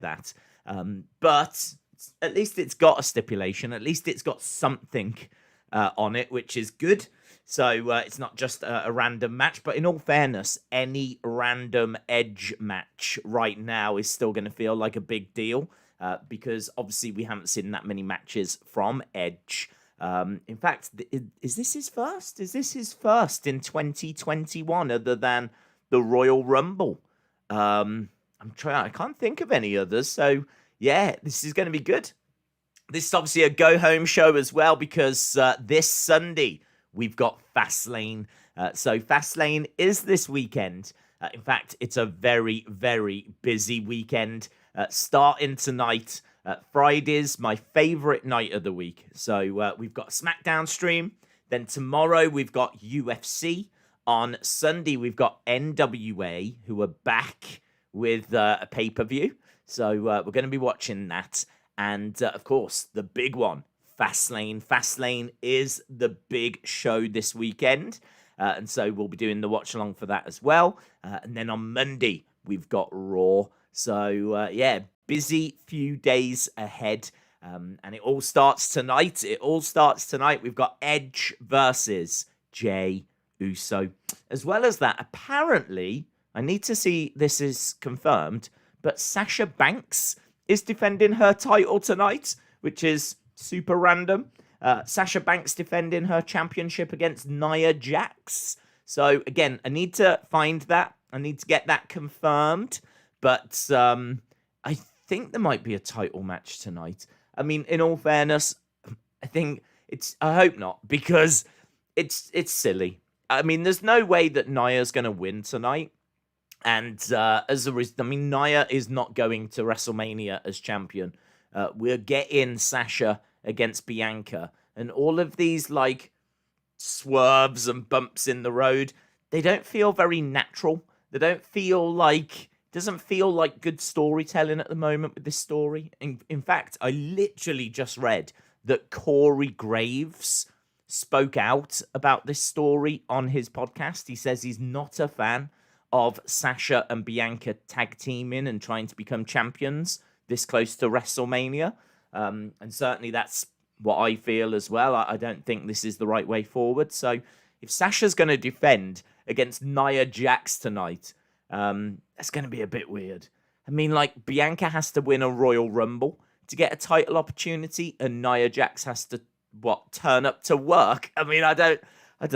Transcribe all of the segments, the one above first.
that. But at least it's got a stipulation. At least it's got something on it, which is good. So it's not just a random match. But in all fairness, any random Edge match right now is still going to feel like a big deal. Because obviously we haven't seen that many matches from Edge. In fact, is this his first? Is this his first in 2021 other than the Royal Rumble? I can't think of any others. So yeah, this is going to be good. This is obviously a go-home show as well because this Sunday we've got Fastlane. So Fastlane is this weekend. In fact, it's a very, very busy weekend. Starting tonight, Friday's my favorite night of the week. So we've got a SmackDown stream. Then tomorrow we've got UFC. On Sunday we've got NWA, who are back with a pay-per-view. So we're going to be watching that. And of course, the big one, Fastlane. Fastlane is the big show this weekend. And so we'll be doing the watch-along for that as well. And then on Monday, we've got Raw. So, busy few days ahead. And it all starts tonight. We've got Edge versus Jey Uso. As well as that, apparently, I need to see this is confirmed, but Sasha Banks is defending her title tonight, which is super random. Sasha Banks defending her championship against Nia Jax. So, again, I need to find that. I need to get that confirmed. But I think there might be a title match tonight. I mean, in all fairness, I hope not, because it's silly. I mean, there's no way that Nia's going to win tonight. And as a result, Nia is not going to WrestleMania as champion. We're getting Sasha against Bianca. And all of these, swerves and bumps in the road, they don't feel very natural. They don't feel like... Doesn't feel like good storytelling at the moment with this story. In fact, I literally just read that Corey Graves spoke out about this story on his podcast. He says he's not a fan of Sasha and Bianca tag teaming and trying to become champions this close to WrestleMania. And certainly that's what I feel as well. I don't think this is the right way forward. So if Sasha's going to defend against Nia Jax tonight... that's going to be a bit weird. I mean, Bianca has to win a Royal Rumble to get a title opportunity, and Nia Jax has to, turn up to work? I mean, I don't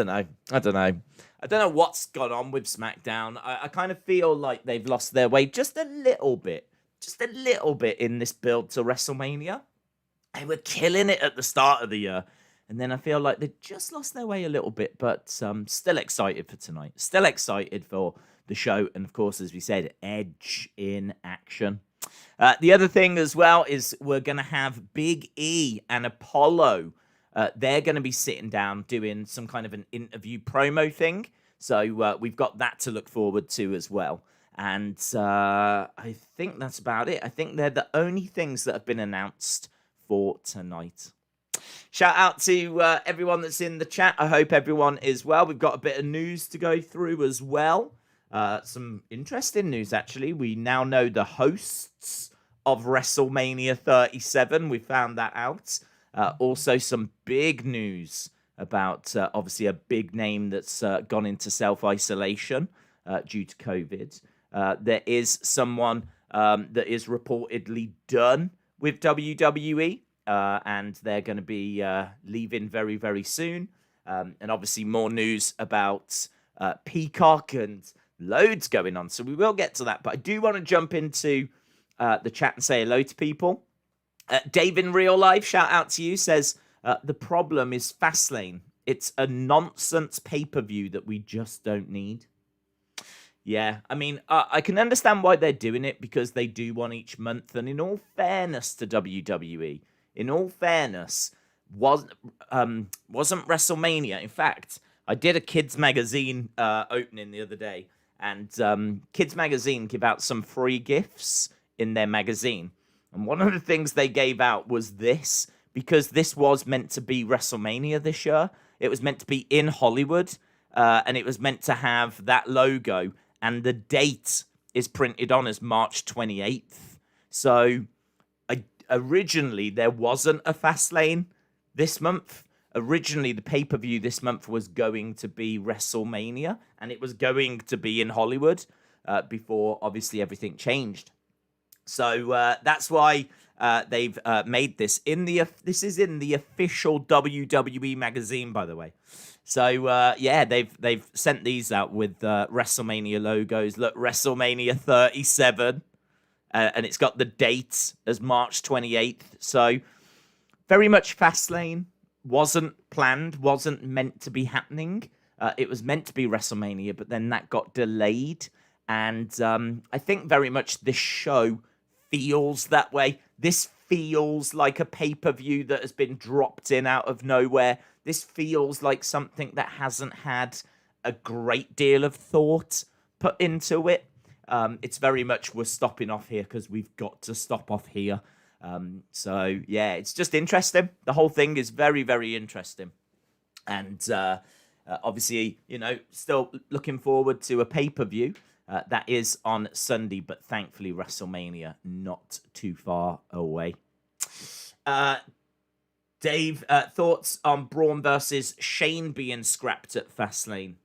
know. I don't know what's gone on with SmackDown. I kind of feel like they've lost their way just a little bit in this build to WrestleMania. They were killing it at the start of the year. And then I feel like they just lost their way a little bit, but still excited for tonight. Still excited for the show. And of course, as we said, Edge in action. The other thing as well is we're going to have Big E and Apollo. They're going to be sitting down doing some kind of an interview promo thing. So we've got that to look forward to as well. And I think that's about it. I think they're the only things that have been announced for tonight. Shout out to everyone that's in the chat. I hope everyone is well. We've got a bit of news to go through as well. Some interesting news, actually. We now know the hosts of WrestleMania 37. We found that out. Also, some big news about, obviously, a big name that's gone into self-isolation due to COVID. There is someone that is reportedly done with WWE. And they're going to be leaving very, very soon. And obviously more news about Peacock and loads going on. So we will get to that. But I do want to jump into the chat and say hello to people. Dave in real life, shout out to you, says, the problem is Fastlane. It's a nonsense pay-per-view that we just don't need. Yeah, I mean, I can understand why they're doing it because they do one each month. And in all fairness to WWE, wasn't WrestleMania. In fact, I did a kids magazine opening the other day, and kids magazine give out some free gifts in their magazine. And one of the things they gave out was this, because this was meant to be WrestleMania this year. It was meant to be in Hollywood, and it was meant to have that logo, and the date is printed on as March 28th. So originally there wasn't a Fastlane this month. Originally, the pay-per-view this month was going to be WrestleMania, and it was going to be in Hollywood before, obviously, everything changed. So that's why they've made this. This is in the official WWE magazine, by the way. So yeah, they've sent these out with WrestleMania logos. Look, WrestleMania 37, and it's got the date as March 28th. So very much Fastlane. Wasn't planned, wasn't meant to be happening. It was meant to be WrestleMania, but then that got delayed. And I think very much this show feels that way. This feels like a pay-per-view that has been dropped in out of nowhere. This feels like something that hasn't had a great deal of thought put into it. It's very much, we're stopping off here because we've got to stop off here. So yeah, it's just interesting. The whole thing is very, very interesting. And obviously, still looking forward to a pay-per-view that is on Sunday, but thankfully WrestleMania not too far away. Dave, thoughts on Braun versus Shane being scrapped at Fastlane?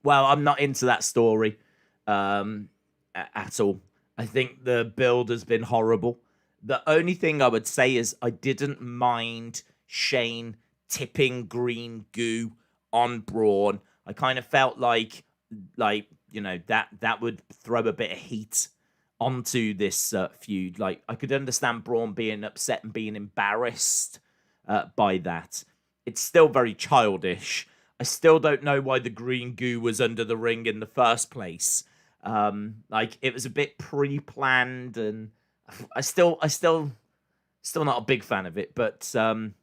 Well, I'm not into that story at all. I think the build has been horrible. The only thing I would say is I didn't mind Shane tipping green goo on Braun. I kind of felt like that would throw a bit of heat onto this feud. Like, I could understand Braun being upset and being embarrassed by that. It's still very childish. I still don't know why the green goo was under the ring in the first place. It was a bit pre-planned, and I still not a big fan of it. But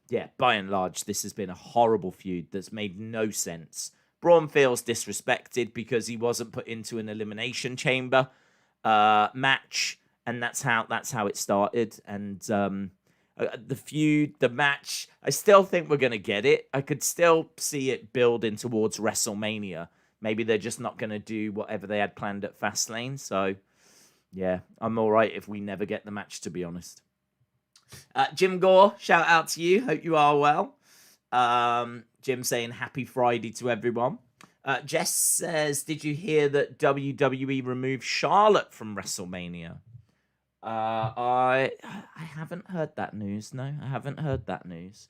yeah, by and large, this has been a horrible feud that's made no sense. Braun feels disrespected because he wasn't put into an elimination chamber match, and that's how it started. And the feud, the match, I still think we're gonna get it. I could still see it building towards WrestleMania. Maybe they're just not gonna do whatever they had planned at Fastlane. So yeah, I'm all right if we never get the match, to be honest. Jim Gore, shout out to you. Hope you are well. Jim saying happy Friday to everyone. Jess says, did you hear that WWE removed Charlotte from WrestleMania? I haven't heard that news. No, I haven't heard that news.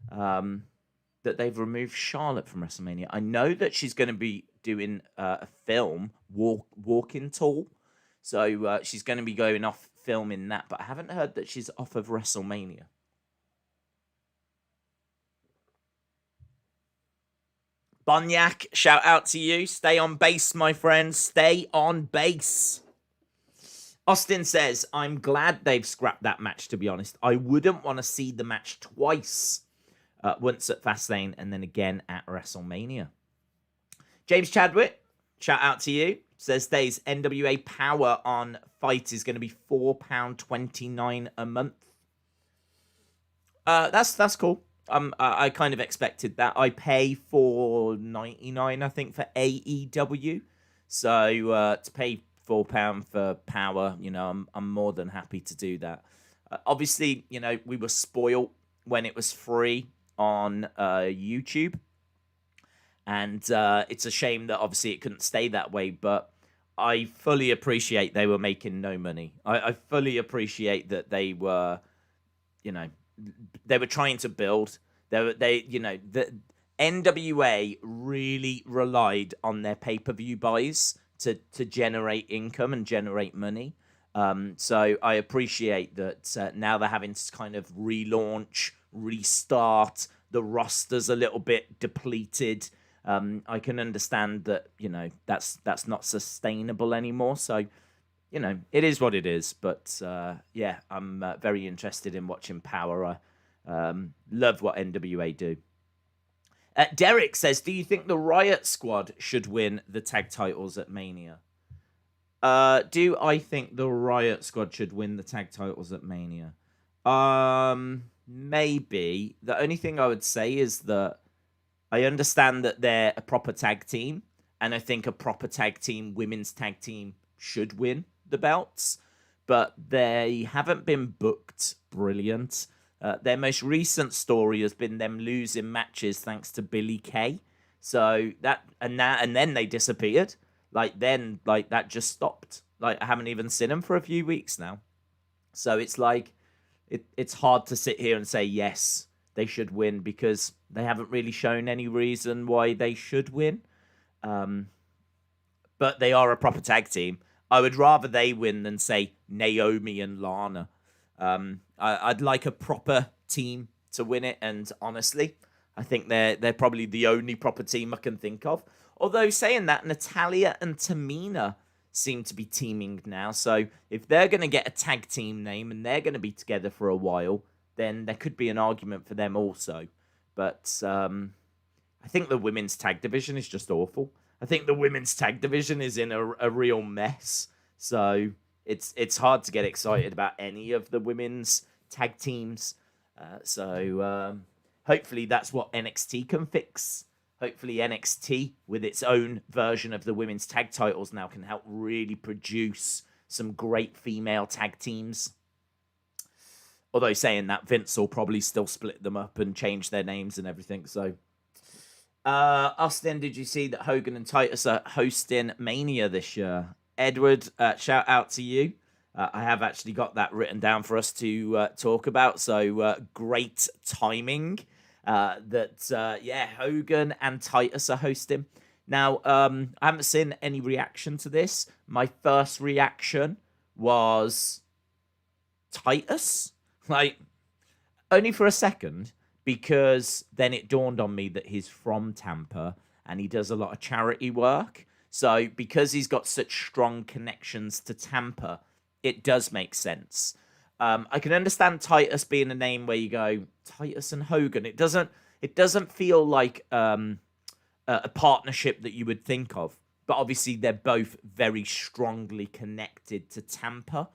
That they've removed Charlotte from WrestleMania. I know that she's going to be doing a film, Walking Tall. So she's going to be going off filming that, but I haven't heard that she's off of WrestleMania. Bonyak, shout out to you. Stay on base, my friend. Stay on base. Austin says, I'm glad they've scrapped that match, to be honest. I wouldn't want to see the match twice. Once at Fastlane and then again at WrestleMania. James Chadwick, shout out to you. Says Days NWA Power on Fight is going to be £4.29 a month. That's cool. I kind of expected that. I pay $4.99, I think, for AEW. So to pay £4 for Power, I'm more than happy to do that. Obviously, we were spoiled when it was free on YouTube. And it's a shame that obviously it couldn't stay that way, but I fully appreciate they were making no money. I fully appreciate that they were, they were trying to build. The NWA really relied on their pay-per-view buys to generate income and generate money. So I appreciate that now they're having to kind of relaunch, restart. The roster's a little bit depleted. I can understand that, that's not sustainable anymore. So, it is what it is. But, yeah, I'm very interested in watching Power. I love what NWA do. Derek says, do you think the Riot Squad should win the tag titles at Mania? Do I think the Riot Squad should win the tag titles at Mania? Maybe. The only thing I would say is that I understand that they're a proper tag team, and I think a proper tag team, women's tag team, should win the belts. but they haven't been booked brilliant. Their most recent story has been them losing matches thanks to Billy Kay. So and then they disappeared. That just stopped. Like, I haven't even seen them for a few weeks now. So it's like it's hard to sit here and say yes, they should win, because they haven't really shown any reason why they should win. But they are a proper tag team. I would rather they win than, say, Naomi and Lana. I'd like a proper team to win it, and honestly, I think they're probably the only proper team I can think of. Although, saying that, Natalya and Tamina seem to be teaming now, so if they're going to get a tag team name and they're going to be together for a while, then there could be an argument for them also. But I think the women's tag division is just awful. I think the women's tag division is in a real mess. So it's hard to get excited about any of the women's tag teams. Hopefully that's what NXT can fix. Hopefully NXT, with its own version of the women's tag titles now, can help really produce some great female tag teams. Although, saying that, Vince will probably still split them up and change their names and everything. So, Austin, did you see that Hogan and Titus are hosting Mania this year? Edward, shout out to you. I have actually got that written down for us to talk about. So, great timing that Hogan and Titus are hosting. Now, I haven't seen any reaction to this. My first reaction was Titus. Like, only for a second, because then it dawned on me that he's from Tampa and he does a lot of charity work. So because he's got such strong connections to Tampa, it does make sense. I can understand Titus being a name where you go, Titus and Hogan. It doesn't feel like a partnership that you would think of. But obviously they're both very strongly connected to Tampa.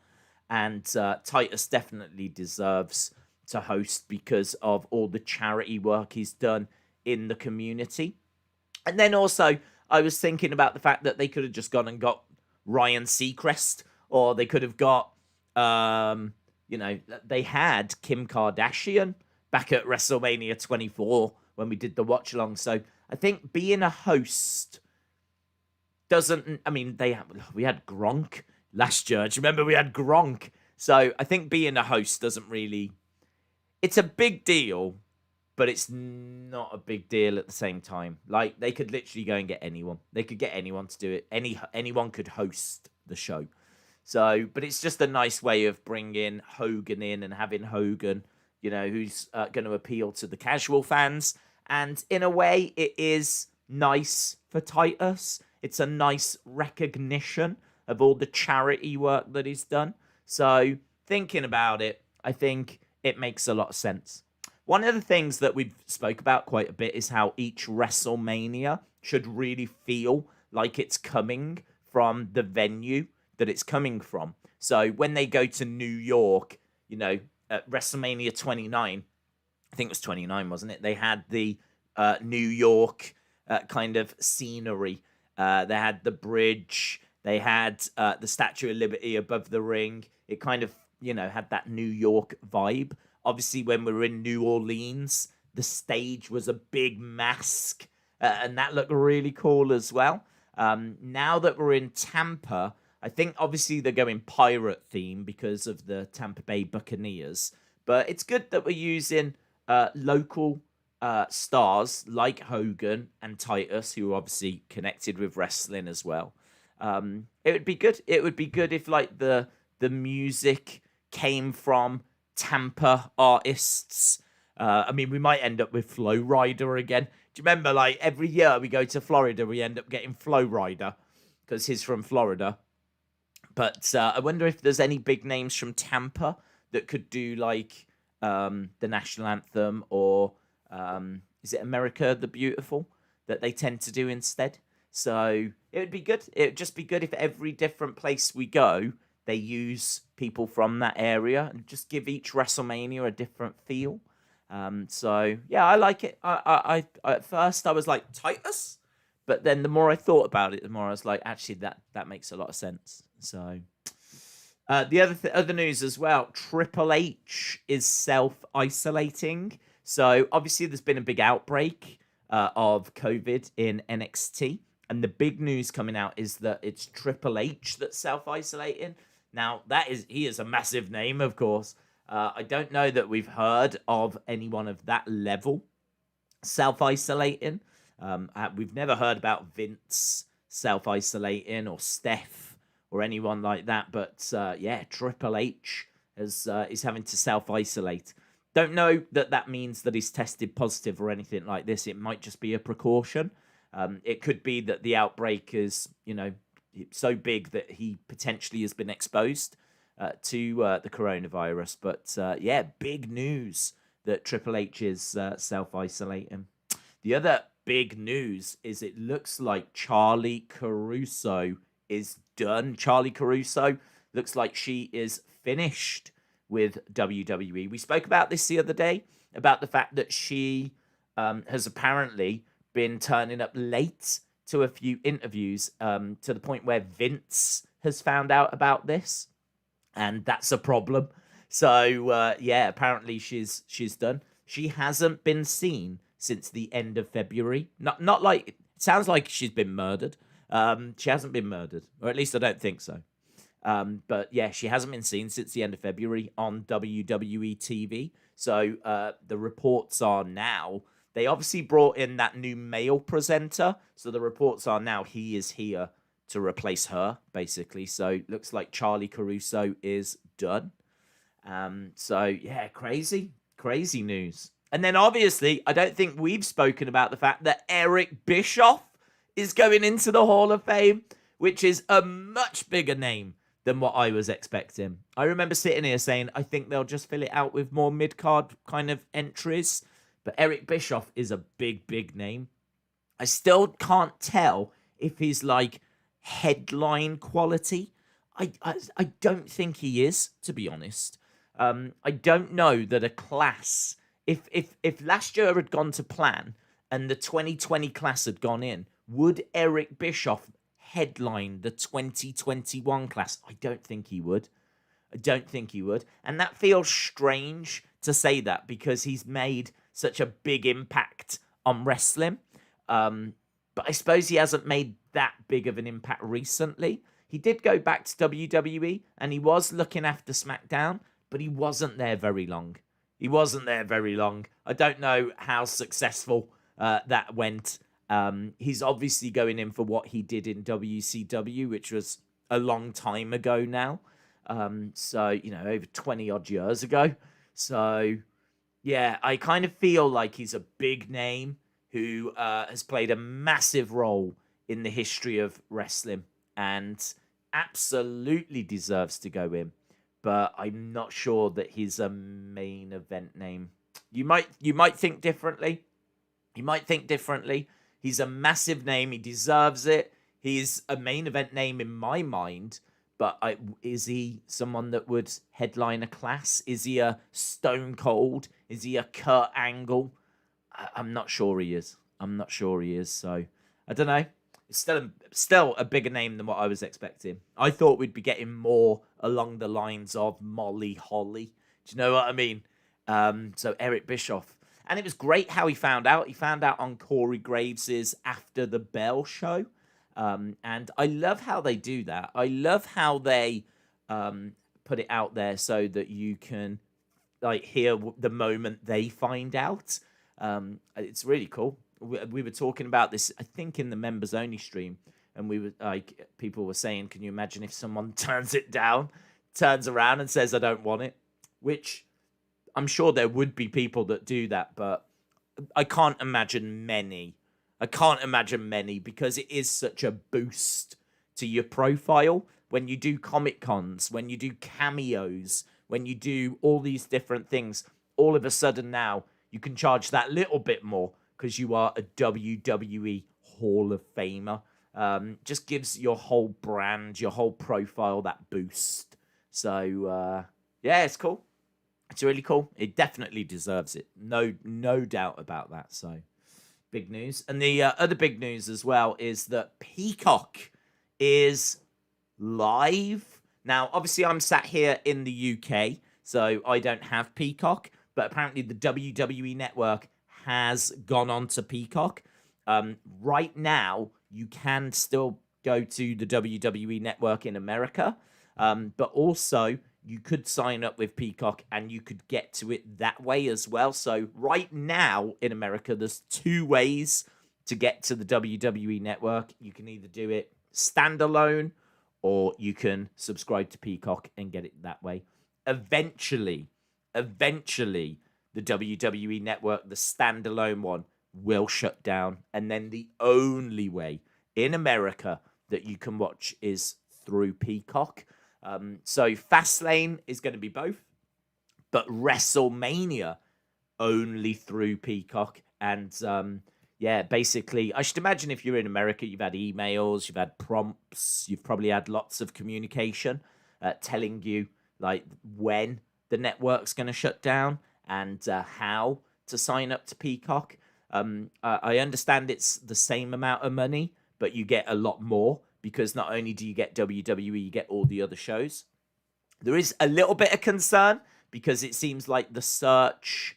And Titus definitely deserves to host because of all the charity work he's done in the community. And then also, I was thinking about the fact that they could have just gone and got Ryan Seacrest, or they could have got, they had Kim Kardashian back at WrestleMania 24 when we did the watch along. So I think being a host we had Gronk last year. Do you remember we had Gronk? So I think being a host doesn't really... It's a big deal, but it's not a big deal at the same time. Like, they could literally go and get anyone. They could get anyone to do it. Anyone could host the show. So, but it's just a nice way of bringing Hogan in and having Hogan, who's going to appeal to the casual fans. And in a way, it is nice for Titus. It's a nice recognition of all the charity work that he's done. So, thinking about it, I think it makes a lot of sense. One of the things that we've spoke about quite a bit is how each WrestleMania should really feel like it's coming from the venue that it's coming from. So when they go to New York, at WrestleMania 29, I think it was 29, wasn't it? They had the New York kind of scenery. They had the bridge. They had the Statue of Liberty above the ring. It kind of, had that New York vibe. Obviously, when we were in New Orleans, the stage was a big mask, and that looked really cool as well. Now that we're in Tampa, I think obviously they're going pirate theme because of the Tampa Bay Buccaneers. But it's good that we're using local stars like Hogan and Titus, who are obviously connected with wrestling as well. It would be good. It would be good if the music came from Tampa artists. We might end up with Flow Rider again. Do you remember, every year we go to Florida, we end up getting Flow Rider because he's from Florida. But I wonder if there's any big names from Tampa that could do the national anthem, or is it America the Beautiful that they tend to do instead? So it would be good. It would just be good if every different place we go, they use people from that area and just give each WrestleMania a different feel. So yeah, I like it. I at first I was like, Titus, but then the more I thought about it, the more I was like, actually that makes a lot of sense. So The other news as well, Triple H is self-isolating. So obviously there's been a big outbreak of COVID in NXT. And the big news coming out is that it's Triple H that's self-isolating. Now, he is a massive name, of course. I don't know that we've heard of anyone of that level self-isolating. We've never heard about Vince self-isolating or Steph or anyone like that. But yeah, Triple H is having to self-isolate. Don't know that means that he's tested positive or anything like this. It might just be a precaution. It could be that the outbreak is, so big that he potentially has been exposed to the coronavirus. But yeah, big news that Triple H is self-isolating. The other big news is it looks like Charlie Caruso is done. Charlie Caruso looks like she is finished with WWE. We spoke about this the other day, about the fact that she has apparently been turning up late to a few interviews, to the point where Vince has found out about this, and that's a problem. So yeah, apparently she's done. She hasn't been seen since the end of February. Not like, it sounds like she's been murdered. She hasn't been murdered, or at least I don't think so. But yeah, she hasn't been seen since the end of February on WWE TV. So the reports are now, they obviously brought in that new male presenter. So the reports are now he is here to replace her, basically. So looks like Charlie Caruso is done. So yeah, crazy news. And then obviously, I don't think we've spoken about the fact that Eric Bischoff is going into the Hall of Fame, which is a much bigger name than what I was expecting. I remember sitting here saying, I think they'll just fill it out with more mid-card kind of entries. But Eric Bischoff is a big name. I still can't tell if he's like headline quality. I don't think he is, to be honest. I don't know that a class, if last year had gone to plan and the 2020 class had gone in, would Eric Bischoff headline the 2021 class? I don't think he would. And that feels strange to say that because he's made such a big impact on wrestling. But I suppose he hasn't made that big of an impact recently. He did go back to WWE and he was looking after SmackDown, but he wasn't there very long. I don't know how successful that went. He's obviously going in for what he did in WCW, which was a long time ago now. So, over 20 odd years ago. So, yeah, I kind of feel like he's a big name who has played a massive role in the history of wrestling and absolutely deserves to go in. But I'm not sure that he's a main event name. You might think differently. He's a massive name. He deserves it. He's a main event name in my mind. But is he someone that would headline a class? Is he a Stone Cold? Is he a Kurt Angle? I'm not sure he is. So I don't know. It's still a bigger name than what I was expecting. I thought we'd be getting more along the lines of Molly Holly. Do you know what I mean? So Eric Bischoff. And it was great how he found out. He found out on Corey Graves' After the Bell show. And I love how they do that. I love how they put it out there so that you can hear the moment they find out. It's really cool. We were talking about this, I think, in the members only stream, and we were people were saying, can you imagine if someone turns around and says, I don't want it? Which I'm sure there would be people that do that, but I can't imagine many. Because it is such a boost to your profile when you do Comic Cons, when you do cameos, when you do all these different things. All of a sudden now you can charge that little bit more because you are a WWE Hall of Famer. Just gives your whole brand, your whole profile that boost. So, yeah, it's cool. It's really cool. It definitely deserves it. No doubt about that. So, big news. And the other big news as well is that Peacock is live Now, obviously, I'm sat here in the UK, so I don't have Peacock, but apparently the WWE Network has gone on to Peacock. Right now, you can still go to the WWE Network in America, but also you could sign up with Peacock and you could get to it that way as well. So right now in America, there's two ways to get to the WWE Network. You can either do it standalone or you can subscribe to Peacock and get it that way. Eventually, the WWE Network, the standalone one, will shut down. And then the only way in America that you can watch is through Peacock. So Fastlane is going to be both, but WrestleMania only through Peacock. And yeah, basically, I should imagine if you're in America, you've had emails, you've had prompts, you've probably had lots of communication telling you like when the network's going to shut down and how to sign up to Peacock. I understand it's the same amount of money, but you get a lot more because not only do you get WWE, you get all the other shows. There is a little bit of concern because it seems like the search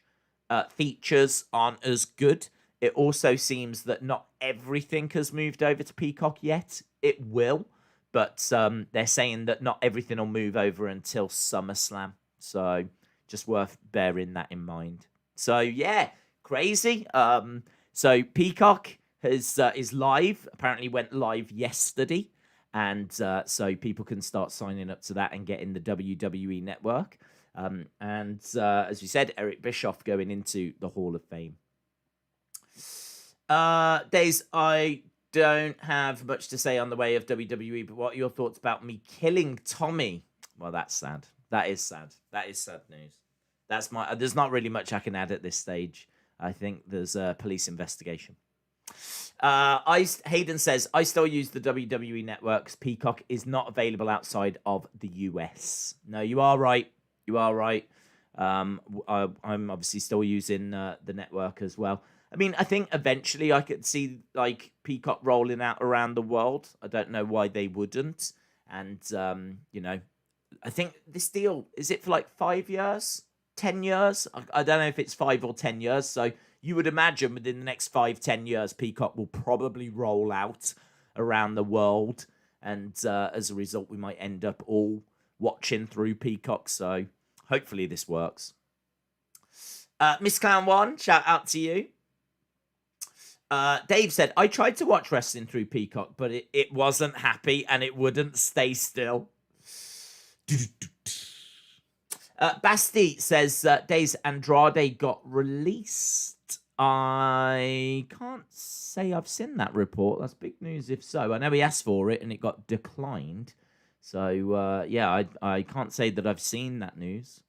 features aren't as good. It also seems that not everything has moved over to Peacock yet. It will, but they're saying that not everything will move over until SummerSlam. So just worth bearing that in mind. So yeah, crazy. So Peacock is live. Apparently went live yesterday, and so people can start signing up to that and getting the WWE Network. And as we said, Eric Bischoff going into the Hall of Fame. Days, I don't have much to say on the way of WWE, but what are your thoughts about me killing Tommy? Well, that's sad. That is sad. That is sad news. There's not really much I can add at this stage. I think there's a police investigation. Hayden says, I still use the WWE Networks. Peacock is not available outside of the US. No, you are right. You are right. I'm obviously still using the network as well. I mean, I think eventually I could see like Peacock rolling out around the world. I don't know why they wouldn't. And, you know, I think this deal, is it for like 5 years? 10 years? I don't know if it's 5 or 10 years. So you would imagine within the next 5-10 years, Peacock will probably roll out around the world. And as a result, we might end up all watching through Peacock. So hopefully this works. Miss Clown One, shout out to you. Dave said, I tried to watch wrestling through Peacock, but it wasn't happy and it wouldn't stay still. Basti says, Days Andrade got released. I can't say I've seen that report. That's big news if so. I know he asked for it and it got declined. So, yeah, I can't say that I've seen that news.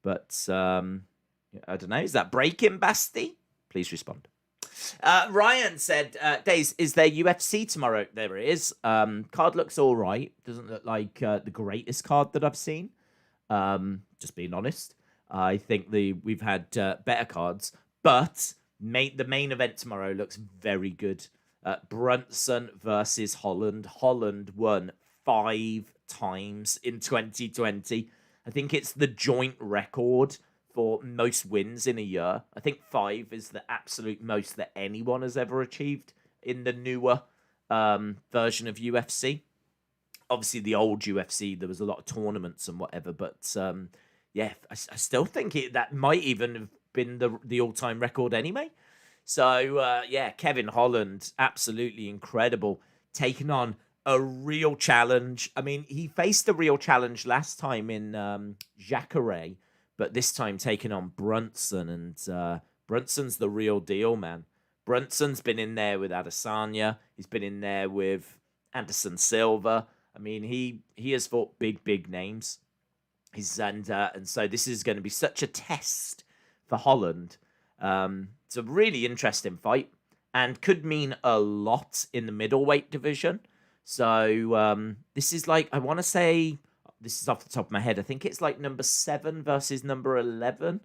But, I don't know. Is that breaking, Basti? Please respond. Ryan said, Days, is there UFC tomorrow? There is. Card looks all right. Doesn't look like the greatest card that I've seen. Just being honest. I think we've had better cards. But the main event tomorrow looks very good. Brunson versus Holland. Holland won 5 times in 2020. I think it's the joint record for most wins in a year. I think 5 is the absolute most that anyone has ever achieved in the newer version of UFC. Obviously, the old UFC, there was a lot of tournaments and whatever, but yeah, I still think that might even have been the all-time record anyway. So, yeah, Kevin Holland, absolutely incredible, taking on a real challenge. I mean, he faced a real challenge last time in Jacare, but this time taking on Brunson, and Brunson's the real deal, man. Brunson's been in there with Adesanya. He's been in there with Anderson Silva. I mean, he has fought big names. And so this is going to be such a test for Holland. It's a really interesting fight and could mean a lot in the middleweight division. So this is like, I want to say, this is off the top of my head, I think it's like number 7 versus number 11.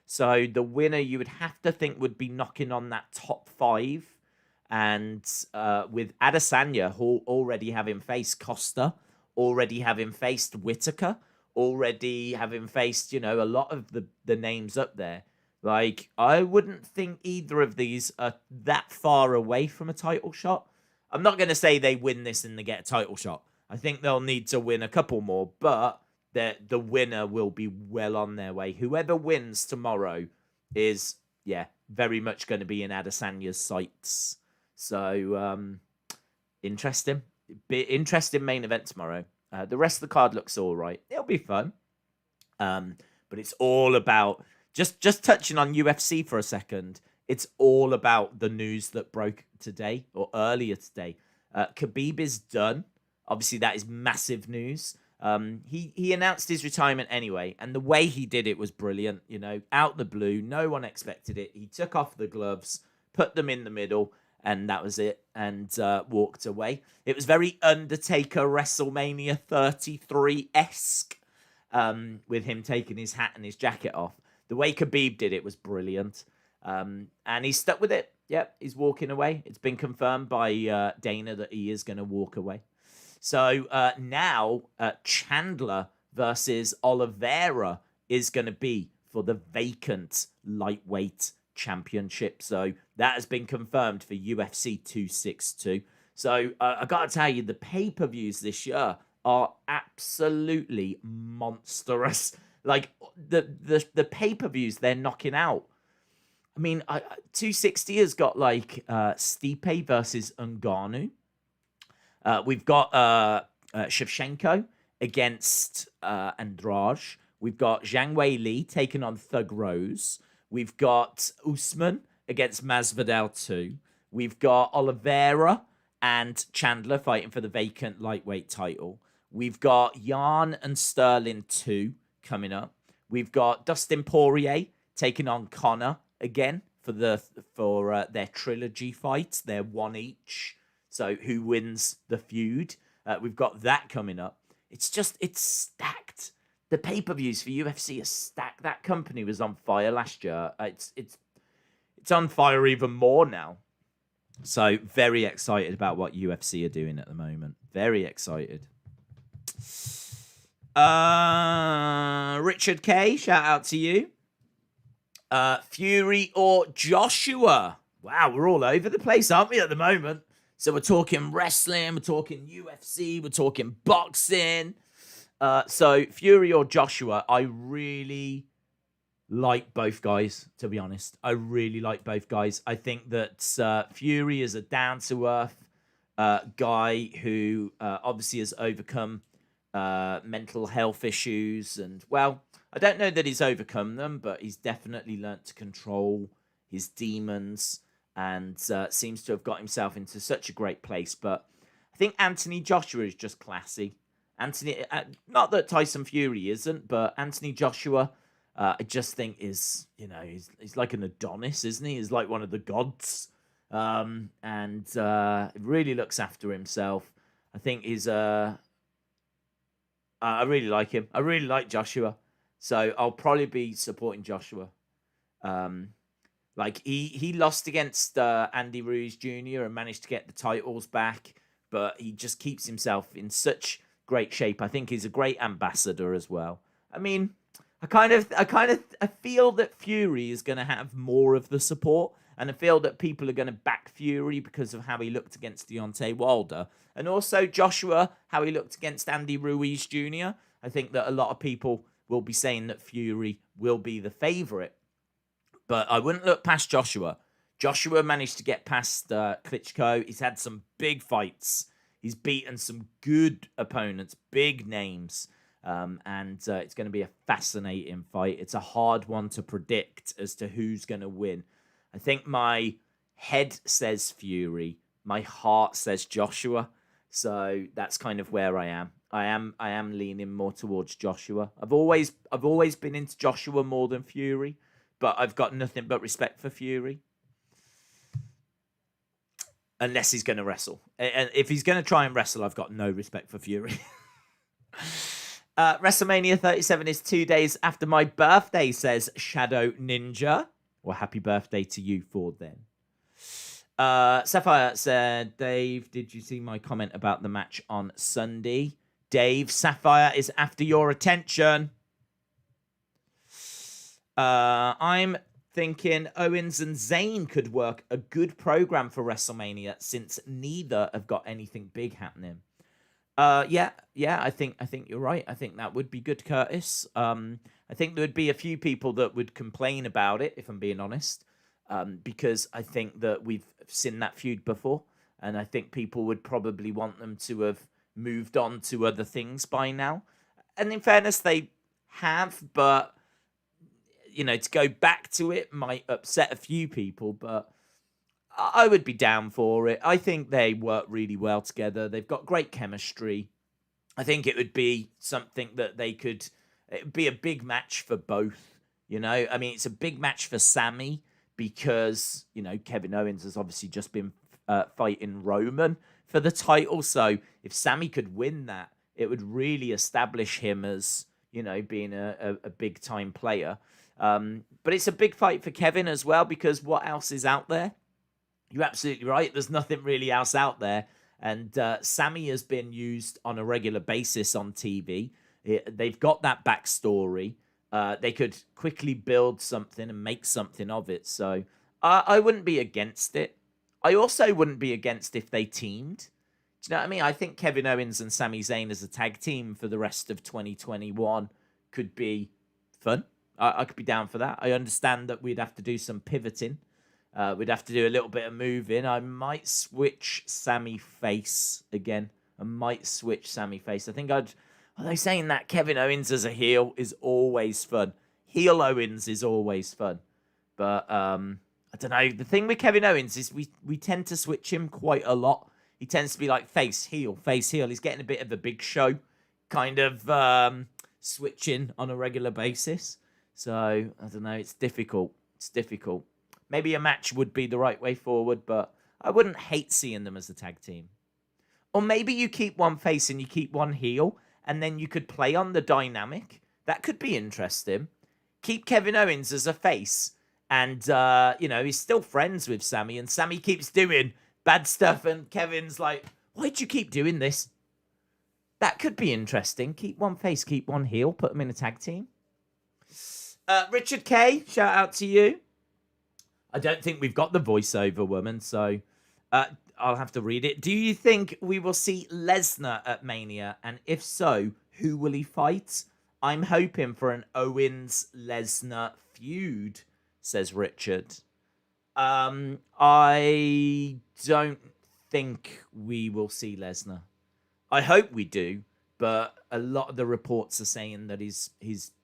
So the winner, you would have to think, would be knocking on that top 5. And with Adesanya already having faced Costa already having faced Whitaker, already having faced, a lot of the names up there. Like, I wouldn't think either of these are that far away from a title shot. I'm not going to say they win this and they get a title shot. I think they'll need to win a couple more, but the winner will be well on their way. Whoever wins tomorrow is, very much going to be in Adesanya's sights. So, interesting. Interesting main event tomorrow. The rest of the card looks all right. It'll be fun. But it's all about... Just touching on UFC for a second, it's all about the news that broke today, or earlier today. Khabib is done. Obviously, that is massive news. He announced his retirement anyway, and the way he did it was brilliant. Out the blue, no one expected it. He took off the gloves, put them in the middle, and that was it, and walked away. It was very Undertaker WrestleMania 33-esque, with him taking his hat and his jacket off. The way Khabib did it was brilliant, and he's stuck with it. Yep, he's walking away. It's been confirmed by Dana that he is going to walk away. So now Chandler versus Oliveira is going to be for the vacant lightweight championship. So that has been confirmed for UFC 262. So I got to tell you, the pay-per-views this year are absolutely monstrous. Like, the pay-per-views they're knocking out. I mean, 260 has got, like, Stipe versus Ngannou. We've got Shevchenko against Andrade. We've got Zhang Weili taking on Thug Rose. We've got Usman against Masvidal 2. We've got Oliveira and Chandler fighting for the vacant lightweight title. We've got Yarn and Sterling 2 coming up. We've got Dustin Poirier taking on Conor again for their trilogy fight. They're one each. So who wins the feud? We've got that coming up. It's stacked. The pay-per-views for UFC are stacked. That company was on fire last year. It's on fire even more now. So very excited about what UFC are doing at the moment. Very excited. Richard K, shout out to you. Fury or Joshua? Wow, we're all over the place, aren't we, at the moment? So we're talking wrestling, we're talking UFC, we're talking boxing. So Fury or Joshua, I really like both guys, to be honest. I really like both guys. I think that Fury is a down-to-earth guy who obviously has overcome mental health issues. And, well, I don't know that he's overcome them, but he's definitely learnt to control his demons and seems to have got himself into such a great place. But I think Anthony Joshua is just classy. Not that Tyson Fury isn't, but Anthony Joshua, I just think is, he's like an Adonis, isn't he? He's like one of the gods, and really looks after himself. I think he's I really like him. I really like Joshua, so I'll probably be supporting Joshua. Like he lost against Andy Ruiz Jr. and managed to get the titles back, but he just keeps himself in such great shape. I think he's a great ambassador as well. I mean, I feel that Fury is going to have more of the support, and I feel that people are going to back Fury because of how he looked against Deontay Wilder, and also Joshua, how he looked against Andy Ruiz Jr. I think that a lot of people will be saying that Fury will be the favorite, but I wouldn't look past Joshua. Joshua managed to get past Klitschko. He's had some big fights. He's beaten some good opponents, big names. And it's going to be a fascinating fight. It's a hard one to predict as to who's going to win. I think my head says Fury. My heart says Joshua. So that's kind of where I am. I am leaning more towards Joshua. I've always been into Joshua more than Fury, but I've got nothing but respect for Fury. Unless he's going to wrestle. And if he's going to try and wrestle, I've got no respect for Fury. WrestleMania 37 is 2 days after my birthday, says Shadow Ninja. Well, happy birthday to you for then. Sapphire said, Dave, did you see my comment about the match on Sunday? Dave Sapphire is after your attention. I'm thinking Owens and Zayn could work a good program for WrestleMania since neither have got anything big happening. Yeah, I think you're right. I think that would be good, Curtis. I think there would be a few people that would complain about it, if I'm being honest, because I think that we've seen that feud before, and I think people would probably want them to have moved on to other things by now. And in fairness, they have, but to go back to it might upset a few people, but I would be down for it. I think they work really well together. They've got great chemistry. I think it would be something that it would be a big match for both, I mean, it's a big match for Sami because, Kevin Owens has obviously just been fighting Roman for the title. So if Sami could win that, it would really establish him as, being a big time player. But it's a big fight for Kevin as well, because what else is out there? You're absolutely right. There's nothing really else out there. And Sami has been used on a regular basis on TV. They've got that backstory. They could quickly build something and make something of it. So I wouldn't be against it. I also wouldn't be against if they teamed. Do you know what I mean? I think Kevin Owens and Sami Zayn as a tag team for the rest of 2021 could be fun. I could be down for that. I understand that we'd have to do some pivoting. We'd have to do a little bit of moving. I might switch Sami face again. I think although saying that, Kevin Owens as a heel is always fun. Heel Owens is always fun. But I don't know. The thing with Kevin Owens is we tend to switch him quite a lot. He tends to be like face, heel, face, heel. He's getting a bit of a Big Show kind of switching on a regular basis. So, I don't know. It's difficult. Maybe a match would be the right way forward, but I wouldn't hate seeing them as a tag team. Or maybe you keep one face and you keep one heel, and then you could play on the dynamic. That could be interesting. Keep Kevin Owens as a face, and, he's still friends with Sami, and Sami keeps doing bad stuff, and Kevin's like, why'd you keep doing this? That could be interesting. Keep one face, keep one heel, put them in a tag team. Richard K, shout out to you. I don't think we've got the voiceover woman, so I'll have to read it. Do you think we will see Lesnar at Mania? And if so, who will he fight? I'm hoping for an Owens-Lesnar feud, says Richard. I don't think we will see Lesnar. I hope we do, but a lot of the reports are saying that he's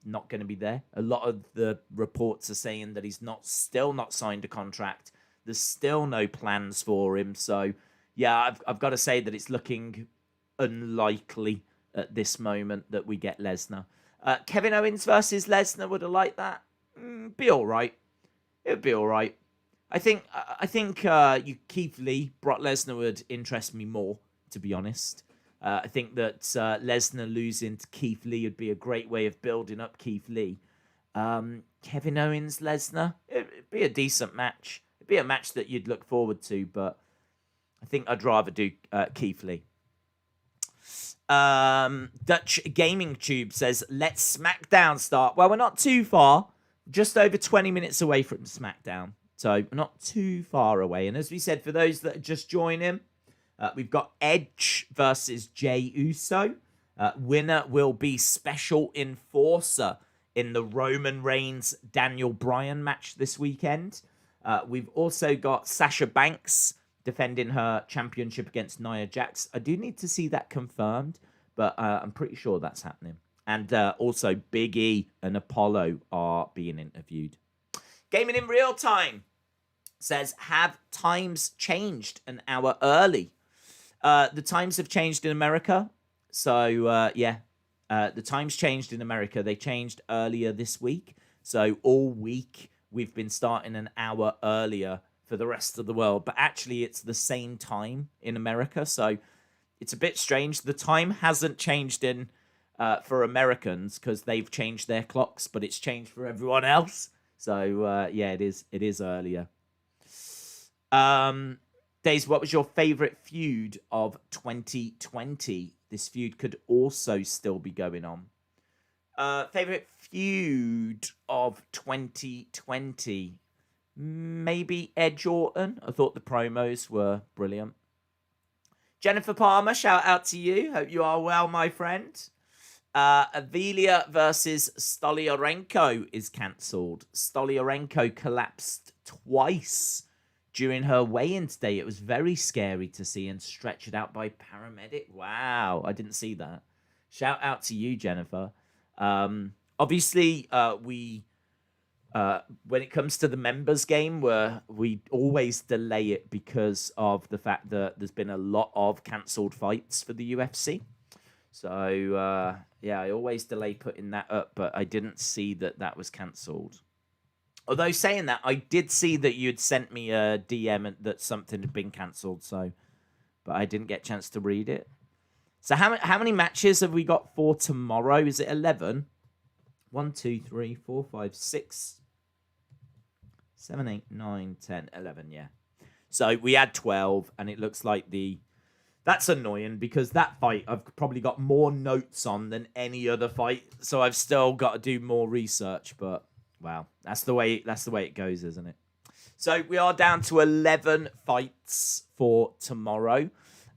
not going to be there. A lot of the reports are saying that he's still not signed a contract. There's still no plans for him. So, yeah, I've got to say that it's looking unlikely at this moment that we get Lesnar. Kevin Owens versus Lesnar, would I like that? Be all right. It would be all right. I think Keith Lee, Brock Lesnar would interest me more, to be honest. I think that Lesnar losing to Keith Lee would be a great way of building up Keith Lee. Kevin Owens, Lesnar, it'd be a decent match. It'd be a match that you'd look forward to, but I think I'd rather do Keith Lee. Dutch Gaming Tube says, let's SmackDown start. Well, we're not too far. Just over 20 minutes away from SmackDown. So we're not too far away. And as we said, for those that are just joining, we've got Edge versus Jey Uso. Winner will be Special Enforcer in the Roman Reigns Daniel Bryan match this weekend. We've also got Sasha Banks defending her championship against Nia Jax. I do need to see that confirmed, but I'm pretty sure that's happening. And also Big E and Apollo are being interviewed. Gaming in Real Time says, have times changed an hour early? The times have changed in America. So, the times changed in America. They changed earlier this week. So all week we've been starting an hour earlier for the rest of the world. But actually it's the same time in America. So it's a bit strange. The time hasn't changed for Americans because they've changed their clocks, but it's changed for everyone else. So, it is earlier. Days, what was your favorite feud of 2020? this feud could also still be going on. Favorite feud of 2020? Maybe Edge Orton. I thought the promos were brilliant. Jennifer Palmer, shout out to you. Hope you are well, my friend. Avilia versus Stolyarenko is cancelled. Stolyarenko collapsed twice during her weigh-in today. It was very scary to see, and stretched out by paramedic. Wow, I didn't see that. Shout out to you, Jennifer. Obviously, we when it comes to the members game, we always delay it because of the fact that there's been a lot of cancelled fights for the UFC. So, yeah, I always delay putting that up, but I didn't see that was cancelled. Although, saying that, I did see that you'd sent me a DM and that something had been cancelled, but I didn't get a chance to read it. So how many matches have we got for tomorrow? Is it 11? 1, 2, 3, 4, 5, 6, 7, 8, 9, 10, 11, yeah. So we had 12, and it looks like that's annoying because that fight I've probably got more notes on than any other fight. So I've still got to do more research, but wow, that's the way it goes, isn't it? So we are down to 11 fights for tomorrow.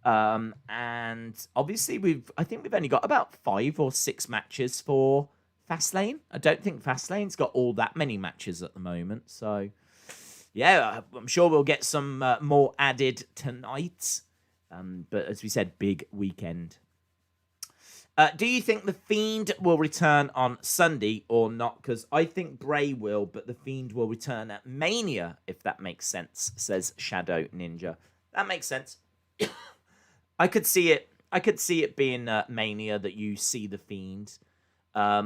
And obviously I think we've only got about 5 or 6 matches for Fastlane. I don't think Fastlane's got all that many matches at the moment. So yeah, I'm sure we'll get some more added tonight. But as we said, big weekend. Do you think The Fiend will return on Sunday or not? Because I think Bray will, but The Fiend will return at Mania, if that makes sense, says Shadow Ninja. That makes sense. I could see it being Mania that you see The Fiend. I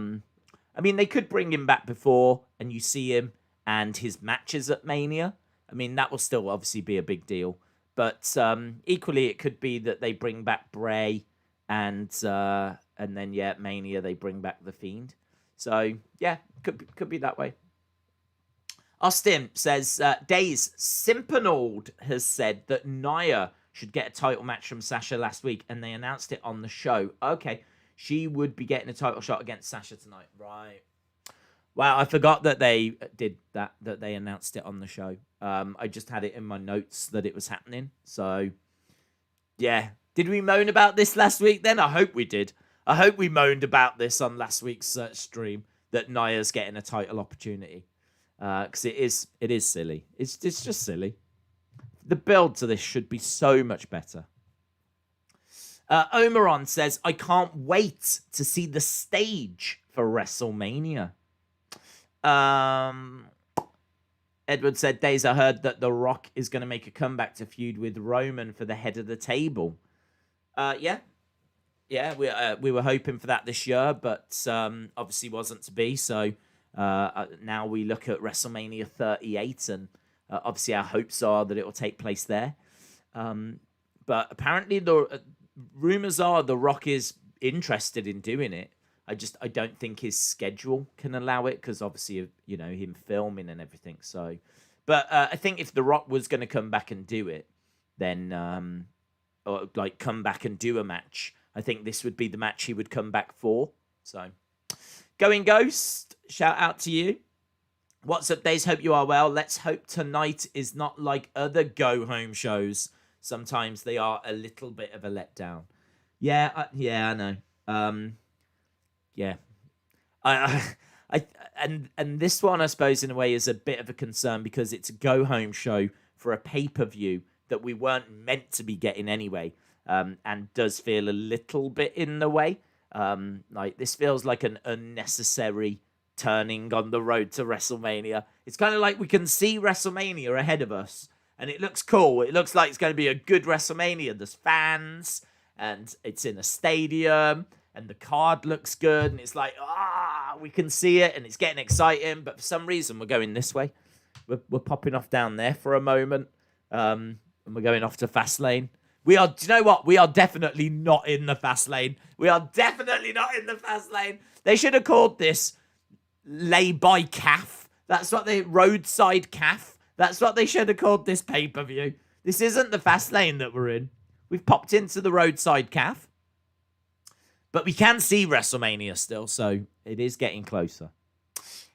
mean, they could bring him back before and you see him and his matches at Mania. I mean, that will still obviously be a big deal. But equally, it could be that they bring back Bray and then, yeah, Mania, they bring back The Fiend. So, yeah, could be that way. Austin says, Days Simpanold has said that Nia should get a title match from Sasha last week, and they announced it on the show. Okay, she would be getting a title shot against Sasha tonight. Right. Wow, I forgot that they did that they announced it on the show. I just had it in my notes that it was happening. So, yeah. Did we moan about this last week then? I hope we did. I hope we moaned about this on last week's stream, that Nia's getting a title opportunity. Because it is silly. It's just silly. The build to this should be so much better. Omeron says, I can't wait to see the stage for WrestleMania. Edward said, Days, I heard that The Rock is going to make a comeback to feud with Roman for the head of the table. Yeah, we were hoping for that this year, but obviously wasn't to be. So now we look at WrestleMania 38, and obviously our hopes are that it will take place there. But apparently the rumors are The Rock is interested in doing it. I don't think his schedule can allow it because obviously, you know, him filming and everything. So, but I think if The Rock was going to come back and do it, then or like come back and do a match, I think this would be the match he would come back for. So, Going Ghost, shout out to you. What's up, Days? Hope you are well. Let's hope tonight is not like other go-home shows. Sometimes they are a little bit of a letdown. Yeah, I know. Yeah, and this one, I suppose, in a way, is a bit of a concern because it's a go-home show for a pay-per-view that we weren't meant to be getting anyway, and does feel a little bit in the way. Like this feels like an unnecessary turning on the road to WrestleMania. It's kind of like we can see WrestleMania ahead of us, and it looks cool. It looks like it's going to be a good WrestleMania. There's fans, and it's in a stadium. And the card looks good, and it's like, we can see it, and it's getting exciting. But for some reason, we're going this way. We're popping off down there for a moment, and we're going off to Fastlane. Do you know what? We are definitely not in the Fastlane. We are definitely not in the Fastlane. They should have called this Lay-By Calf. That's what Roadside Calf. That's what they should have called this pay-per-view. This isn't the Fastlane that we're in. We've popped into the Roadside Calf. But we can see WrestleMania still, so it is getting closer.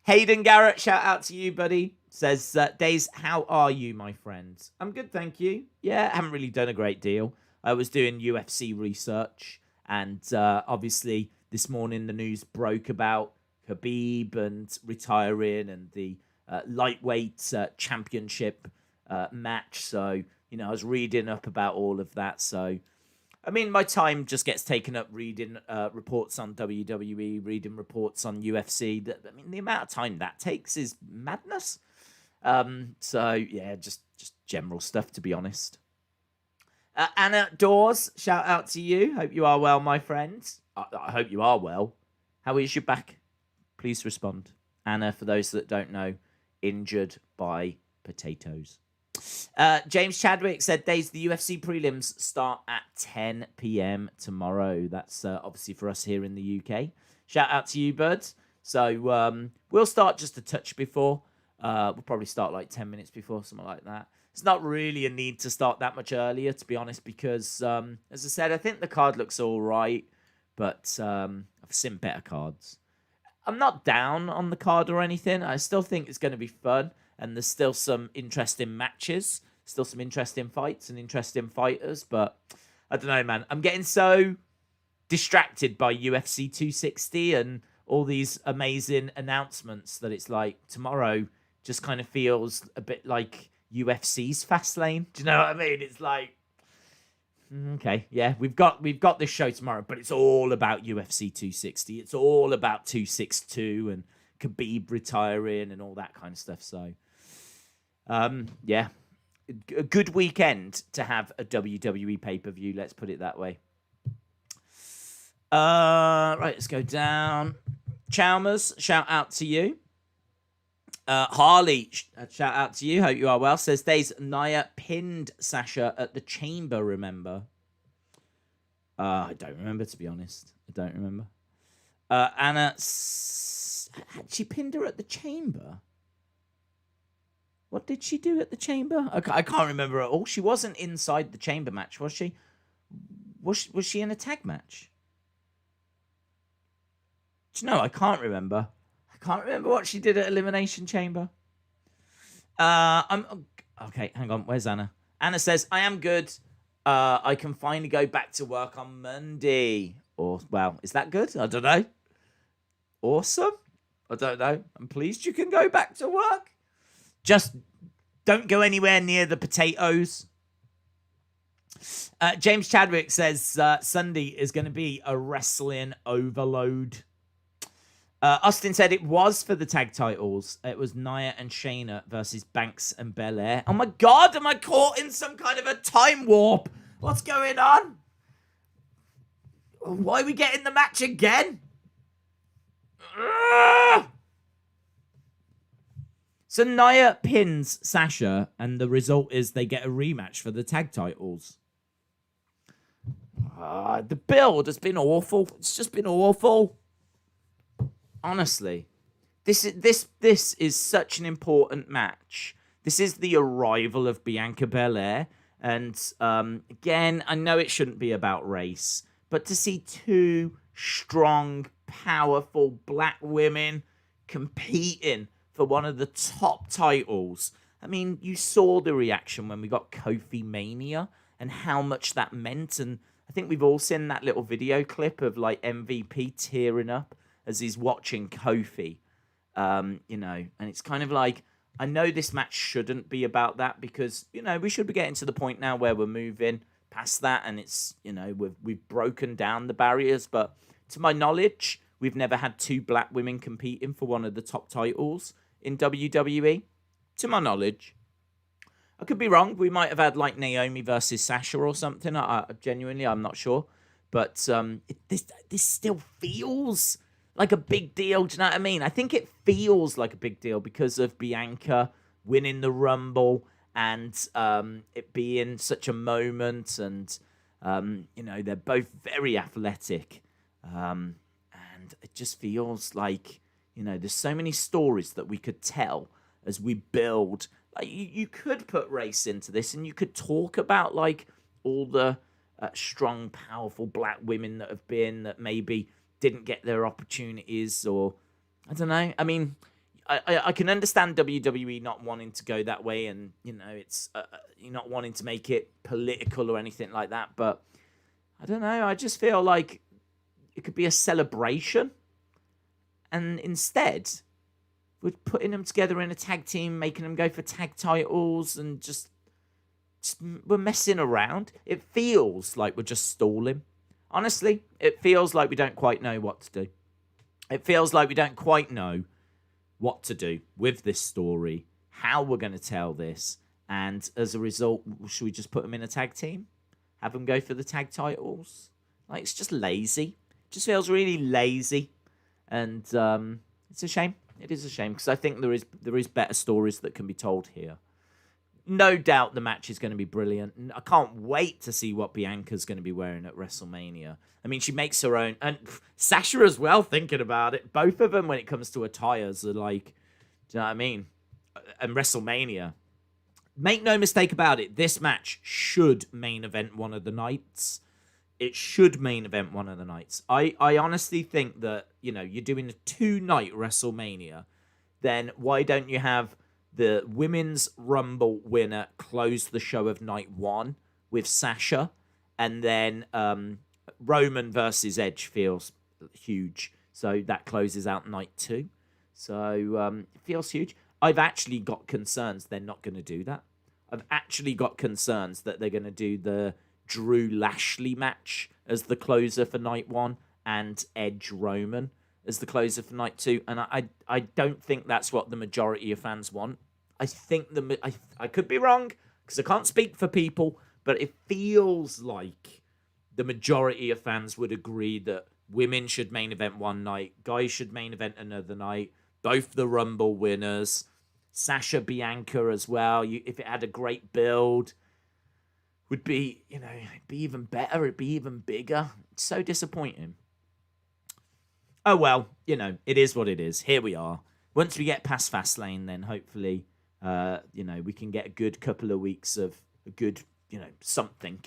Hayden Garrett, shout out to you, buddy. Says, Days, how are you, my friends? I'm good, thank you. Yeah, I haven't really done a great deal. I was doing UFC research, and obviously this morning the news broke about Khabib and retiring and the lightweight championship match. So, I was reading up about all of that. So, I mean, my time just gets taken up reading reports on WWE, reading reports on UFC. The amount of time that takes is madness. So, yeah, just general stuff, to be honest. Anna Dawes, shout out to you. Hope you are well, my friend. I hope you are well. How is your back? Please respond. Anna, for those that don't know, injured by potatoes. James Chadwick said, Days, the UFC prelims start at 10 p.m. tomorrow. That's obviously for us here in the UK. Shout out to you, bud. So we'll start just a touch before. We'll probably start like 10 minutes before, something like that. It's not really a need to start that much earlier, to be honest, because, as I said, I think the card looks all right, but I've seen better cards. I'm not down on the card or anything. I still think it's going to be fun, and there's still some interesting matches, still some interesting fights and interesting fighters, but I don't know, man. I'm getting so distracted by UFC 260 and all these amazing announcements that it's like tomorrow just kind of feels a bit like UFC's Fastlane. Do you know what I mean? It's like, okay, yeah, we've got this show tomorrow, but it's all about UFC 260. It's all about 262 and Khabib retiring and all that kind of stuff. So, yeah, a good weekend to have a WWE pay-per-view. Let's put it that way. Right, let's go down. Chalmers, shout out to you. Harley, shout out to you. Hope you are well. Says, Days, Nia pinned Sasha at the Chamber, remember? I don't remember, to be honest. I don't remember. Anna, had she pinned her at the Chamber? What did she do at the Chamber? I can't remember at all. She wasn't inside the Chamber match, was she? Was she in a tag match? Do you know, I can't remember. I can't remember what she did at Elimination Chamber. Okay, hang on. Where's Anna? Anna says, I am good. I can finally go back to work on Monday. Or, well, is that good? I don't know. Awesome. I don't know. I'm pleased you can go back to work. Just don't go anywhere near the potatoes. James Chadwick says, Sunday is going to be a wrestling overload. Austin said it was for the tag titles. It was Nia and Shayna versus Banks and Belair. Oh my God, am I caught in some kind of a time warp? What's going on? Why are we getting the match again? So Nia pins Sasha, and the result is they get a rematch for the tag titles. The build has been awful. It's just been awful. Honestly, this is such an important match. This is the arrival of Bianca Belair, and again, I know it shouldn't be about race, but to see two strong, powerful black women competing for one of the top titles. I mean, you saw the reaction when we got Kofi Mania and how much that meant, and I think we've all seen that little video clip of like MVP tearing up as he's watching Kofi, and it's kind of like, I know this match shouldn't be about that because, we should be getting to the point now where we're moving past that and it's, we've broken down the barriers. But to my knowledge, we've never had two black women competing for one of the top titles in WWE. To my knowledge. I could be wrong. We might have had like Naomi versus Sasha or something. Genuinely, I'm not sure. But this still feels like a big deal. Do you know what I mean? I think it feels like a big deal because of Bianca winning the Rumble and it being such a moment. And, they're both very athletic. And it just feels like, there's so many stories that we could tell as we build. Like, you could put race into this and you could talk about, like, all the strong, powerful black women that have been, that maybe didn't get their opportunities, or I don't know. I mean, I can understand WWE not wanting to go that way, and it's you're not wanting to make it political or anything like that. But I don't know. I just feel like it could be a celebration, and instead we're putting them together in a tag team, making them go for tag titles, and just we're messing around. It feels like we're just stalling. Honestly, it feels like we don't quite know what to do. It feels like we don't quite know what to do with this story, how we're going to tell this, and as a result, should we just put them in a tag team? Have them go for the tag titles? Like, it's just lazy. It just feels really lazy, and it's a shame. It is a shame, because I think there is better stories that can be told here. No doubt the match is going to be brilliant. I can't wait to see what Bianca's going to be wearing at WrestleMania. I mean, she makes her own. And Sasha as well, thinking about it. Both of them, when it comes to attires, are like, do you know what I mean? And WrestleMania. Make no mistake about it. This match should main event one of the nights. It should main event one of the nights. I honestly think that, you're doing a 2-night WrestleMania. Then why don't you have the Women's Rumble winner close the show of night 1 with Sasha, and then Roman versus Edge feels huge. So that closes out night 2. So it feels huge. I've actually got concerns they're not going to do that. I've actually got concerns that they're going to do the Drew Lashley match as the closer for night 1 and Edge Roman as the closer for night 2. And I don't think that's what the majority of fans want. I think I could be wrong, because I can't speak for people, but it feels like the majority of fans would agree that women should main event one night, guys should main event another night, both the Rumble winners, Sasha Bianca as well. If it had a great build, would be, it'd be even better, it'd be even bigger. It's so disappointing. Oh well, it is what it is. Here we are. Once we get past Fastlane, then hopefully we can get a good couple of weeks of a good, something.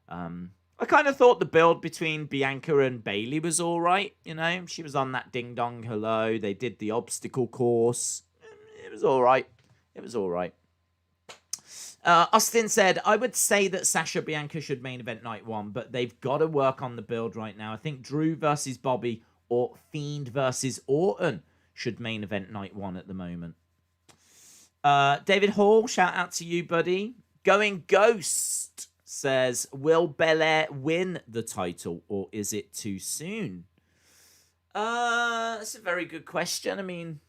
I kind of thought the build between Bianca and Bayley was all right. She was on that ding dong hello. They did the obstacle course. It was all right. It was all right. Austin said, I would say that Sasha Bianca should main event night 1, but they've got to work on the build right now. I think Drew versus Bobby or Fiend versus Orton should main event night 1 at the moment. David Hall, shout out to you, buddy. Going Ghost says, will Belair win the title, or is it too soon? That's a very good question. I mean,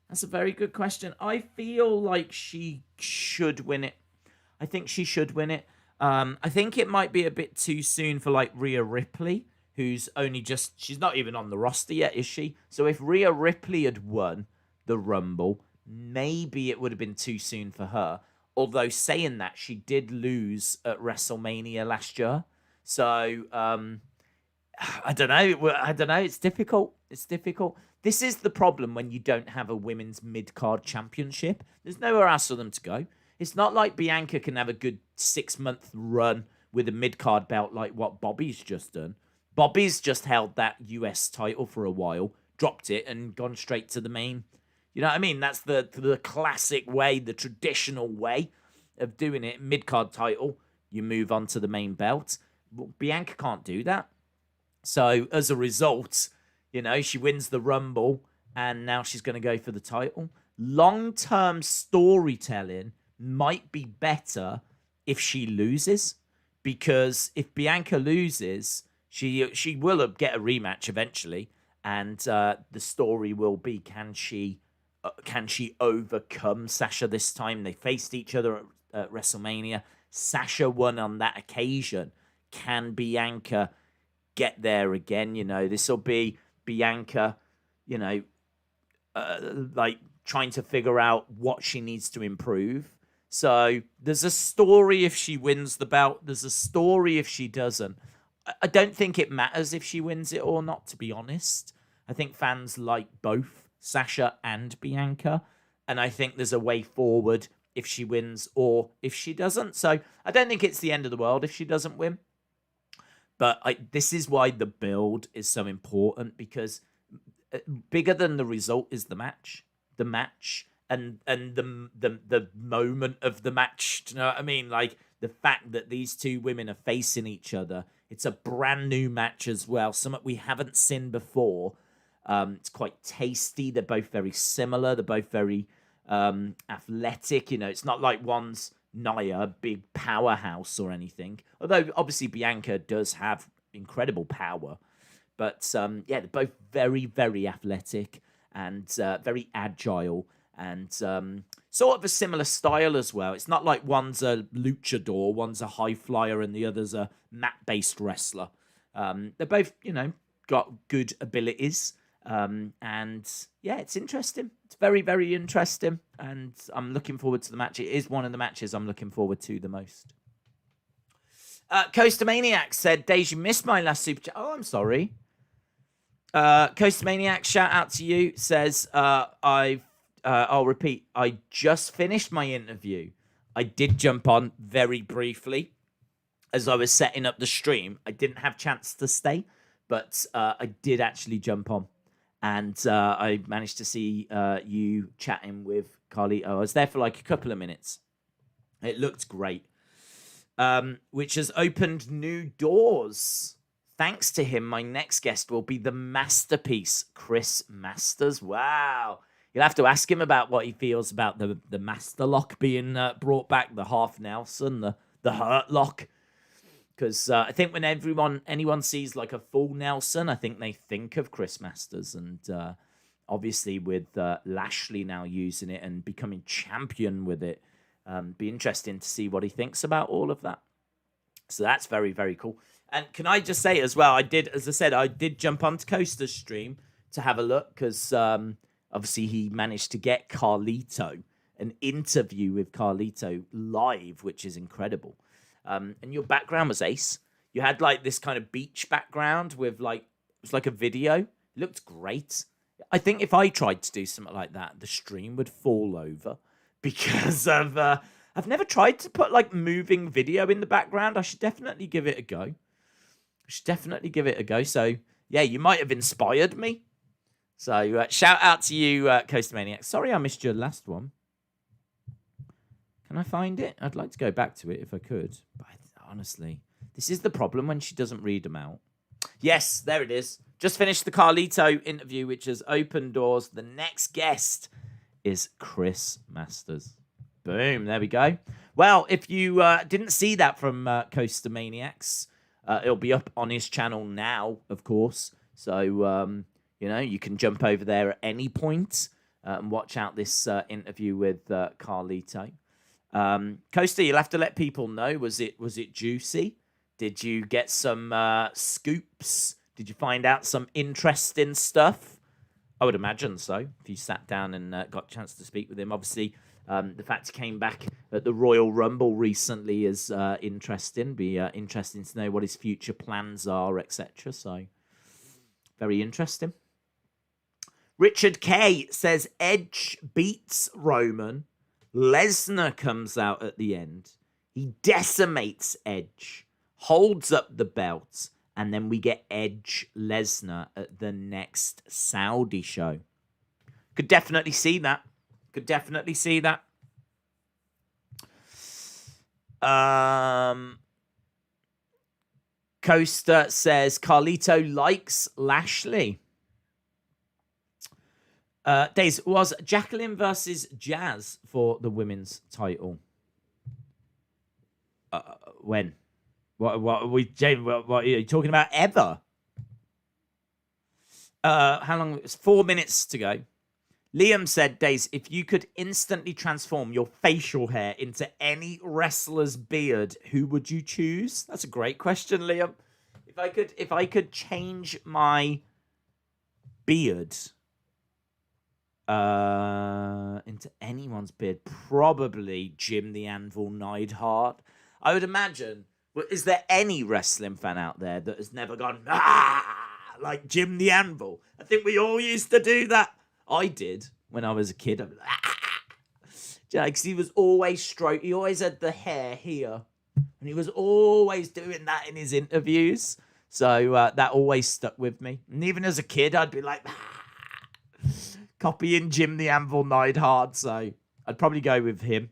that's a very good question. I feel like she should win it. I think she should win it. I think it might be a bit too soon for like Rhea Ripley, who's only she's not even on the roster yet, is she? So if Rhea Ripley had won the Rumble, maybe it would have been too soon for her. Although saying that, she did lose at WrestleMania last year. So I don't know. It's difficult. This is the problem when you don't have a women's mid-card championship. There's nowhere else for them to go. It's not like Bianca can have a good 6-month run with a mid-card belt like what Bobby's just done. Bobby's just held that US title for a while, dropped it, and gone straight to the main. You know what I mean? That's the classic way, the traditional way of doing it. Mid-card title, you move on to the main belt. Well, Bianca can't do that. So as a result, she wins the Rumble, and now she's going to go for the title. Long-term storytelling might be better if she loses, because if Bianca loses, she will get a rematch eventually, and the story will be, can she overcome Sasha this time? They faced each other at WrestleMania. Sasha won on that occasion. Can Bianca get there again? This will be Bianca, like trying to figure out what she needs to improve. So there's a story if she wins the belt. There's a story if she doesn't. I don't think it matters if she wins it or not, to be honest. I think fans like both Sasha and Bianca. And I think there's a way forward if she wins or if she doesn't. So I don't think it's the end of the world if she doesn't win. But this is why the build is so important, because bigger than the result is the match. The match and the moment of the match. Do you know what I mean? Like the fact that these two women are facing each other. It's a brand new match as well, something we haven't seen before. It's quite tasty. They're both very similar. They're both very athletic. You know, it's not like one's Nia, big powerhouse or anything. Although obviously Bianca does have incredible power. But yeah, they're both very, very athletic and very agile and sort of a similar style as well. It's not like one's a luchador, one's a high flyer, and the other's a mat-based wrestler. They're both, you know, got good abilities. And yeah, it's interesting. It's very, very interesting. And I'm looking forward to the match. It is one of the matches I'm looking forward to the most. Coaster Maniac said, Days, you missed my last super chat. Oh, I'm sorry. Coaster Maniac, shout out to you. Says, I'll repeat. I just finished my interview. I did jump on very briefly as I was setting up the stream. I didn't have chance to stay, but I did actually jump on. And I managed to see you chatting with Carlito. I was there for like a couple of minutes. It looked great, which has opened new doors. Thanks to him, my next guest will be the masterpiece, Chris Masters. Wow. You'll have to ask him about what he feels about the Master Lock being brought back, the half Nelson, the Hurt Lock. Because I think when anyone sees like a full Nelson, I think they think of Chris Masters. And obviously with Lashley now using it and becoming champion with it, be interesting to see what he thinks about all of that. So that's very, very cool. And can I just say as well, I did jump onto Coaster's stream to have a look because obviously he managed to get Carlito, an interview with Carlito live, which is incredible. And your background was ace. You had like this kind of beach background with like, it was like a video. It looked great. I think if I tried to do something like that, the stream would fall over because of, I've never tried to put like moving video in the background. I should definitely give it a go. So yeah, you might have inspired me. So shout out to you, Coaster Maniac. Sorry I missed your last one. Can I find it? I'd like to go back to it if I could. But honestly, this is the problem when she doesn't read them out. Yes, there it is. Just finished the Carlito interview, which has opened doors. The next guest is Chris Masters. Boom, there we go. Well, if you didn't see that from Coaster Maniacs, it'll be up on his channel now, of course. So, you know, you can jump over there at any point and watch out this interview with Carlito. Coaster, you'll have to let people know. Was it juicy? Did you get some scoops? Did you find out some interesting stuff? I would imagine so. If you sat down and got a chance to speak with him, obviously the fact he came back at the Royal Rumble recently is interesting. Be interesting to know what his future plans are, etc. So very interesting. Richard K says Edge beats Roman. Lesnar comes out at the end. He decimates Edge, holds up the belt, and then we get Edge Lesnar at the next Saudi show. Could definitely see that. Coaster says Carlito likes Lashley. Days, was Jacqueline versus Jazz for the women's title? When? What are you talking about? Ever? How long? It's 4 minutes to go. Liam said, Days, if you could instantly transform your facial hair into any wrestler's beard, who would you choose? That's a great question, Liam. If I could change my beard into anyone's beard, probably Jim the Anvil Neidhart. I would imagine. Is there any wrestling fan out there that has never gone like Jim the Anvil? I think we all used to do that. I did when I was a kid. Because he was always he always had the hair here. And he was always doing that in his interviews. So that always stuck with me. And even as a kid, I'd be like, copying Jim the Anvil Neidhart. So I'd probably go with him.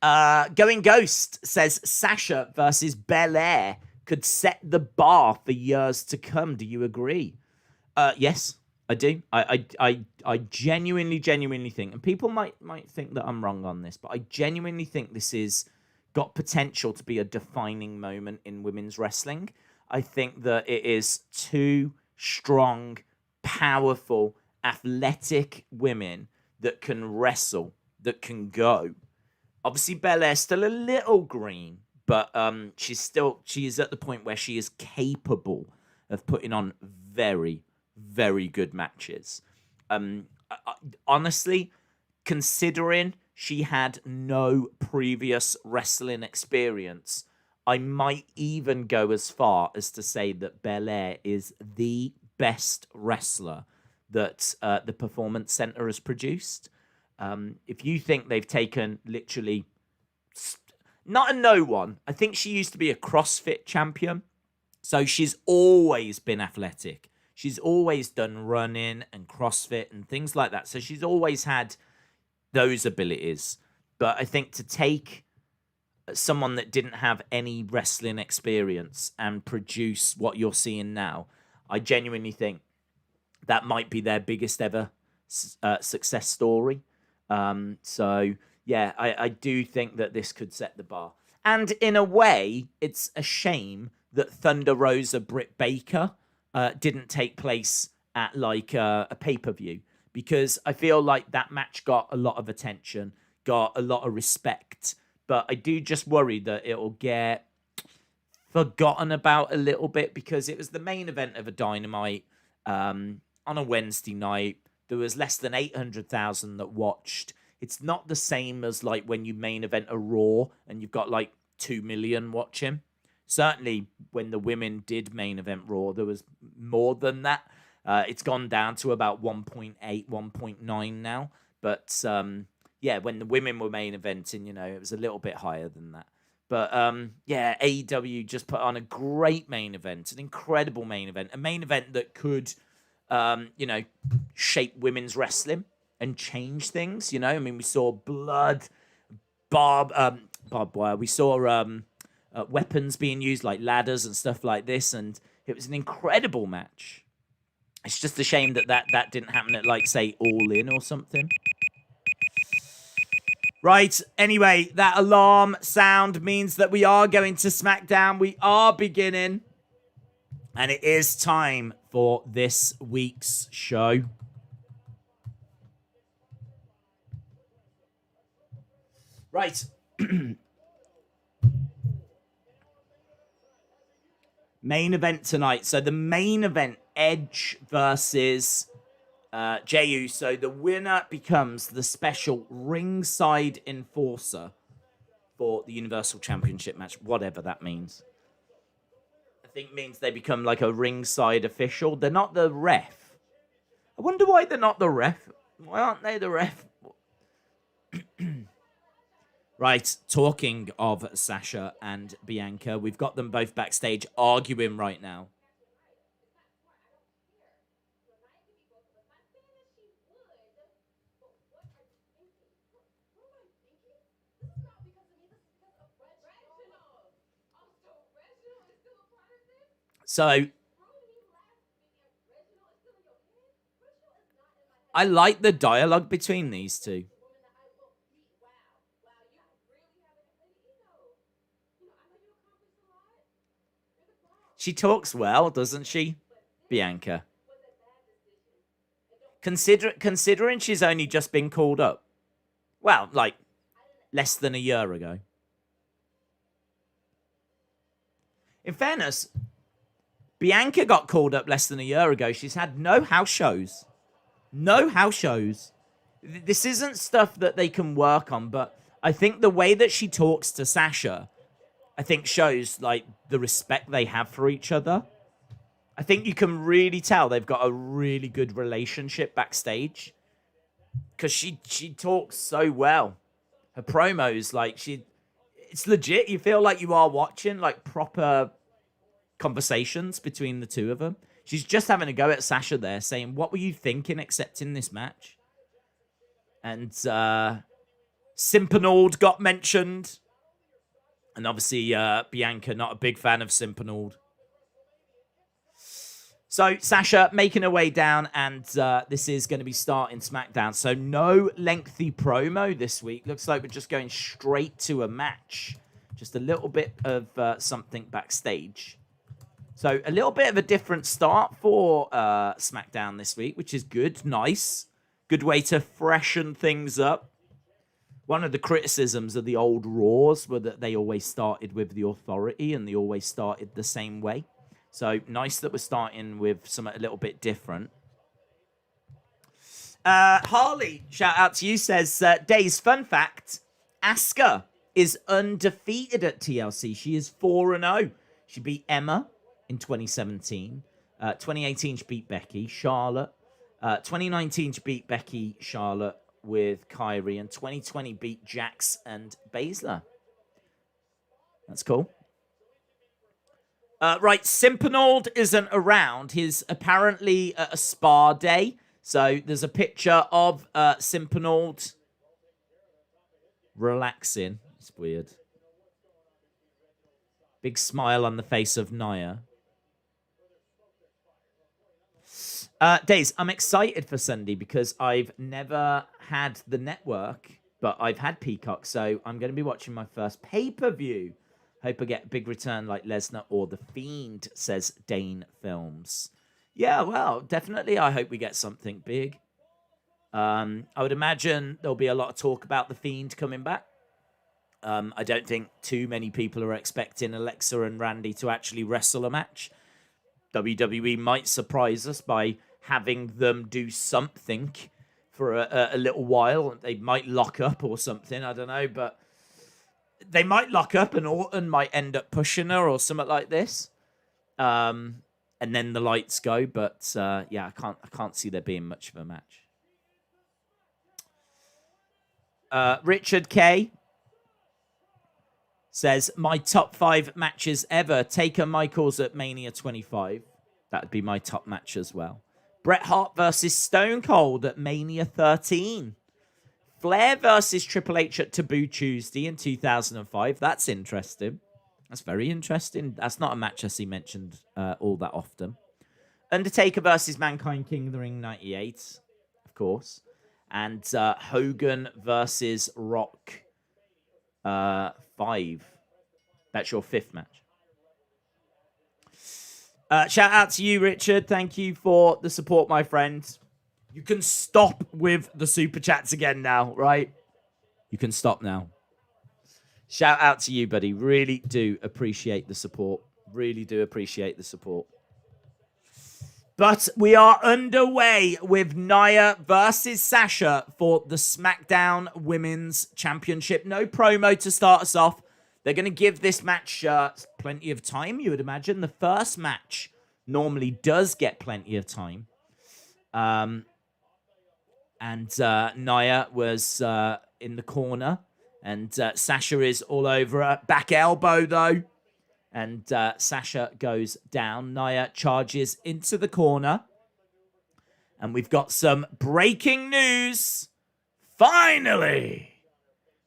Going Ghost says Sasha versus Belair could set the bar for years to come. Do you agree? Yes, I do. I genuinely think, and people might think that I'm wrong on this, but I genuinely think this is got potential to be a defining moment in women's wrestling. I think that it is two strong, powerful, athletic women that can wrestle, that can go. Obviously, Belair's still a little green, but she is at the point where she is capable of putting on very, very good matches. Honestly, considering she had no previous wrestling experience, I might even go as far as to say that Belair is the best wrestler that the Performance Center has produced. If you think they've taken literally not a no one, I think she used to be a CrossFit champion. So she's always been athletic. She's always done running and CrossFit and things like that. So she's always had those abilities. But I think to take someone that didn't have any wrestling experience and produce what you're seeing now, I genuinely think that might be their biggest ever success story. So, yeah, I do think that this could set the bar. And in a way, it's a shame that Thunder Rosa Britt Baker didn't take place at like a pay-per-view, because I feel like that match got a lot of attention, got a lot of respect, but I do just worry that it'll get forgotten about a little bit, because it was the main event of a Dynamite on a Wednesday night. There was less than 800,000 that watched. It's not the same as like when you main event a Raw and you've got like 2 million watching. Certainly when the women did main event Raw, there was more than that. It's gone down to about 1.8, 1.9 now. But yeah, when the women were main eventing, you know, it was a little bit higher than that. But yeah, AEW just put on a great main event, an incredible main event, a main event that could, you know, shape women's wrestling and change things. You know, I mean, we saw blood, barbed wire. We saw weapons being used like ladders and stuff like this, and it was an incredible match. It's just a shame that didn't happen at, like, say, All In or something. Right, anyway, that alarm sound means that we are going to SmackDown. We are beginning. And it is time for this week's show. Right. Main event tonight. So the main event, Edge versus Jey Uso. The winner becomes the special ringside enforcer for the Universal Championship match, whatever that means. I think means they become like a ringside official. They're not the ref. I wonder why they're not the ref. Why aren't they the ref? Right, talking of Sasha and Bianca, we've got them both backstage arguing right now. So, I like the dialogue between these two. She talks well, doesn't she, Bianca? Considering she's only just been called up. Well, like, less than a year ago. In fairness, Bianca got called up less than a year ago. She's had no house shows. No house shows. This isn't stuff that they can work on, but I think the way that she talks to Sasha, I think shows like the respect they have for each other. I think you can really tell they've got a really good relationship backstage. because she talks so well. Her promos, like it's legit. You feel like you are watching like proper conversations between the two of them. She's just having a go at Sasha there, saying, "What were you thinking accepting this match?" And Simpinald got mentioned, and obviously Bianca not a big fan of Simpinald. So Sasha making her way down, and this is going to be starting SmackDown. So no lengthy promo this week. Looks like we're just going straight to a match. Just a little bit of something backstage. So a little bit of a different start for SmackDown this week, which is good. Nice. Good way to freshen things up. One of the criticisms of the old Raws were that they always started with the Authority and they always started the same way. So nice that we're starting with something a little bit different. Harley, shout out to you, says, Days, fun fact, Asuka is undefeated at TLC. She is 4-0. She beat Emma in 2017. 2018, she beat Becky. Charlotte. 2019, she beat Becky, Charlotte with Kyrie. And 2020 beat Jax and Baszler. That's cool. Right, Simpinald isn't around. He's apparently at a spa day. So there's a picture of Simpinald relaxing. It's weird. Big smile on the face of Nia. Days, I'm excited for Sunday because I've never had the network, but I've had Peacock. So I'm going to be watching my first pay-per-view. Hope I get a big return like Lesnar or The Fiend, says Dane Films. Yeah, well, definitely I hope we get something big. I would imagine there'll be a lot of talk about The Fiend coming back. I don't think too many people are expecting Alexa and Randy to actually wrestle a match. WWE might surprise us by having them do something for a little while. They might lock up or something, I don't know, but they might lock up and Orton might end up pushing her or something like this. And then the lights go, but yeah, I can't see there being much of a match. Richard K says, my top 5 matches ever. Taker Michaels at Mania 25. That would be my top match as well. Bret Hart versus Stone Cold at Mania 13. Flair versus Triple H at Taboo Tuesday in 2005. That's interesting. That's very interesting. That's not a match I see mentioned all that often. Undertaker versus Mankind King of the Ring 98, of course. And Hogan versus Rock 5. That's your 5th match. Shout out to you, Richard. Thank you for the support, my friend. You can stop with the super chats again now, right? You can stop now. Shout out to you, buddy. Really do appreciate the support. Really do appreciate the support. But we are underway with Nia versus Sasha for the SmackDown Women's Championship. No promo to start us off. They're going to give this match plenty of time, you would imagine. The first match normally does get plenty of time. And Nia was in the corner. And Sasha is all over her. Back elbow, though. And Sasha goes down. Nia charges into the corner. And we've got some breaking news. Finally!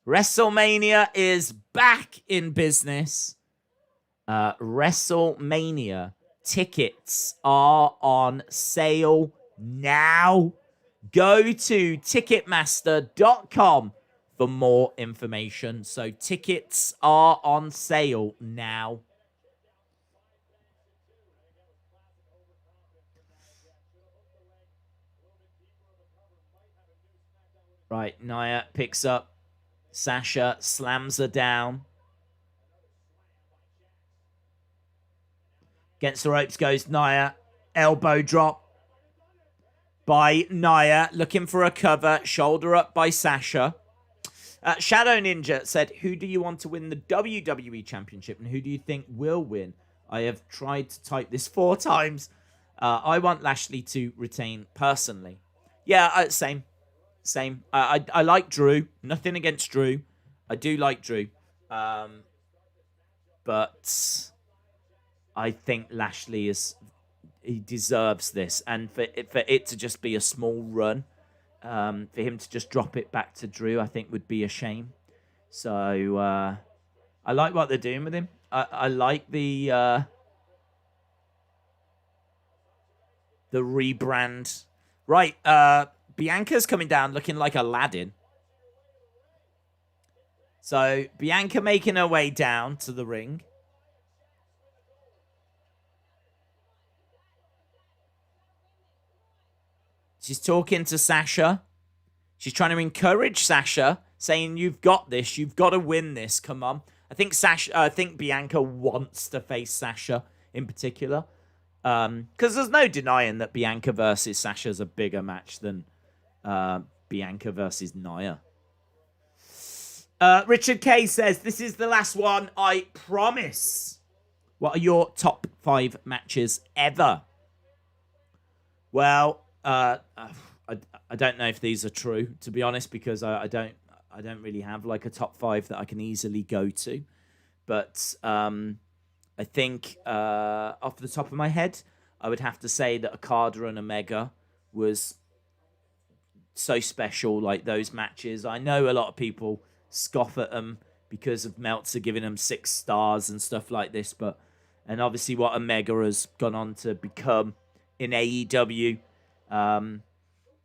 WrestleMania is back in business. WrestleMania tickets are on sale now. Go to Ticketmaster.com for more information. So tickets are on sale now. Right, Nia picks up Sasha, slams her down. Against the ropes goes Nia. Elbow drop by Nia. Looking for a cover. Shoulder up by Sasha. Shadow Ninja said, who do you want to win the WWE Championship and who do you think will win? I have tried to type this 4 times. I want Lashley to retain personally. Yeah, same. Same. I like Drew. Nothing against Drew. I do like Drew. But I think Lashley he deserves this. And for it to just be a small run, for him to just drop it back to Drew, I think would be a shame. So I like what they're doing with him. I like the rebrand. Right, Bianca's coming down looking like Aladdin. So Bianca making her way down to the ring. She's talking to Sasha. She's trying to encourage Sasha, saying, "You've got this. You've got to win this. Come on." I think Bianca wants to face Sasha in particular, because there's no denying that Bianca versus Sasha is a bigger match than Bianca versus Nia. Richard K says, "This is the last one, I promise." What are your top 5 matches ever? Well, I don't know if these are true, to be honest, because I don't really have like a top 5 that I can easily go to. But I think off the top of my head, I would have to say that Okada and Omega was so special. Like those matches, I know a lot of people scoff at them because of Meltzer giving them 6 stars and stuff like this, and obviously what Omega has gone on to become in AEW.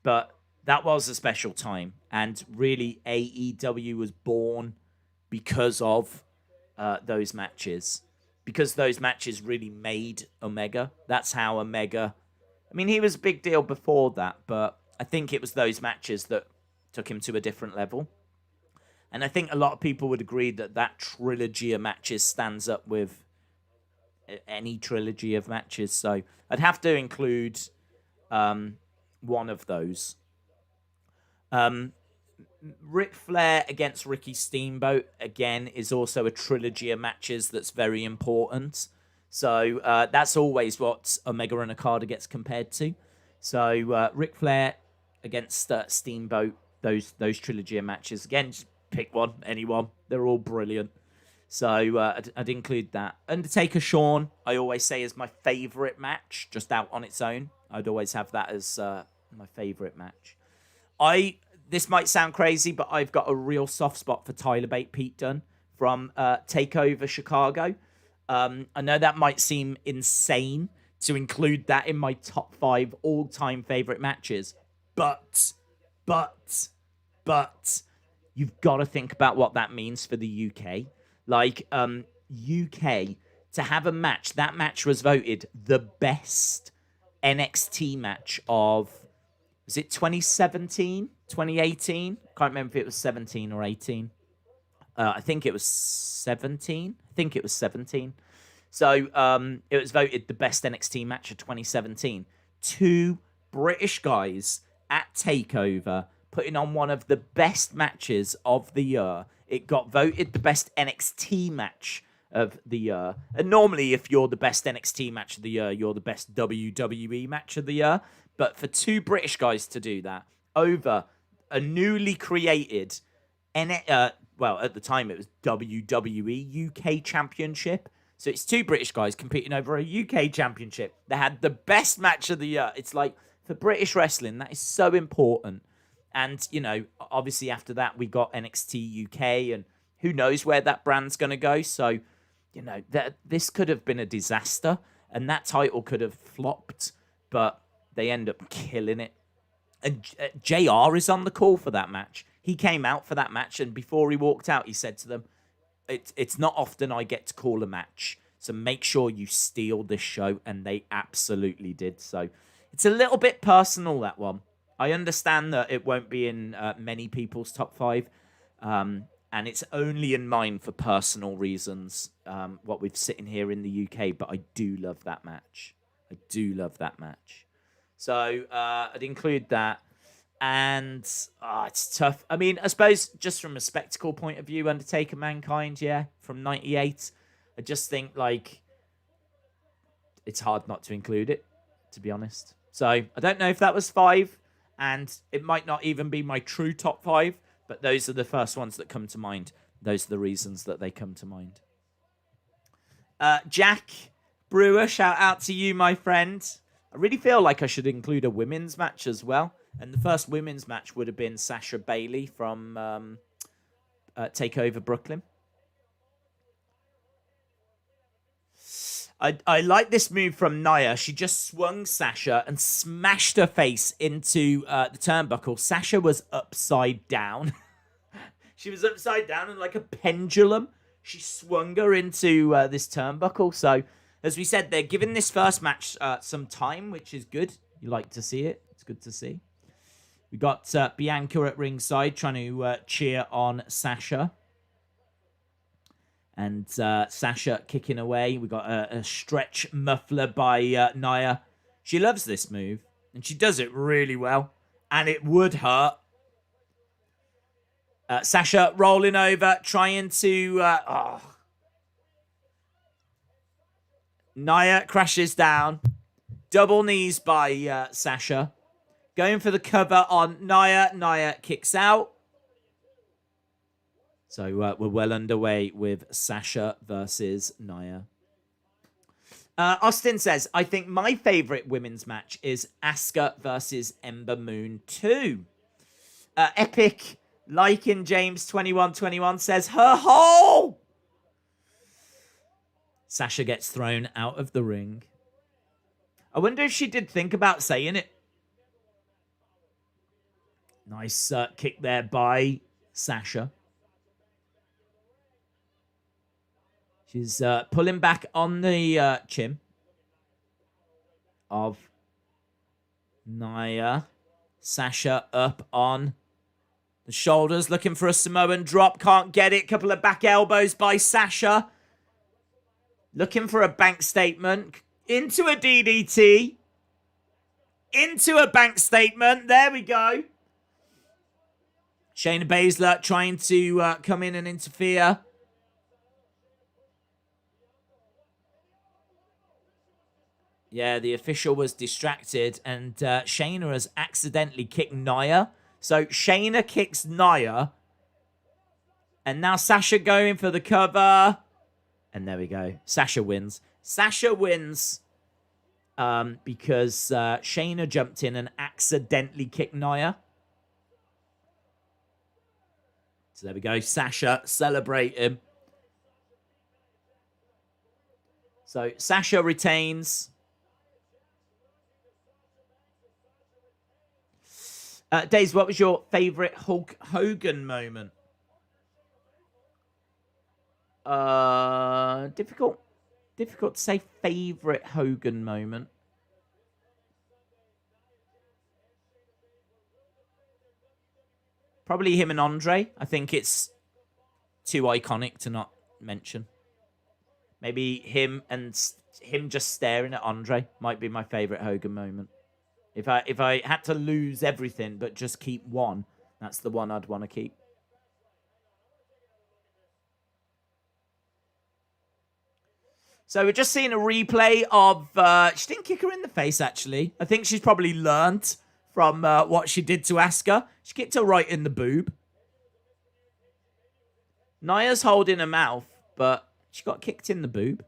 But that was a special time, and really AEW was born because of those matches, because those matches really made Omega. That's how Omega, I mean, he was a big deal before that, but I think it was those matches that took him to a different level. And I think a lot of people would agree that that trilogy of matches stands up with any trilogy of matches. So I'd have to include one of those. Ric Flair against Ricky Steamboat, again, is also a trilogy of matches that's very important. So that's always what Omega and Okada gets compared to. So Ric Flair against Steamboat, those trilogy of matches. Again, just pick one, anyone. They're all brilliant. So I'd include that. Undertaker Shawn, I always say, is my favourite match, just out on its own. I'd always have that as my favourite match. This might sound crazy, but I've got a real soft spot for Tyler Bate, Pete Dunne from TakeOver Chicago. I know that might seem insane to include that in my top 5 all-time favourite matches, but you've got to think about what that means for the UK. Like, UK, to have a match, that match was voted the best NXT match of, was it 2017, 2018? Can't remember if it was 17 or 18. I think it was 17. So it was voted the best NXT match of 2017. 2 British guys at TakeOver putting on one of the best matches of the year. It got voted the best NXT match of the year. And normally, if you're the best NXT match of the year, you're the best WWE match of the year. But for 2 British guys to do that over a newly created, well, at the time it was WWE UK Championship. So it's 2 British guys competing over a UK Championship. They had the best match of the year. It's like, for British wrestling, that is so important. And, you know, obviously after that, we got NXT UK, and who knows where that brand's going to go. So, you know, this could have been a disaster, and that title could have flopped, but they end up killing it. And JR is on the call for that match. He came out for that match, and before he walked out, he said to them, it's not often I get to call a match, so make sure you steal this show, and they absolutely did. So it's a little bit personal, that one. I understand that it won't be in many people's top 5, and it's only in mine for personal reasons, what we've sitting here in the UK, but I do love that match. So I'd include that, and it's tough. I mean, I suppose just from a spectacle point of view, Undertaker Mankind, yeah, from 98, I just think, like, it's hard not to include it, to be honest. So I don't know if that was 5. And it might not even be my true top 5, but those are the first ones that come to mind. Those are the reasons that they come to mind. Jack Brewer, shout out to you, my friend. I really feel like I should include a women's match as well. And the first women's match would have been Sasha Bailey from TakeOver Brooklyn. I like this move from Nia. She just swung Sasha and smashed her face into the turnbuckle. Sasha was upside down. She was upside down and like a pendulum. She swung her into this turnbuckle. So, as we said, they're giving this first match some time, which is good. You like to see it. It's good to see. We got Bianca at ringside trying to cheer on Sasha. And Sasha kicking away. We got a stretch muffler by Nia. She loves this move. And she does it really well. And it would hurt. Sasha rolling over. Trying to... Nia crashes down. Double knees by Sasha. Going for the cover on Nia. Nia kicks out. So we're well underway with Sasha versus Nia. Austin says, I think my favorite women's match is Asuka versus Ember Moon 2. Epic, like in James 2121, says, her hole! Sasha gets thrown out of the ring. I wonder if she did think about saying it. Nice kick there by Sasha. She's pulling back on the chin of Nia. Sasha up on the shoulders, looking for a Samoan drop. Can't get it. Couple of back elbows by Sasha. Looking for a bank statement. Into a DDT. Into a bank statement. There we go. Shayna Baszler trying to come in and interfere. Yeah, the official was distracted, and Shayna has accidentally kicked Nia. So Shayna kicks Nia, and now Sasha going for the cover. And there we go. Sasha wins. Sasha wins because Shayna jumped in and accidentally kicked Nia. So there we go. Sasha celebrating. So Sasha retains. Daze, what was your favourite Hulk Hogan moment? Difficult to say favourite Hogan moment. Probably him and Andre. I think it's too iconic to not mention. Maybe him just staring at Andre might be my favourite Hogan moment. If I had to lose everything but just keep one, that's the one I'd want to keep. So we're just seeing a replay of... she didn't kick her in the face, actually. I think she's probably learnt from what she did to Asuka. She kicked her right in the boob. Nia's holding her mouth, but she got kicked in the boob.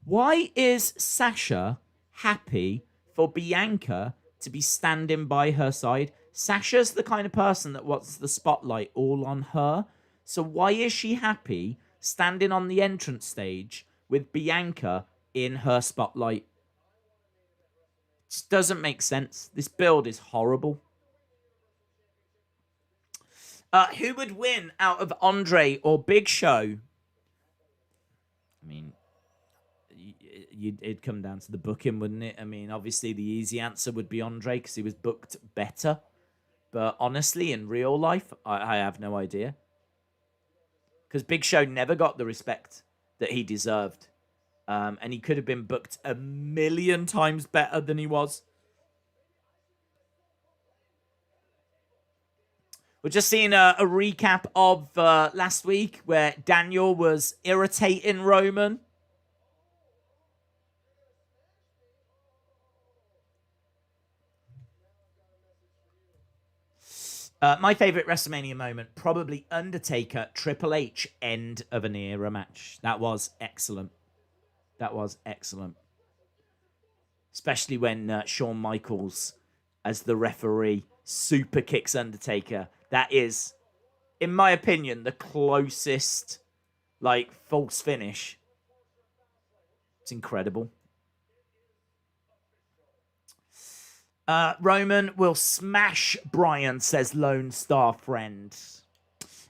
Why is Sasha happy for Bianca to be standing by her side? Sasha's the kind of person that wants the spotlight all on her. So why is she happy standing on the entrance stage with Bianca in her spotlight? It just doesn't make sense. This build is horrible. Who would win out of Andre or Big Show? I mean... it'd come down to the booking, wouldn't it? I mean, obviously the easy answer would be Andre because he was booked better. But honestly, in real life, I have no idea. Because Big Show never got the respect that he deserved. And he could have been booked a million times better than he was. We're just seeing a recap of last week where Daniel was irritating Roman. My favorite WrestleMania moment, probably Undertaker, Triple H, end of an era match. That was excellent. That was excellent. Especially when Shawn Michaels, as the referee, super kicks Undertaker. That is, in my opinion, the closest, like, false finish. It's incredible. Roman will smash Bryan, says Lone Star Friend.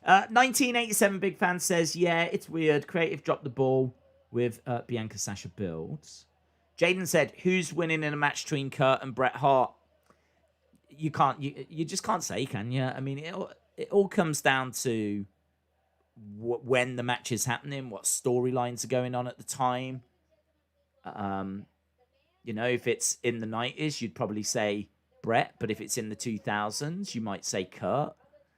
1987 Big Fan says, yeah, it's weird. Creative dropped the ball with Bianca Sasha builds. Jaden said, who's winning in a match between Kurt and Bret Hart? You can't, you just can't say, can you? I mean, it all comes down to when the match is happening, what storylines are going on at the time. You know, if it's in the 90s, you'd probably say Bret, but if it's in the 2000s, you might say Kurt.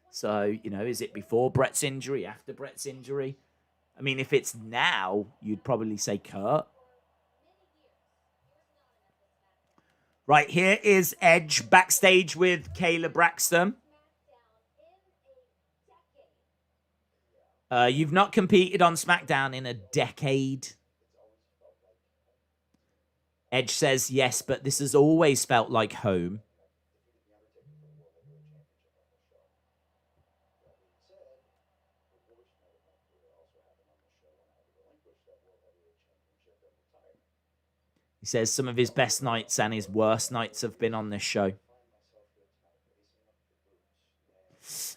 So, you know, is it before Bret's injury, after Bret's injury? I mean, if it's now, you'd probably say Kurt. Right, here is Edge backstage with Kayla Braxton. You've not competed on SmackDown in a decade. Edge says, yes, but this has always felt like home. He says some of his best nights and his worst nights have been on this show.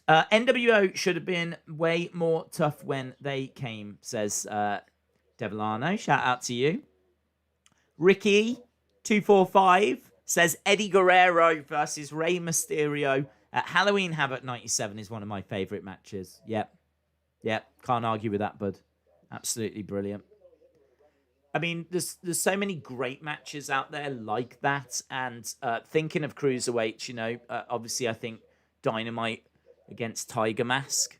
NWO should have been way more tough when they came, says Devilano. Shout out to you. Ricky245 says Eddie Guerrero versus Rey Mysterio at Halloween Havoc 97 is one of my favorite matches. Yep. Can't argue with that, bud. Absolutely brilliant. I mean, there's so many great matches out there like that. And thinking of Cruiserweights, you know, obviously I think Dynamite against Tiger Mask.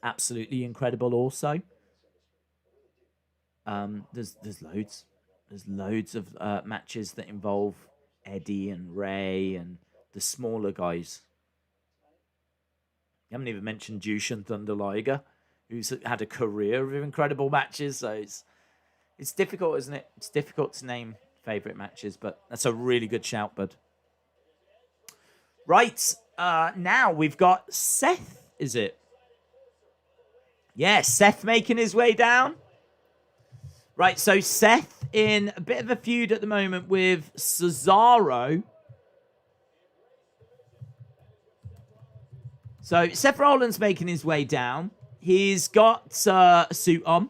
Absolutely incredible also. There's loads. There's loads of matches that involve Eddie and Ray and the smaller guys. You haven't even mentioned Jushin Thunder Liger, who's had a career of incredible matches. So it's difficult, isn't it? It's difficult to name favorite matches, but that's a really good shout, bud. Right, now we've got Seth, is it? Yeah, Seth making his way down. Right, so Seth in a bit of a feud at the moment with Cesaro. So Seth Rollins making his way down. He's got a suit on.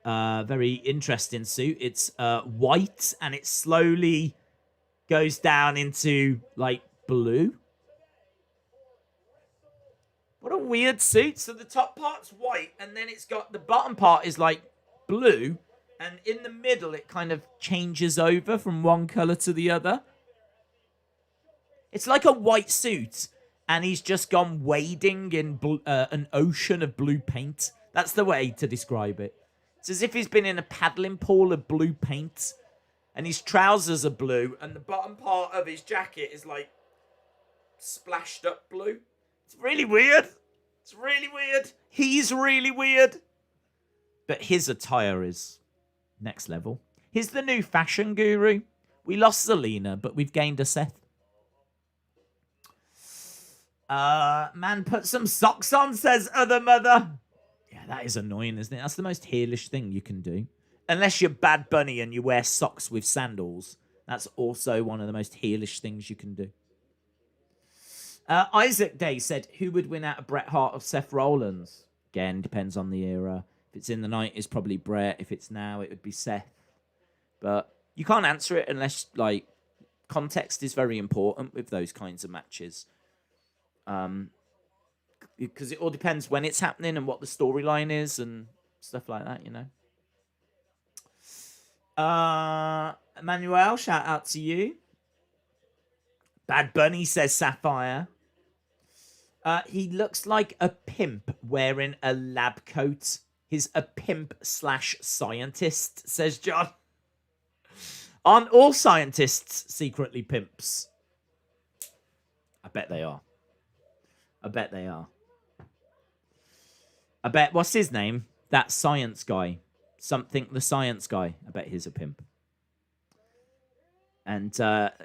Very interesting suit. It's white and it slowly goes down into like blue. What a weird suit. So the top part's white and then it's got the bottom part is like blue. And in the middle, it kind of changes over from one color to the other. It's like a white suit and he's just gone wading in an ocean of blue paint. That's the way to describe it. It's as if he's been in a paddling pool of blue paint and his trousers are blue and the bottom part of his jacket is like splashed up blue. It's really weird. It's really weird. He's really weird. But his attire is next level. He's the new fashion guru. We lost Zelina, but we've gained a Seth. Man, put some socks on, says Other Mother. Yeah, that is annoying, isn't it? That's the most heelish thing you can do. Unless you're Bad Bunny and you wear socks with sandals. That's also one of the most heelish things you can do. Isaac Day said, who would win out of Bret Hart or Seth Rollins? Again, depends on the era. If it's in the 90s, probably Bret. If it's now, it would be Seth. But you can't answer it unless, like, context is very important with those kinds of matches. Because it all depends when it's happening and what the storyline is and stuff like that, you know. Emmanuel, shout out to you. Bad Bunny says Sapphire. He looks like a pimp wearing a lab coat. He's a pimp/scientist, says John. Aren't all scientists secretly pimps? I bet they are. I bet they are. I bet, what's his name? That science guy. Something, the science guy. I bet he's a pimp. And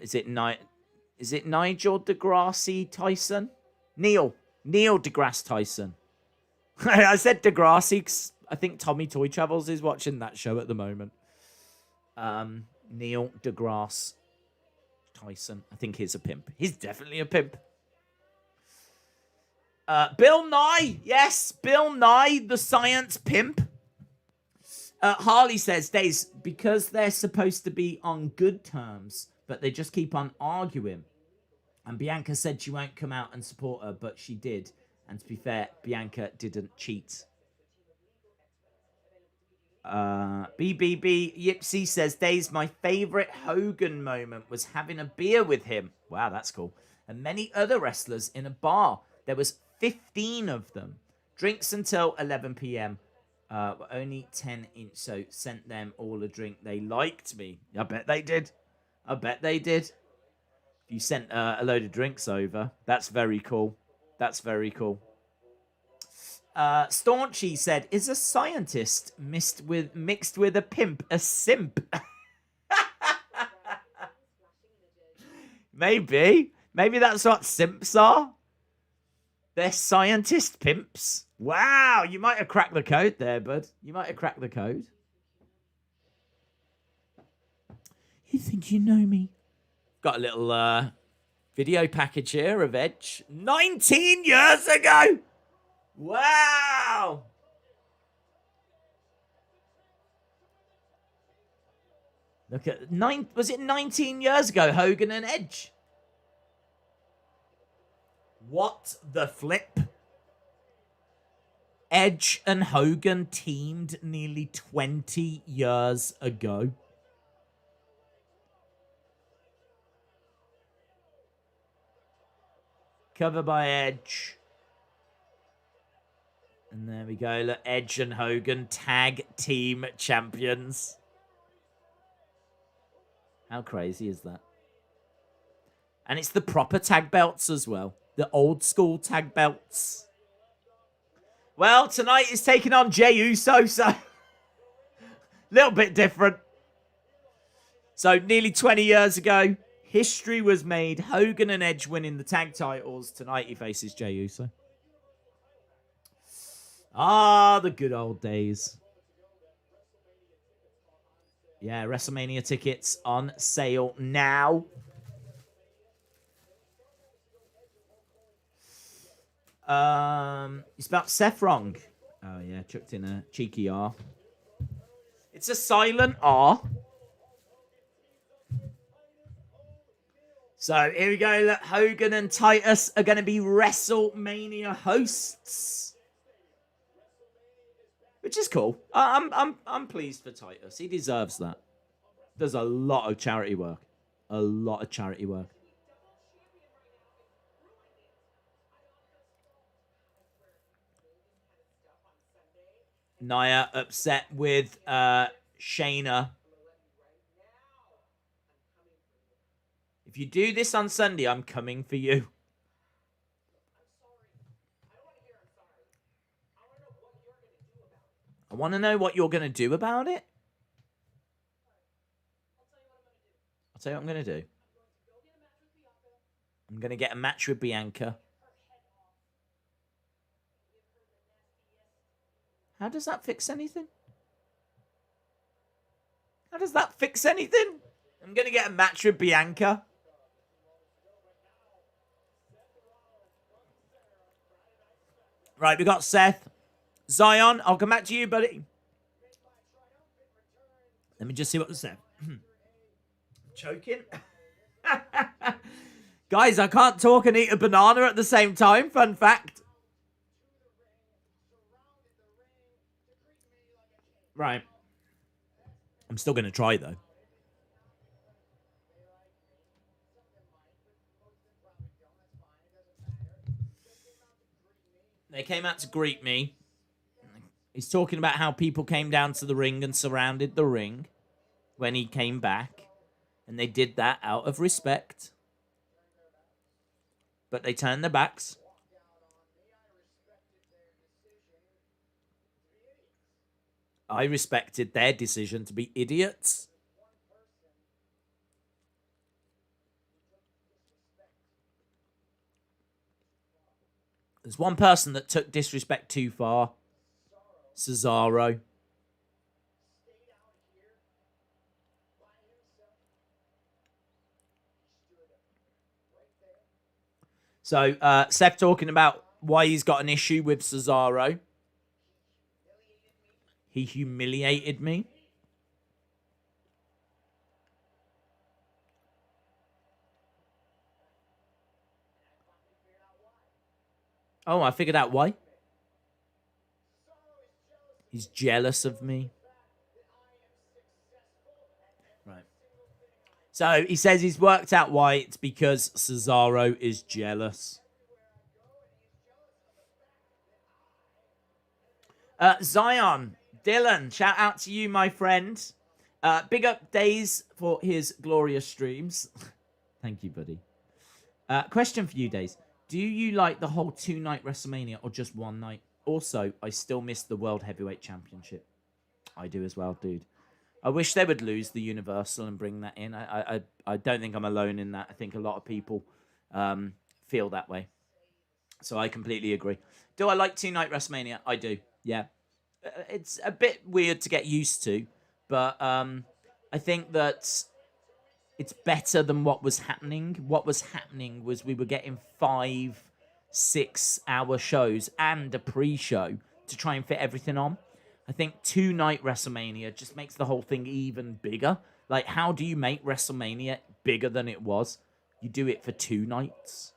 is it Nigel deGrasse Tyson? Neil deGrasse Tyson. I said Degrassi because I think Tommy Toy Travels is watching that show at the moment. Neil deGrasse Tyson. I think he's a pimp. He's definitely a pimp. Bill Nye. Yes, Bill Nye, the science pimp. Harley says, Days, because they're supposed to be on good terms, but they just keep on arguing. And Bianca said she won't come out and support her, but she did. And to be fair, Bianca didn't cheat. BBB Yipsy says, Days, my favourite Hogan moment was having a beer with him. Wow, that's cool. And many other wrestlers in a bar. There was 15 of them. Drinks until 11 p.m. Only 10 inch, so sent them all a drink. They liked me. I bet they did. I bet they did. If you sent a load of drinks over, that's very cool. That's very cool. Staunchy said, is a scientist mixed with a pimp a simp? Maybe. Maybe that's what simps are. They're scientist pimps. Wow, you might have cracked the code there, bud. You might have cracked the code. You think you know me? Got a little video package here of Edge. 19 years ago! Wow! Look at was it 19 years ago, Hogan and Edge? What the flip? Edge and Hogan teamed nearly 20 years ago. Cover by Edge. And there we go. Look, Edge and Hogan, tag team champions. How crazy is that? And it's the proper tag belts as well. The old school tag belts. Well, tonight is taking on Jey Uso, so a little bit different. So nearly 20 years ago, history was made. Hogan and Edge winning the tag titles. Tonight he faces Jey Uso. Ah, the good old days. Yeah, WrestleMania tickets on sale now. You spelled Seth wrong. Oh, yeah, chucked in a cheeky R. It's a silent R. So, here we go. Look, Hogan and Titus are going to be WrestleMania hosts. Which is cool. I'm pleased for Titus. He deserves that. Does a lot of charity work. A lot of charity work. Nia upset with Shayna. If you do this on Sunday, I'm coming for you. I want to know what you're going to do about it. I'll tell you what I'm going to do. I'm going to get a match with Bianca. How does that fix anything? How does that fix anything? I'm going to get a match with Bianca. Right, we got Seth. Zion, I'll come back to you, buddy. Let me just see what they said. Choking. Guys, I can't talk and eat a banana at the same time. Fun fact. Right. I'm still going to try, though. They came out to greet me. He's talking about how people came down to the ring and surrounded the ring when he came back. And they did that out of respect. but they turned their backs. I respected their decision to be idiots. There's one person that took disrespect too far. Cesaro. So, Seth talking about why he's got an issue with Cesaro. He humiliated me. Oh, I figured out why. He's jealous of me. Right. So he says he's worked out why. It's because Cesaro is jealous. Zion, Dylan, shout out to you, my friend. Big up Days for his glorious streams. Thank you, buddy. Question for you, Days. Do you like the whole 2-night WrestleMania or just one night? Also, I still miss the World Heavyweight Championship. I do as well, dude. I wish they would lose the Universal and bring that in. I don't think I'm alone in that. I think a lot of people feel that way. So I completely agree. Do I like 2-night WrestleMania? I do, yeah. It's a bit weird to get used to, but I think that it's better than what was happening. What was happening was we were getting 5-6 hour shows and a pre-show to try and fit everything on. I think 2-night WrestleMania just makes the whole thing even bigger. Like, how do you make WrestleMania bigger than it was? You do it for 2 nights.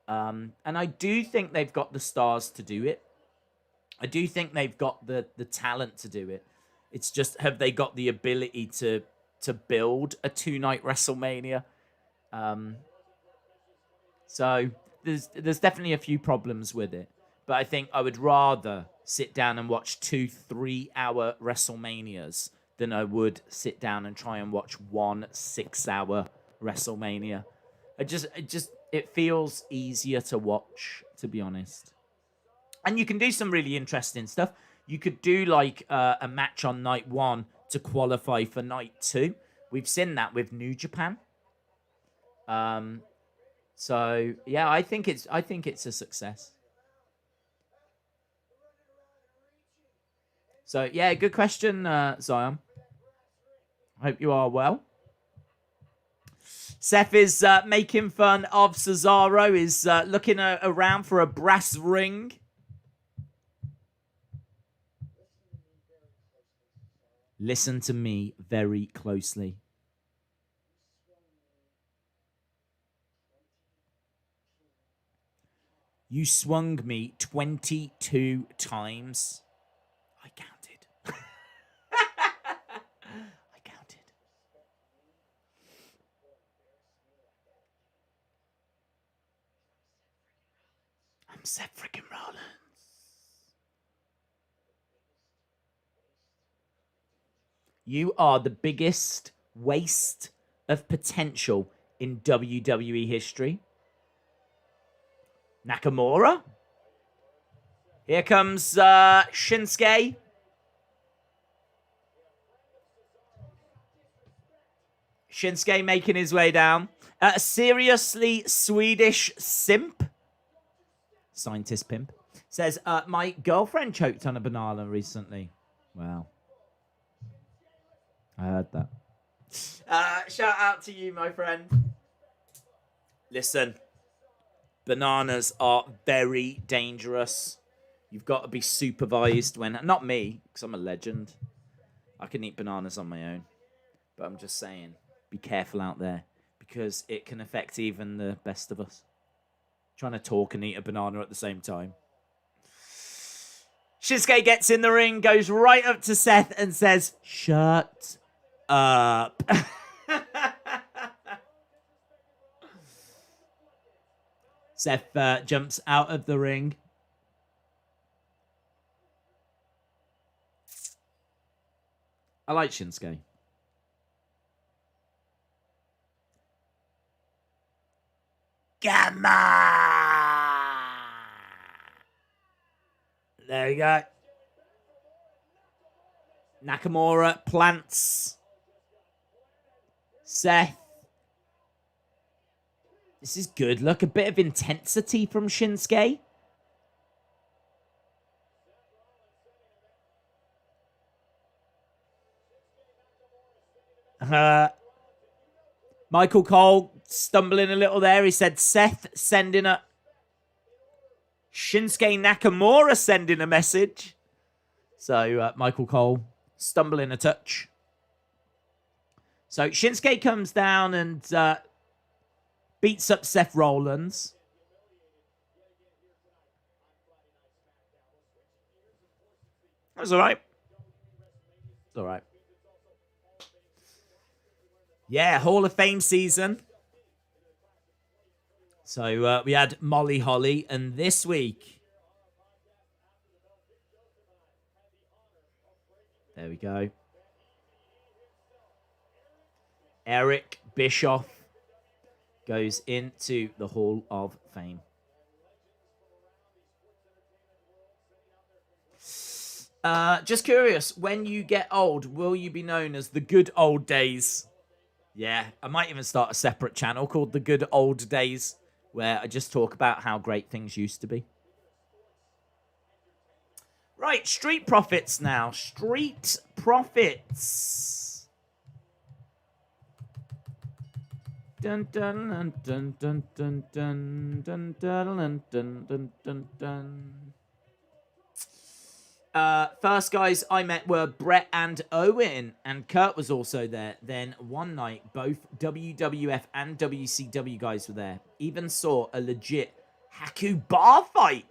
And I do think they've got the stars to do it. I do think they've got the talent to do it. It's just, have they got the ability to build a 2-night WrestleMania? So there's definitely a few problems with it. But I think I would rather sit down and watch 2 3-hour WrestleManias than I would sit down and try and watch 1 6-hour WrestleMania. It feels easier to watch, to be honest. And you can do some really interesting stuff. You could do like a match on night 1 to qualify for night 2. We've seen that with New Japan. So yeah, I think it's a success. So yeah, good question, Zion. I hope you are well. Seth is making fun of Cesaro. Is looking around for a brass ring. Listen to me very closely. You swung me 22 times. I counted. I counted. I'm Seth freaking Rollins. You are the biggest waste of potential in WWE history. Nakamura. Here comes Shinsuke. Shinsuke making his way down. Seriously Swedish simp. Scientist pimp. Says, my girlfriend choked on a banana recently. Wow. I heard that. Shout out to you, my friend. Listen. Bananas are very dangerous. You've got to be supervised when... Not me, because I'm a legend. I can eat bananas on my own. But I'm just saying, be careful out there. Because it can affect even the best of us. Trying to talk and eat a banana at the same time. Shinsuke gets in the ring, goes right up to Seth and says, "Shut up." Seth jumps out of the ring. I like Shinsuke. Come on! There we go. Nakamura plants Seth. This is good. Look, a bit of intensity from Shinsuke. Michael Cole stumbling a little there. He said Seth sending a... Shinsuke Nakamura sending a message. So Michael Cole stumbling a touch. So Shinsuke comes down and beats up Seth Rollins. That was all right. It's all right. Yeah, Hall of Fame season. So we had Molly Holly, and this week... There we go. Eric Bischoff goes into the Hall of Fame. Just curious, when you get old, will you be known as the good old days? Yeah, I might even start a separate channel called The Good Old Days, where I just talk about how great things used to be. Right, Street Profits now. Street Profits. Dun dun dun dun dun dun dun dun dun dun dun dun dun. First guys I met were Bret and Owen, and Kurt was also there. Then one night, both WWF and WCW guys were there. Even saw a legit Haku bar fight.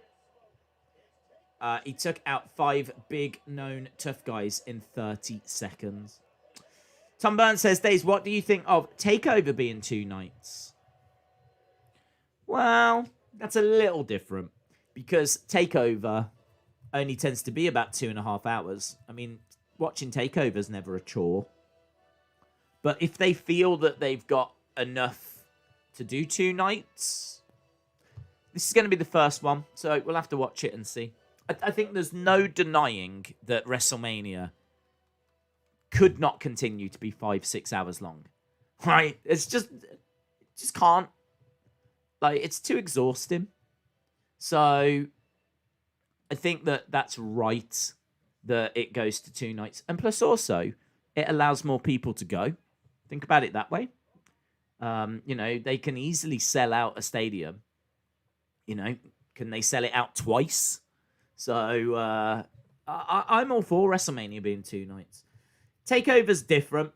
He took out 5 big known tough guys in 30 seconds. Tom Burns says, Days, what do you think of TakeOver being 2 nights? Well, that's a little different because TakeOver only tends to be about 2.5 hours. I mean, watching TakeOver's never a chore. But if they feel that they've got enough to do 2 nights, this is going to be the first one. So we'll have to watch it and see. I think there's no denying that WrestleMania could not continue to be 5-6 hours long. Right? It's just can't. Like, it's too exhausting. So I think that that's right that it goes to 2 nights. And plus also, it allows more people to go. Think about it that way. You know, they can easily sell out a stadium. You know, can they sell it out twice? So I'm all for WrestleMania being 2 nights. TakeOver's different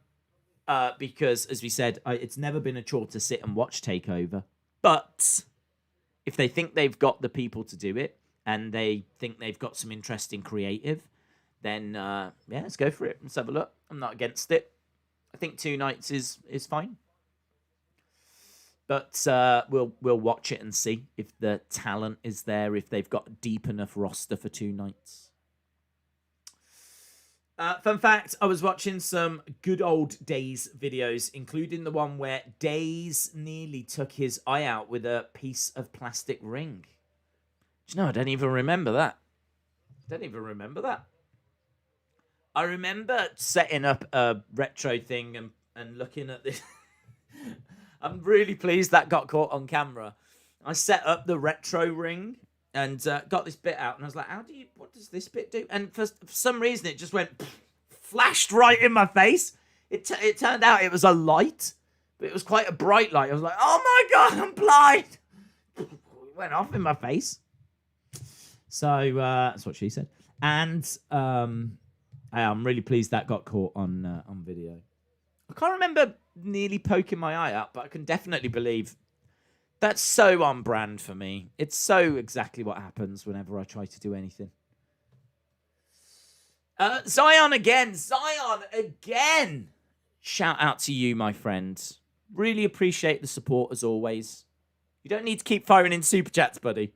because, as we said, it's never been a chore to sit and watch TakeOver. But if they think they've got the people to do it, and they think they've got some interesting creative, then, yeah, let's go for it. Let's have a look. I'm not against it. I think 2 nights is fine. But we'll watch it and see if the talent is there, if they've got a deep enough roster for 2 nights. Fun fact, I was watching some Good Old Days videos, including the one where Days nearly took his eye out with a piece of plastic ring. Do you know, I don't even remember that. I remember setting up a retro thing and looking at this. I'm really pleased that got caught on camera. I set up the retro ring and got this bit out, and I was like, what does this bit do? And for some reason, it just went, flashed right in my face. It turned out it was a light, but it was quite a bright light. I was like, oh my God, I'm blind. It went off in my face. So that's what she said. And I'm really pleased that got caught on video. I can't remember nearly poking my eye out, but I can definitely believe that's so on brand for me. It's so exactly what happens whenever I try to do anything. Zion again. Shout out to you, my friend. Really appreciate the support as always. You don't need to keep firing in super chats, buddy.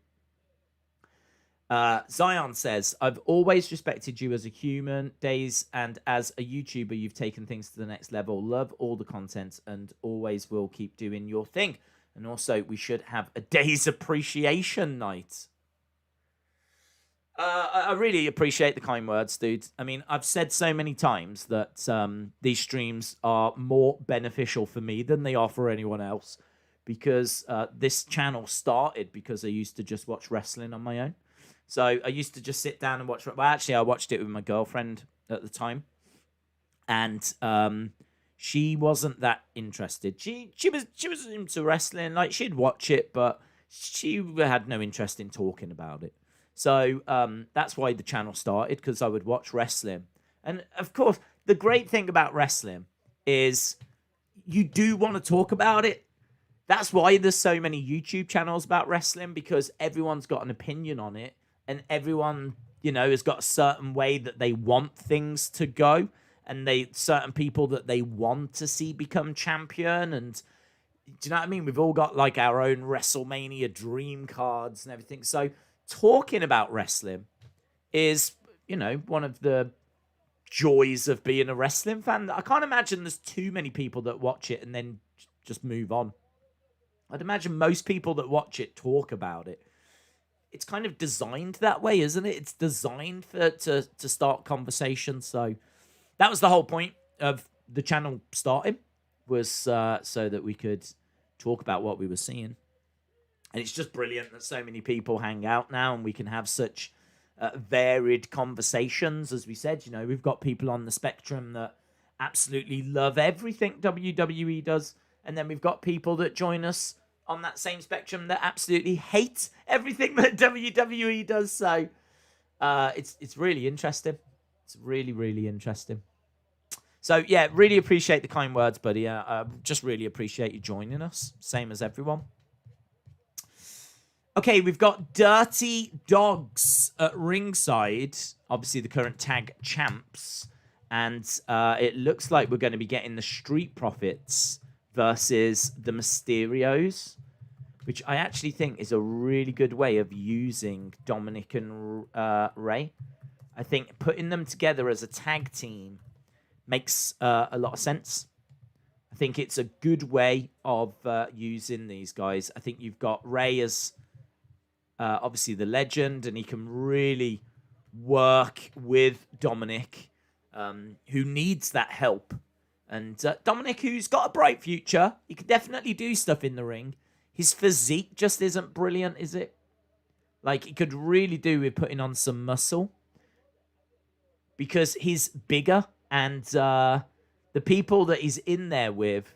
Zion says, I've always respected you as a human, Days, and as a YouTuber, you've taken things to the next level. Love all the content and always will keep doing your thing. And also, we should have a Days appreciation night. I really appreciate the kind words, dude. I mean, I've said so many times that these streams are more beneficial for me than they are for anyone else, because this channel started because I used to just watch wrestling on my own. So I used to just sit down and watch. Well, actually, I watched it with my girlfriend at the time, and she wasn't that interested. She was into wrestling, like she'd watch it, but she had no interest in talking about it. So that's why the channel started, because I would watch wrestling. And of course, the great thing about wrestling is you do want to talk about it. That's why there's so many YouTube channels about wrestling, because everyone's got an opinion on it, and everyone, has got a certain way that they want things to go, and certain people that they want to see become champion. And do you know what I mean? We've all got like our own WrestleMania dream cards and everything. So talking about wrestling is, one of the joys of being a wrestling fan. I can't imagine there's too many people that watch it and then just move on. I'd imagine most people that watch it talk about it. It's kind of designed that way, isn't it? It's designed to start conversations. So that was the whole point of the channel starting, was so that we could talk about what we were seeing. And it's just brilliant that so many people hang out now and we can have such varied conversations. As we said, we've got people on the spectrum that absolutely love everything WWE does. And then we've got people that join us on that same spectrum that absolutely hate everything that WWE does. So it's really interesting. It's really, really interesting. So, yeah, really appreciate the kind words, buddy. Just really appreciate you joining us. Same as everyone. Okay, we've got Dirty Dogs at ringside. Obviously, the current tag champs. And it looks like we're going to be getting the Street Profits versus the Mysterios, which I actually think is a really good way of using Dominic and Ray. I think putting them together as a tag team makes a lot of sense. I think it's a good way of using these guys. I think you've got Ray as obviously the legend, and he can really work with Dominic, who needs that help. And Dominic, who's got a bright future, he could definitely do stuff in the ring. His physique just isn't brilliant, is it? Like, he could really do with putting on some muscle, because he's bigger, and the people that he's in there with,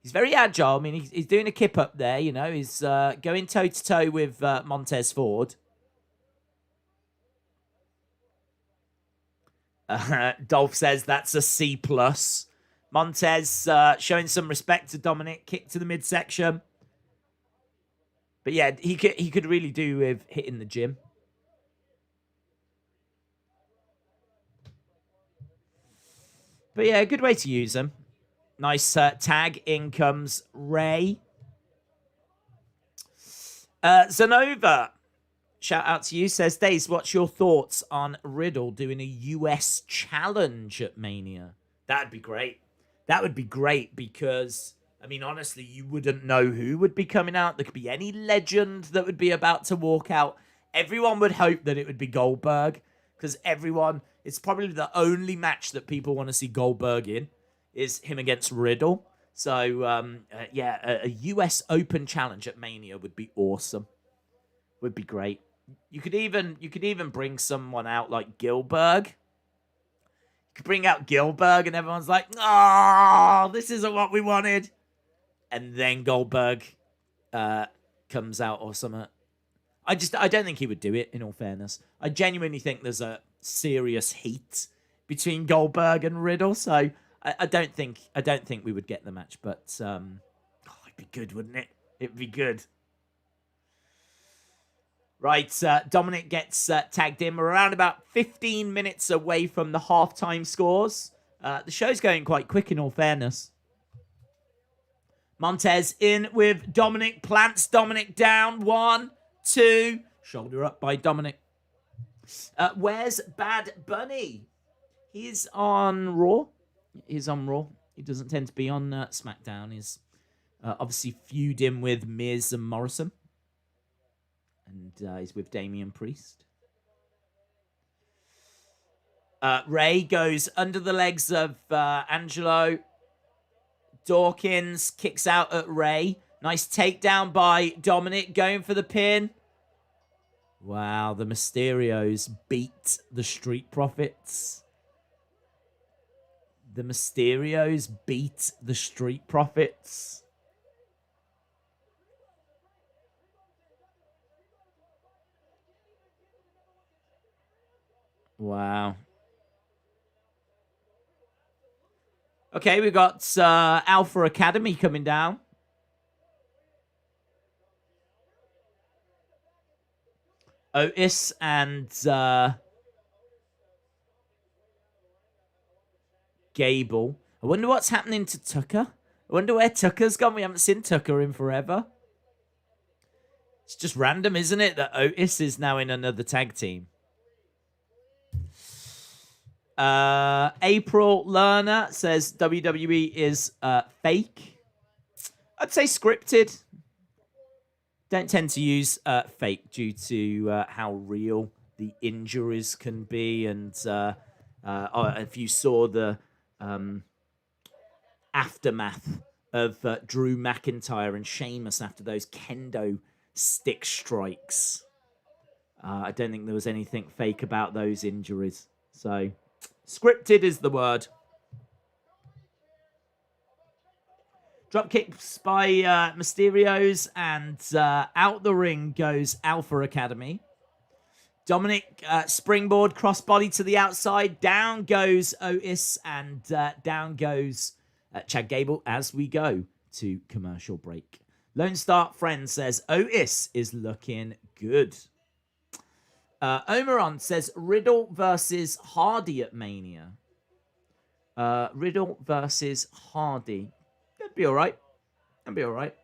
he's very agile. I mean, he's doing a kip up there, He's going toe-to-toe with Montez Ford. Dolph says that's a C+. Montez showing some respect to Dominic. Kick to the midsection. But yeah, he could really do with hitting the gym. But yeah, a good way to use him. Nice tag. In comes Ray. Zanova, shout out to you, says, Daze, what's your thoughts on Riddle doing a US challenge at Mania? That'd be great. That would be great, because, I mean, honestly, you wouldn't know who would be coming out. There could be any legend that would be about to walk out. Everyone would hope that it would be Goldberg, because it's probably the only match that people want to see Goldberg in, is him against Riddle. So, yeah, a US Open challenge at Mania would be awesome. Would be great. You could even bring someone out like Gilberg. You could bring out Gilberg and everyone's like, "Oh, this isn't what we wanted." And then Goldberg comes out or something. I don't think he would do it, in all fairness. I genuinely think there's a serious heat between Goldberg and Riddle, so I don't think we would get the match, but it'd be good, wouldn't it? It'd be good. Right, Dominic gets tagged in. We're around about 15 minutes away from the halftime scores. The show's going quite quick, in all fairness. Montez in with Dominic, plants Dominic down. 1, 2. Shoulder up by Dominic. Where's Bad Bunny? He's on Raw. He's on Raw. He doesn't tend to be on SmackDown. He's obviously feuding with Miz and Morrison. And he's with Damian Priest. Ray goes under the legs of Angelo. Dawkins kicks out at Ray. Nice takedown by Dominic, going for the pin. Wow, the Mysterios beat the Street Profits. The Mysterios beat the Street Profits. Wow. Okay, we got Alpha Academy coming down. Otis and Gable. I wonder what's happening to Tucker. I wonder where Tucker's gone. We haven't seen Tucker in forever. It's just random, isn't it, that Otis is now in another tag team. April Lerner says WWE is fake. I'd say scripted. Don't tend to use fake due to how real the injuries can be. And if you saw the aftermath of Drew McIntyre and Sheamus after those kendo stick strikes, I don't think there was anything fake about those injuries. So scripted is the word. Drop kicks by Mysterios, and out the ring goes Alpha Academy. Dominic springboard crossbody to the outside. Down goes Otis, and down goes Chad Gable as we go to commercial break. Lone Star Friend says Otis is looking good. Omeron says Riddle versus Hardy at Mania. Riddle versus Hardy. That'd be all right. That'd be all right.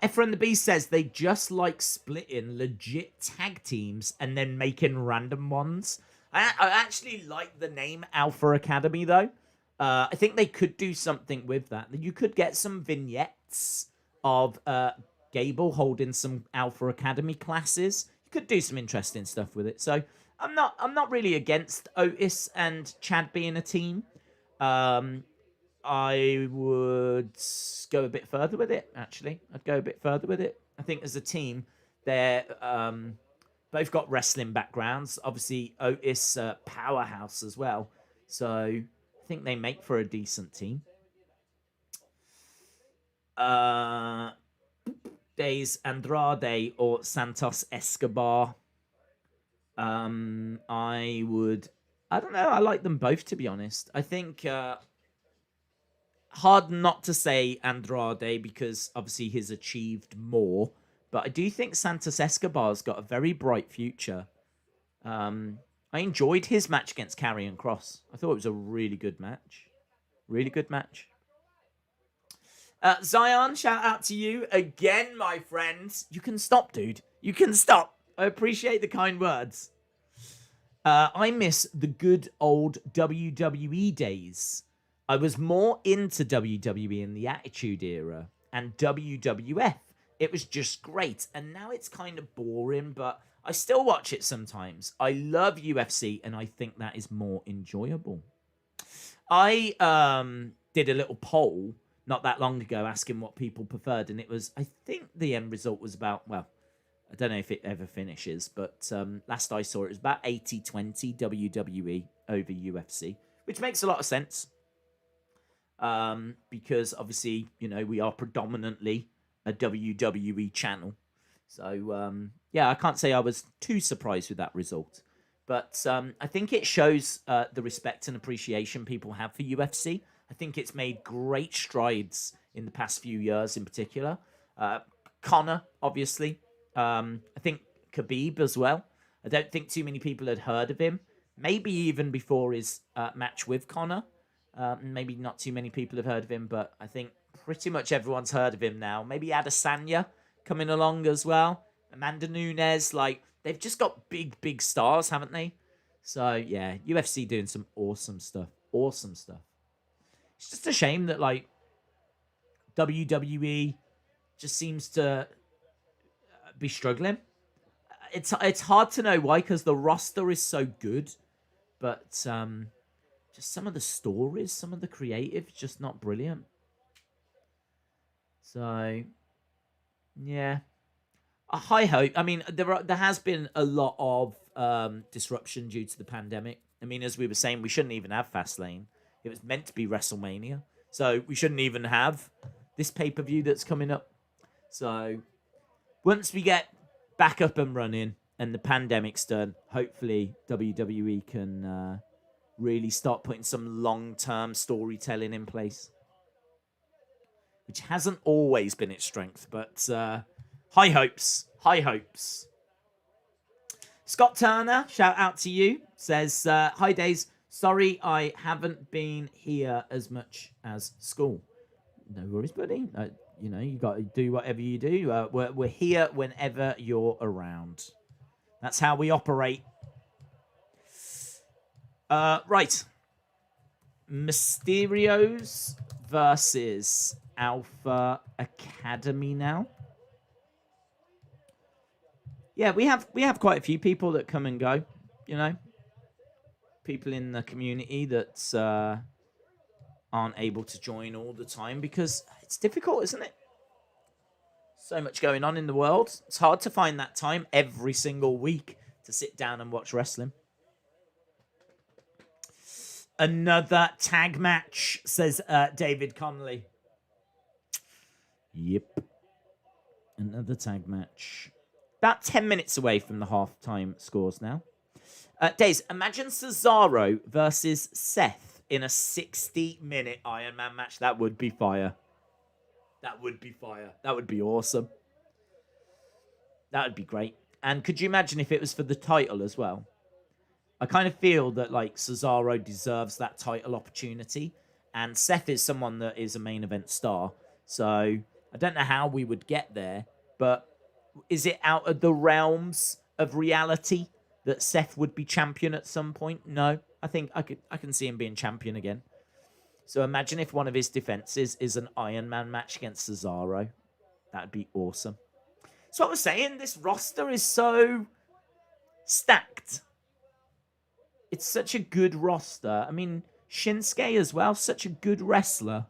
Ephraim the Beast says they just like splitting legit tag teams and then making random ones. I actually like the name Alpha Academy, though. I think they could do something with that. You could get some vignettes of Gable holding some Alpha Academy classes. You could do some interesting stuff with it. So I'm not really against Otis and Chad being a team. I would go a bit further with it, actually. I'd go a bit further with it. I think as a team, they're both got wrestling backgrounds. Obviously, Otis powerhouse as well. So I think they make for a decent team. Days Andrade or Santos Escobar. I don't know. I like them both, to be honest. I think hard not to say Andrade because obviously he's achieved more. But I do think Santos Escobar's got a very bright future. I enjoyed his match against Karrion Kross. I thought it was a really good match. Really good match. Zion, shout out to you again, my friends. You can stop, dude. You can stop. I appreciate the kind words. I miss the good old WWE days. I was more into WWE in the Attitude Era and WWF. It was just great. And now it's kind of boring, but I still watch it sometimes. I love UFC, and I think that is more enjoyable. I did a little poll not that long ago asking what people preferred, and it was, I think the end result was about, well, I don't know if it ever finishes, but last I saw it was about 80-20 WWE over UFC, which makes a lot of sense. Because obviously, you know, we are predominantly a WWE channel. So, yeah, I can't say I was too surprised with that result. But I think it shows the respect and appreciation people have for UFC. I think it's made great strides in the past few years in particular. Conor, obviously. I think Khabib as well. I don't think too many people had heard of him. Maybe even before his match with Conor. Maybe not too many people have heard of him, but I think pretty much everyone's heard of him now. Maybe Adesanya coming along as well. Amanda Nunes, like, they've just got big stars, haven't they? So, yeah, UFC doing some awesome stuff. Awesome stuff. It's just a shame that, like, WWE just seems to be struggling. It's hard to know why, because the roster is so good, but just some of the stories, some of the creative, just not brilliant. So, yeah, a high hope. I mean, there has been a lot of disruption due to the pandemic. I mean, as we were saying, we shouldn't even have Fastlane. It was meant to be WrestleMania, so we shouldn't even have this pay-per-view that's coming up. So once we get back up and running and the pandemic's done, hopefully WWE can really start putting some long-term storytelling in place, which hasn't always been its strength, but high hopes. High hopes. Scott Turner, shout out to you, says, hi, Days. Sorry I haven't been here as much as school. No worries, buddy. You got to do whatever you do. We're here whenever you're around. That's how we operate. Right. Mysterios versus Alpha Academy now. Yeah, we have quite a few people that come and go, people in the community that aren't able to join all the time because it's difficult, isn't it? So much going on in the world. It's hard to find that time every single week to sit down and watch wrestling. Another tag match, says David Connolly. Yep. Another tag match. About 10 minutes away from the halftime scores now. Days, imagine Cesaro versus Seth in a 60-minute Iron Man match. That would be fire. That would be fire. That would be awesome. That would be great. And could you imagine if it was for the title as well? I kind of feel that Cesaro deserves that title opportunity. And Seth is someone that is a main event star. So I don't know how we would get there. But is it out of the realms of reality that Seth would be champion at some point? No. I think I can see him being champion again. So imagine if one of his defenses is an Iron Man match against Cesaro. That'd be awesome. So what I was saying, this roster is so stacked. It's such a good roster. I mean, Shinsuke as well, such a good wrestler.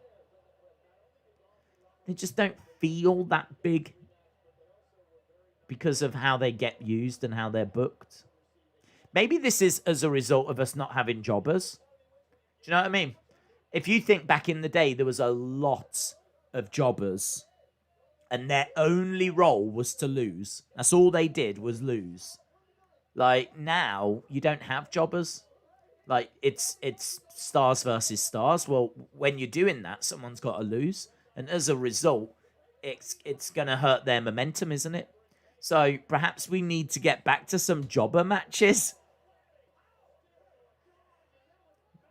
They just don't feel that big because of how they get used and how they're booked. Maybe this is as a result of us not having jobbers. Do you know what I mean? If you think back in the day, there was a lot of jobbers and their only role was to lose. That's all they did was lose. Now, you don't have jobbers. It's stars versus stars. Well, when you're doing that, someone's got to lose. And as a result, it's going to hurt their momentum, isn't it? So perhaps we need to get back to some jobber matches.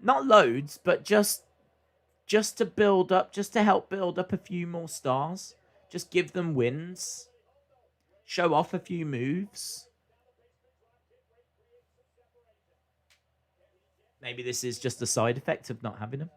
Not loads, but just to build up, just to help build up a few more stars. Just give them wins. Show off a few moves. Maybe this is just a side effect of not having them.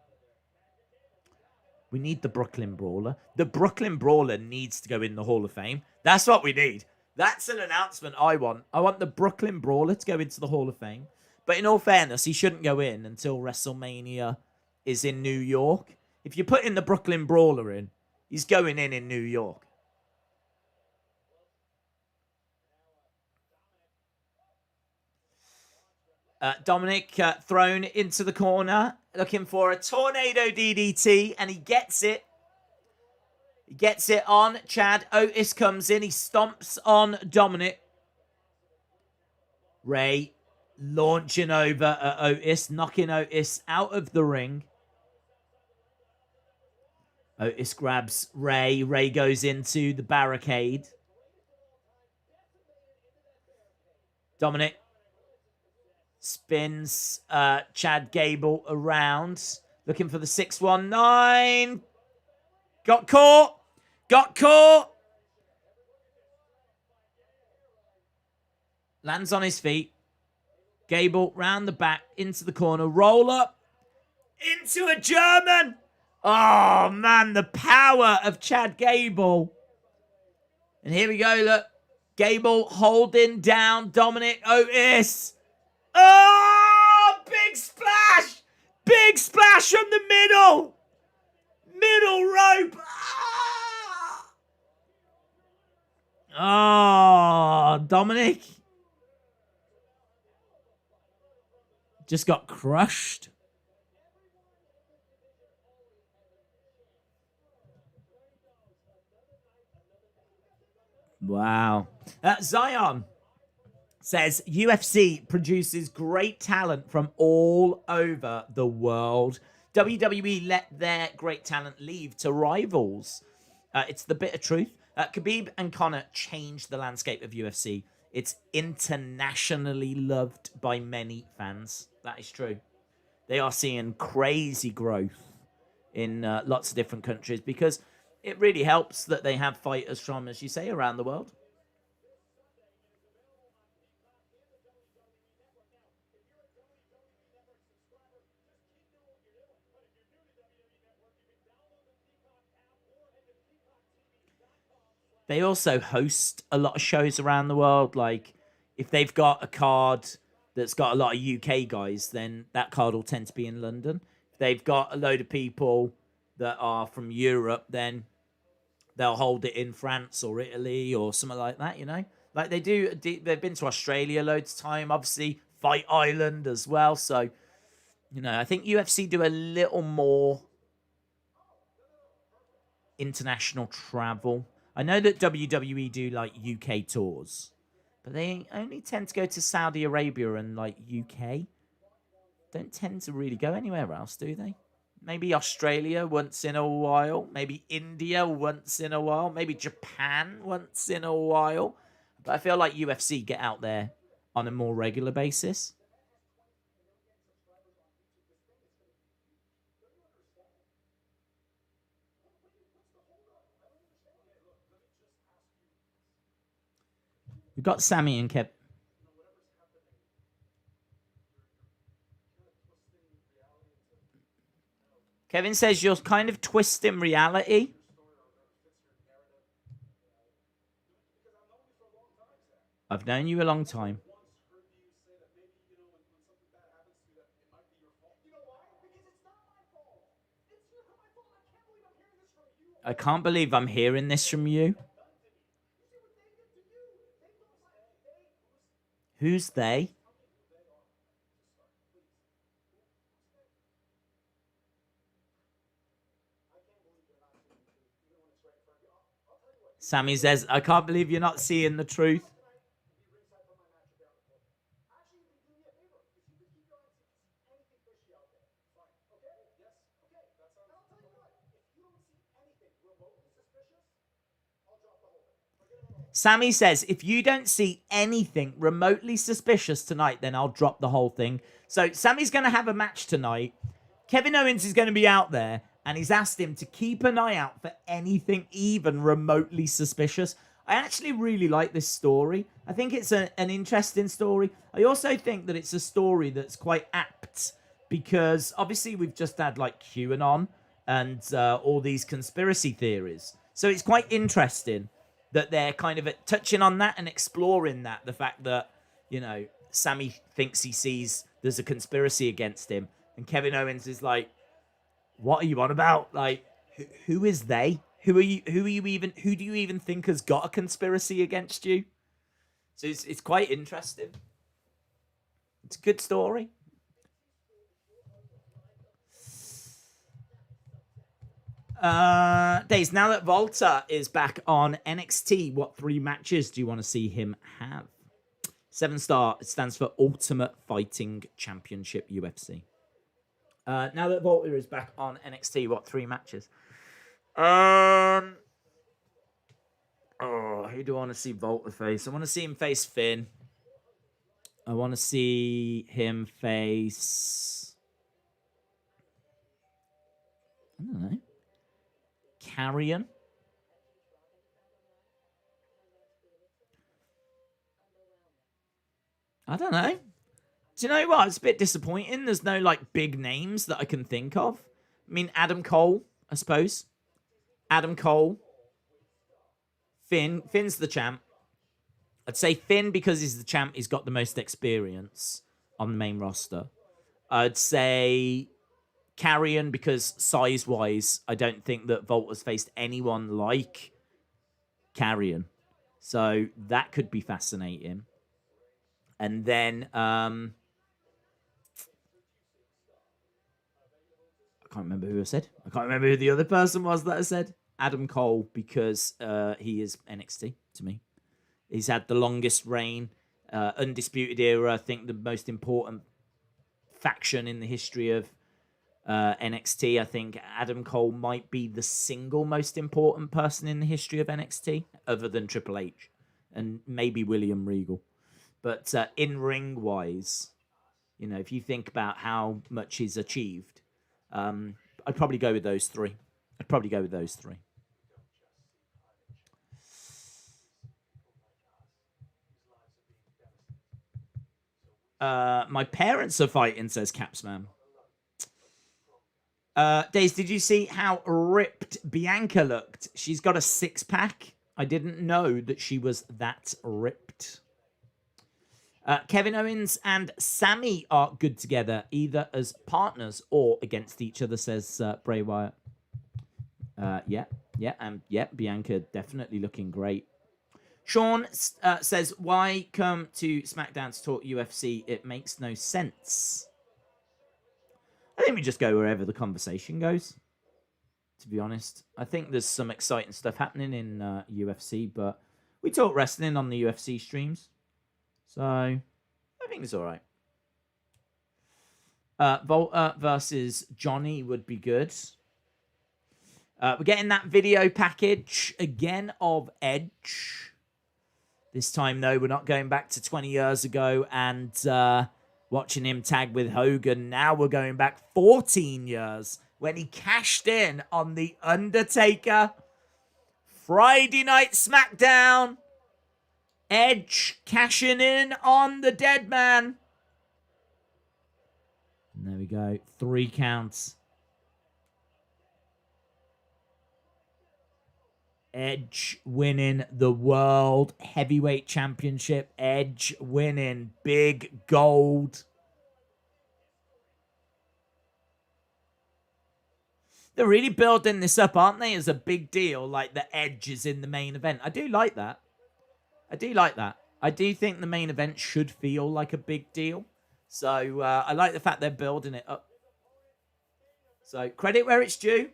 We need the Brooklyn Brawler. The Brooklyn Brawler needs to go in the Hall of Fame. That's what we need. That's an announcement I want. I want the Brooklyn Brawler to go into the Hall of Fame. But in all fairness, he shouldn't go in until WrestleMania is in New York. If you're putting the Brooklyn Brawler in, he's going in New York. Dominic thrown into the corner, looking for a tornado DDT, and he gets it. He gets it on Chad. Otis comes in. He stomps on Dominic. Ray launching over at Otis, knocking Otis out of the ring. Otis grabs Ray. Ray goes into the barricade. Dominic spins Chad Gable around, looking for the 619. Got caught. Got caught. Lands on his feet. Gable round the back, into the corner. Roll up. Into a German. Oh, man, the power of Chad Gable. And here we go, look. Gable holding down Dominic Otis. Oh, big splash. Big splash from the middle. Middle rope. Oh, Dominic just got crushed. Wow. Zion says UFC produces great talent from all over the world. WWE let their great talent leave to rivals. It's the bitter truth. Khabib and Conor changed the landscape of UFC. It's internationally loved by many fans. That is true. They are seeing crazy growth in lots of different countries because it really helps that they have fighters from, as you say, around the world. They also host a lot of shows around the world. Like, if they've got a card that's got a lot of UK guys, then that card will tend to be in London. If they've got a load of people that are from Europe, then they'll hold it in France or Italy or something like that, you know? Like they do, they've been to Australia loads of time, obviously, Fight Island as well. So, you know, I think UFC do a little more international travel. I know that WWE do like UK tours, but they only tend to go to Saudi Arabia and like UK. Don't tend to really go anywhere else, do they? Maybe Australia once in a while. Maybe India once in a while. Maybe Japan once in a while. But I feel like UFC get out there on a more regular basis. We've got Sami and Kev. Kevin says you're kind of twisting reality. I've known you a long time. I can't believe I'm hearing this from you. Who's they? Sami says, I can't believe you're not seeing the truth. Sami says, if you don't see anything remotely suspicious tonight, then I'll drop the whole thing. So Sami's going to have a match tonight. Kevin Owens is going to be out there, and he's asked him to keep an eye out for anything even remotely suspicious. I actually really like this story. I think it's an interesting story. I also think that it's a story that's quite apt because obviously we've just had like QAnon and all these conspiracy theories. So it's quite interesting that they're kind of touching on that and exploring that. The fact that, you know, Sami thinks he sees there's a conspiracy against him. And Kevin Owens is like, what are you on about? Like, who is they? Who do you even think has got a conspiracy against you? So it's quite interesting. It's a good story. Days, now that Volta is back on NXT, what 3 matches do you want to see him have? 7-star, it stands for Ultimate Fighting Championship UFC. Now that Volta is back on NXT, what 3 matches? Who do I want to see Volta face? I want to see him face Finn. I want to see him face, I don't know, Carrion. I don't know. Do you know what? It's a bit disappointing. There's no like big names that I can think of. I mean, Adam Cole, I suppose. Adam Cole. Finn's the champ. I'd say Finn because he's the champ. He's got the most experience on the main roster. I'd say Carrion because size-wise, I don't think that Volt has faced anyone like Carrion. So that could be fascinating. And then I can't remember who I said. I can't remember who the other person was that I said. Adam Cole because he is NXT to me. He's had the longest reign, undisputed era. I think the most important faction in the history of NXT. I think Adam Cole might be the single most important person in the history of NXT, other than Triple H and maybe William Regal. But in ring wise, you know, if you think about how much he's achieved, I'd probably go with those three. My parents are fighting, says Capsman. Days, did you see how ripped Bianca looked? She's got a six-pack. I didn't know that she was that ripped. Kevin Owens and Sami are good together, either as partners or against each other, says Bray Wyatt. Yeah, Bianca definitely looking great. Sean says, why come to SmackDown to talk UFC? It makes no sense. I think we just go wherever the conversation goes, to be honest. I think there's some exciting stuff happening in UFC, but we talk wrestling on the UFC streams. So, I think it's all right. Volta versus Johnny would be good. We're getting that video package again of Edge. This time, though, we're not going back to 20 years ago and watching him tag with Hogan. Now we're going back 14 years when he cashed in on The Undertaker. Friday Night Smackdown. Edge cashing in on the dead man. And there we go. 3 counts. Edge winning the World Heavyweight Championship. Edge winning big gold. They're really building this up, aren't they, as a big deal, like the Edge is in the main event. I do like that. I do think the main event should feel like a big deal. So I like the fact they're building it up. So credit where it's due.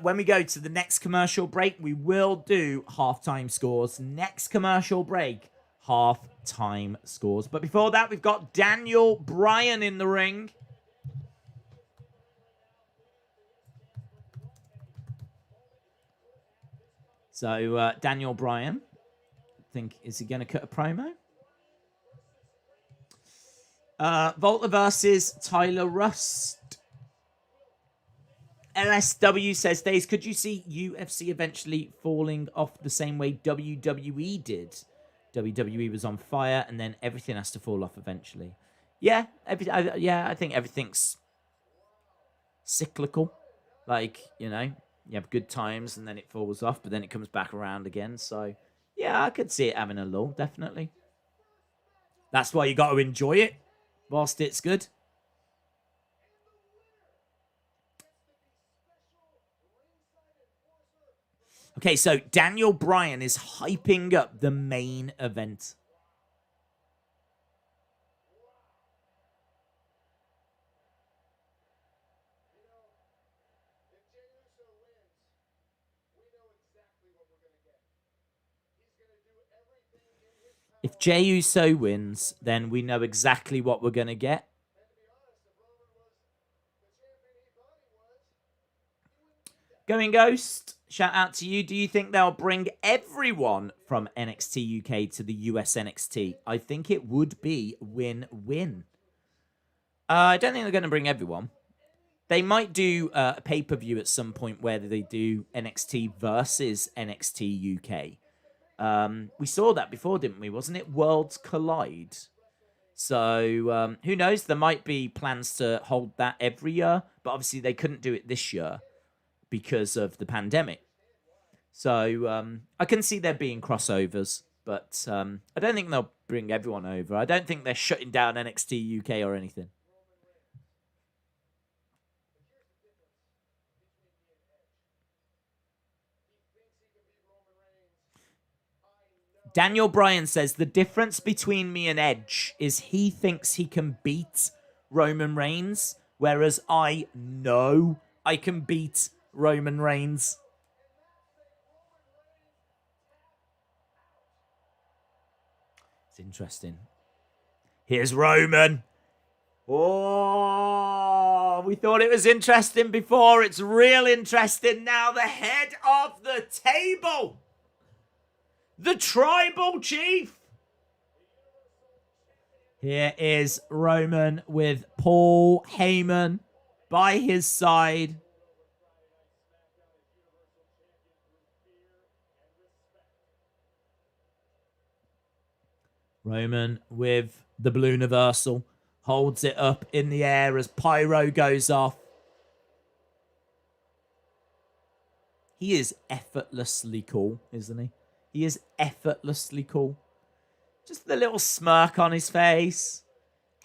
When we go to the next commercial break, we will do halftime scores. Next commercial break, halftime scores. But before that, we've got Daniel Bryan in the ring. So, Daniel Bryan, I think, is he going to cut a promo? Volta versus Tyler Rust. LSW says, Days, could you see UFC eventually falling off the same way WWE did? WWE was on fire, and then everything has to fall off eventually. Yeah, I think everything's cyclical. Like, you know, you have good times, and then it falls off, but then it comes back around again. So, yeah, I could see it having a lull, definitely. That's why you got to enjoy it whilst it's good. Okay, so Daniel Bryan is hyping up the main event. If Jey Uso wins, then we know exactly what we're going to get. Going Ghost, shout out to you. Do you think they'll bring everyone from NXT UK to the US NXT? I think it would be win-win. I don't think they're going to bring everyone. They might do a pay-per-view at some point where they do NXT versus NXT UK. We saw that before, didn't we? Wasn't it Worlds Collide? So, who knows? There might be plans to hold that every year, but obviously they couldn't do it this year because of the pandemic. So I can see there being crossovers, but I don't think they'll bring everyone over. I don't think they're shutting down NXT UK or anything. Daniel Bryan says, the difference between me and Edge is he thinks he can beat Roman Reigns, whereas I know I can beat Roman Reigns. It's interesting. Here's Roman. Oh, we thought it was interesting before. It's real interesting now. The head of the table. The tribal chief. Here is Roman with Paul Heyman by his side. Roman with the Blue Universal. Holds it up in the air as pyro goes off. He is effortlessly cool, isn't he? He is effortlessly cool. Just the little smirk on his face.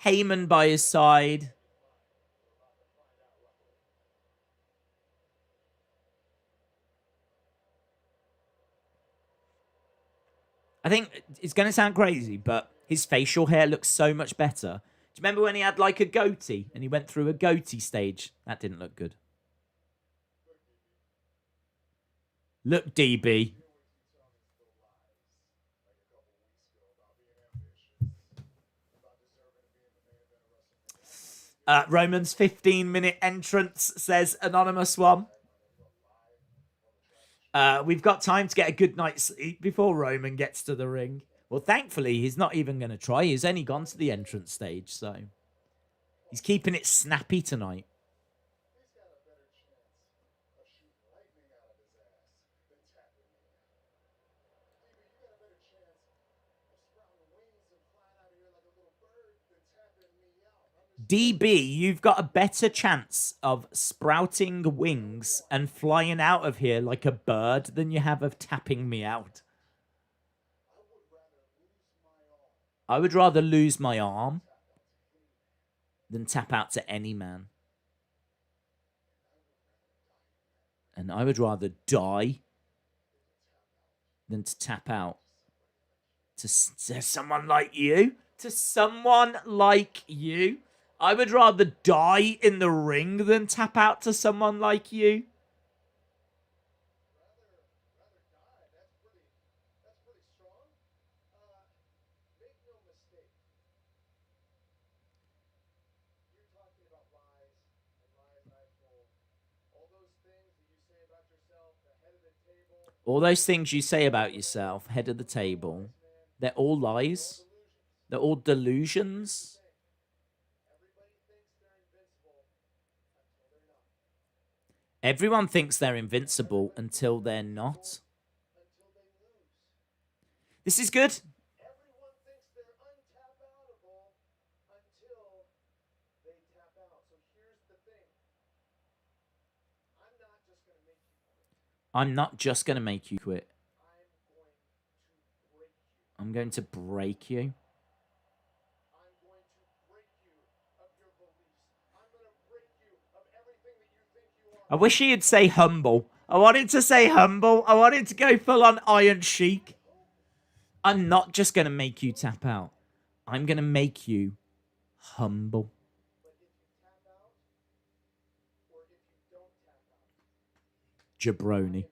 Heyman by his side. I think it's going to sound crazy, but his facial hair looks so much better. Do you remember when he had like a goatee and he went through a goatee stage? That didn't look good. Look, DB. Roman's 15-minute entrance, says Anonymous One. We've got time to get a good night's sleep before Roman gets to the ring. Well, thankfully, he's not even going to try. He's only gone to the entrance stage, so he's keeping it snappy tonight. DB, you've got a better chance of sprouting wings and flying out of here like a bird than you have of tapping me out. I would rather lose my arm than tap out to any man. And I would rather die than to tap out to someone like you. To someone like you. I would rather die in the ring than tap out to someone like you. All those things you say about yourself, head of the table, they're all lies. They're all delusions. Everyone thinks they're invincible until they're not. This is good. I'm not just going to make you quit. I'm going to break you. I wish he'd say humble. I wanted to say humble. I wanted to go full on Iron Sheik. I'm not just going to make you tap out. I'm going to make you humble. Jabroni.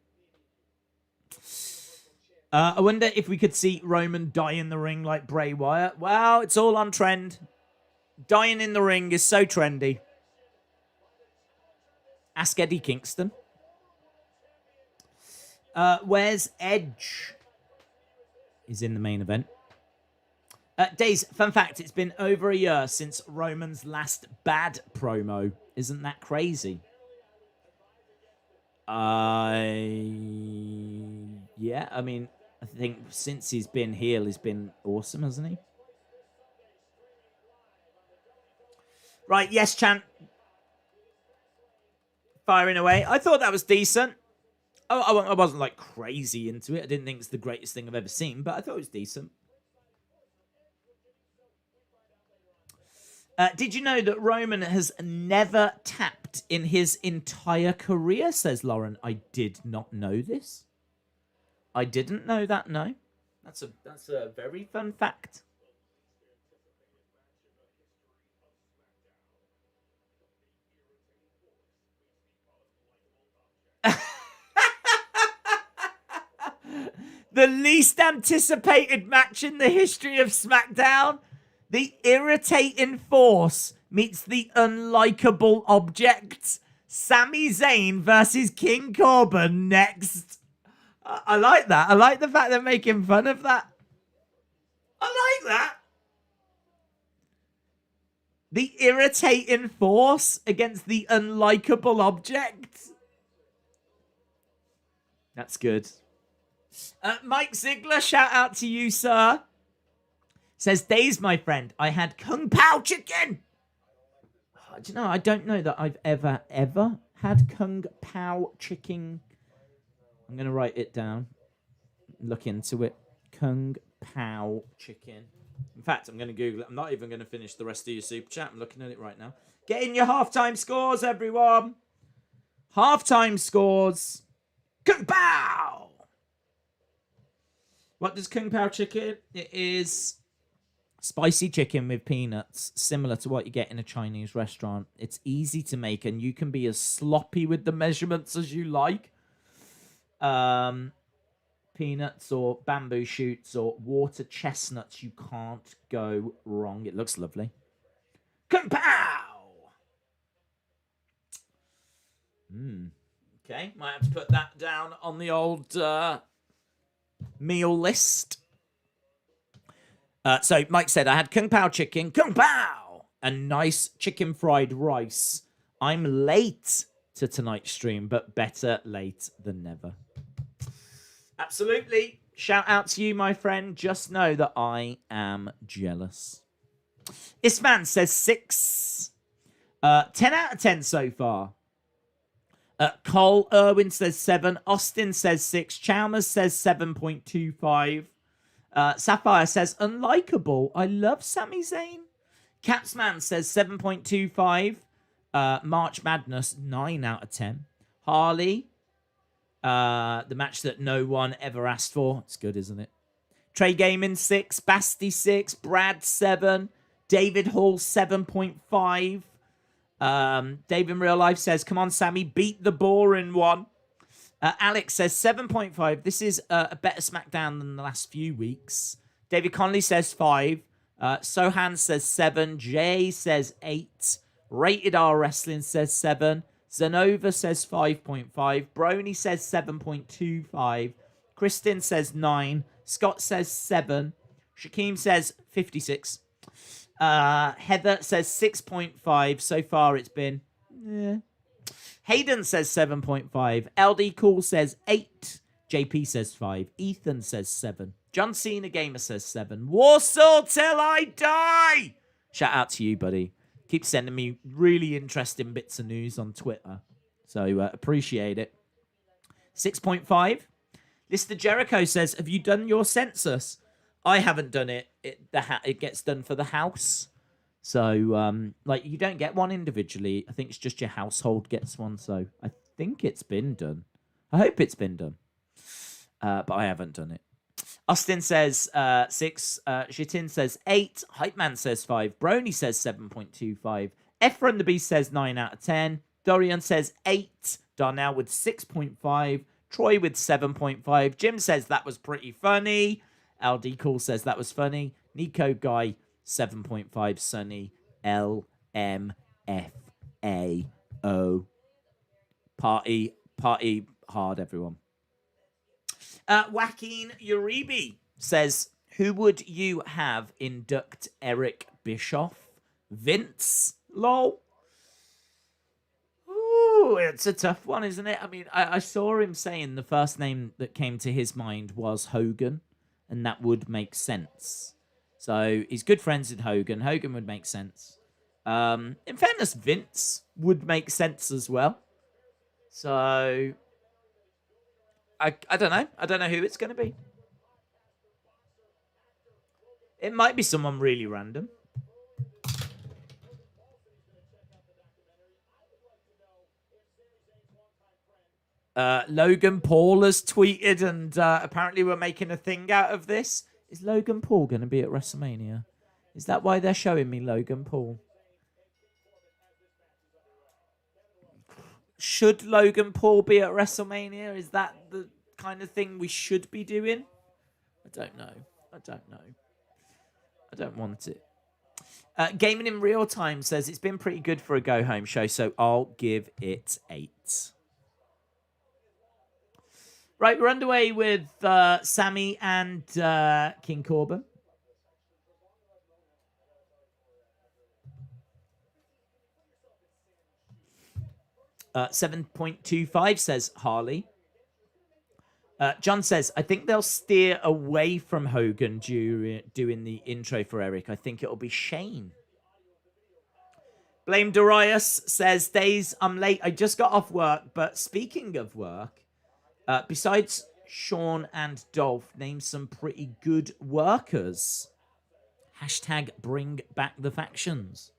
I wonder if we could see Roman die in the ring like Bray Wyatt. Well, it's all on trend. Dying in the ring is so trendy. Ask Eddie Kingston. Where's Edge? Is in the main event. Days, fun fact, it's been over a year since Roman's last bad promo. Isn't that crazy? Yeah, I mean, I think since he's been heel, he's been awesome, hasn't he? Right, yes, chant. Firing away. I thought that was decent. I wasn't like crazy into it. I didn't think it's the greatest thing I've ever seen, but I thought it was decent. Did you know that Roman has never tapped in his entire career, says Lauren. I did not know this. I didn't know that, no. That's a very fun fact. The least anticipated match in the history of SmackDown. The irritating force meets the unlikable object. Sami Zayn versus King Corbin next. I like that. I like the fact they're making fun of that. I like that. The irritating force against the unlikable object. That's good. Mike Ziegler, shout out to you, sir. Says, Days, my friend, I had Kung Pao chicken. Oh, do you know, I don't know that I've ever had Kung Pao chicken. I'm going to write it down. Look into it. Kung Pao chicken. In fact, I'm going to Google it. I'm not even going to finish the rest of your super chat. I'm looking at it right now. Get in your halftime scores, everyone. Halftime scores. Kung Pao. What does Kung Pao chicken? It is spicy chicken with peanuts, similar to what you get in a Chinese restaurant. It's easy to make, and you can be as sloppy with the measurements as you like. Peanuts or bamboo shoots or water chestnuts, you can't go wrong. It looks lovely. Kung Pao! Okay, might have to put that down on the old meal list. So Mike said, I had Kung Pao chicken, Kung Pao, and nice chicken fried rice. I'm late to tonight's stream, but better late than never. Absolutely. Shout out to you, my friend. Just know that I am jealous. Isman says 6. 10 out of 10 so far. Cole Irwin says 7. Austin says 6. Chalmers says 7.25. Sapphire says unlikable. I love Sami Zayn. Capsman says 7.25. March Madness 9 out of 10. Harley, the match that no one ever asked for. It's good, isn't it? Trey Gaming 6. Basti 6. Brad 7. David Hall 7.5. Dave in Real Life says, come on, Sammy, beat the boring one. Alex says 7.5. This is a better SmackDown than the last few weeks. David Conley says 5. Sohan says 7. Jay says 8. Rated R Wrestling says 7. Zenova says 5.5. Brony says 7.25. Kristen says 9. Scott says 7. Shaquem says 56. Heather says 6.5. So far it's been... Hayden says 7.5. LD Cool says 8. JP says 5. Ethan says 7. John Cena Gamer says 7. Warsaw till I die! Shout out to you, buddy. Keep sending me really interesting bits of news on Twitter. So appreciate it. 6.5. Lister Jericho says, have you done your census? I haven't done it. It gets done for the house. So, like, you don't get one individually. I think it's just your household gets one. So, I think it's been done. I hope it's been done. But I haven't done it. Austin says 6. Shitin says 8. Hype Man says 5. Brony says 7.25. Ephron the Beast says 9 out of 10. Dorian says 8. Darnell with 6.5. Troy with 7.5. Jim says that was pretty funny. LD Cool says that was funny. Nico Guy 7.5. Sunny LMFAO. Party hard, everyone. Joaquin Uribe says, who would you have induct Eric Bischoff? Vince? Lol. Ooh, it's a tough one, isn't it? I mean, I saw him saying the first name that came to his mind was Hogan, and that would make sense. So he's good friends with Hogan. Hogan would make sense. In fairness, Vince would make sense as well. So I don't know. I don't know who it's going to be. It might be someone really random. Logan Paul has tweeted, and apparently we're making a thing out of this. Is Logan Paul going to be at WrestleMania? Is that why they're showing me Logan Paul? Should Logan Paul be at WrestleMania? Is that the kind of thing we should be doing? I don't know. I don't know. I don't want it. Gaming in Real Time says it's been pretty good for a go-home show, so I'll give it 8. Right, we're underway with Sami and King Corbin. Uh, 7.25 says Harley. John says, I think they'll steer away from Hogan doing the intro for Eric. I think it'll be Shane. Blame Darius says, Days, I'm late. I just got off work. But speaking of work, besides Sean and Dolph, name some pretty good workers. Hashtag bring back the factions.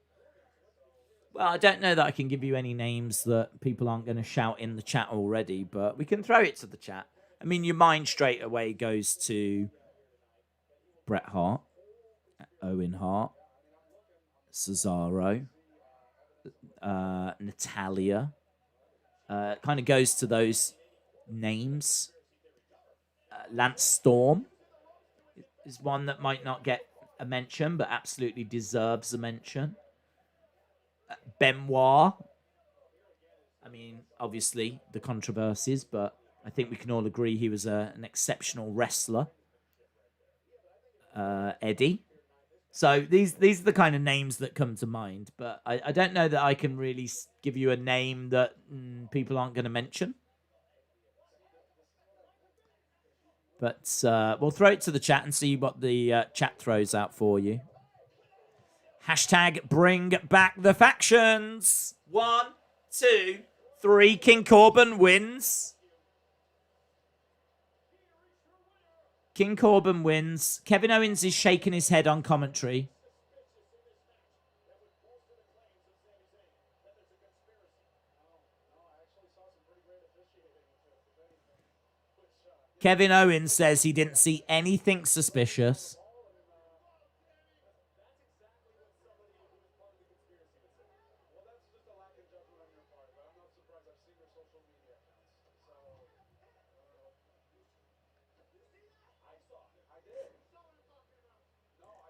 Well, I don't know that I can give you any names that people aren't going to shout in the chat already, but we can throw it to the chat. I mean, your mind straight away goes to Bret Hart, Owen Hart, Cesaro, Natalia. Kind of goes to those names. Lance Storm is one that might not get a mention, but absolutely deserves a mention. Benoit. I mean, obviously, the controversies, but I think we can all agree he was an exceptional wrestler. Eddie. So these are the kind of names that come to mind, but I don't know that I can really give you a name that people aren't going to mention. But we'll throw it to the chat and see what the chat throws out for you. Hashtag bring back the factions. 1, 2, 3. King Corbin wins. King Corbin wins. Kevin Owens is shaking his head on commentary. Kevin Owens says he didn't see anything suspicious.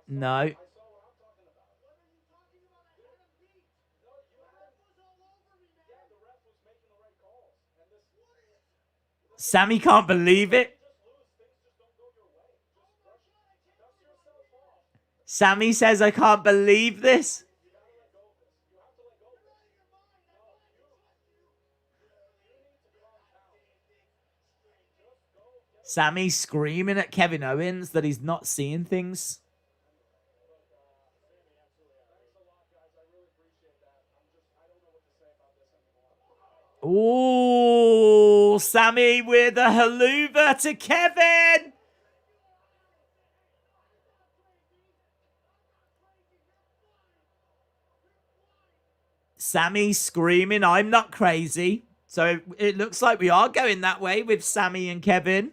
No. Sami can't believe it. Sami says, I can't believe this. Sami screaming at Kevin Owens that he's not seeing things. Ooh, Sami with a haluva to Kevin. Sami screaming, I'm not crazy. So it looks like we are going that way with Sami and Kevin.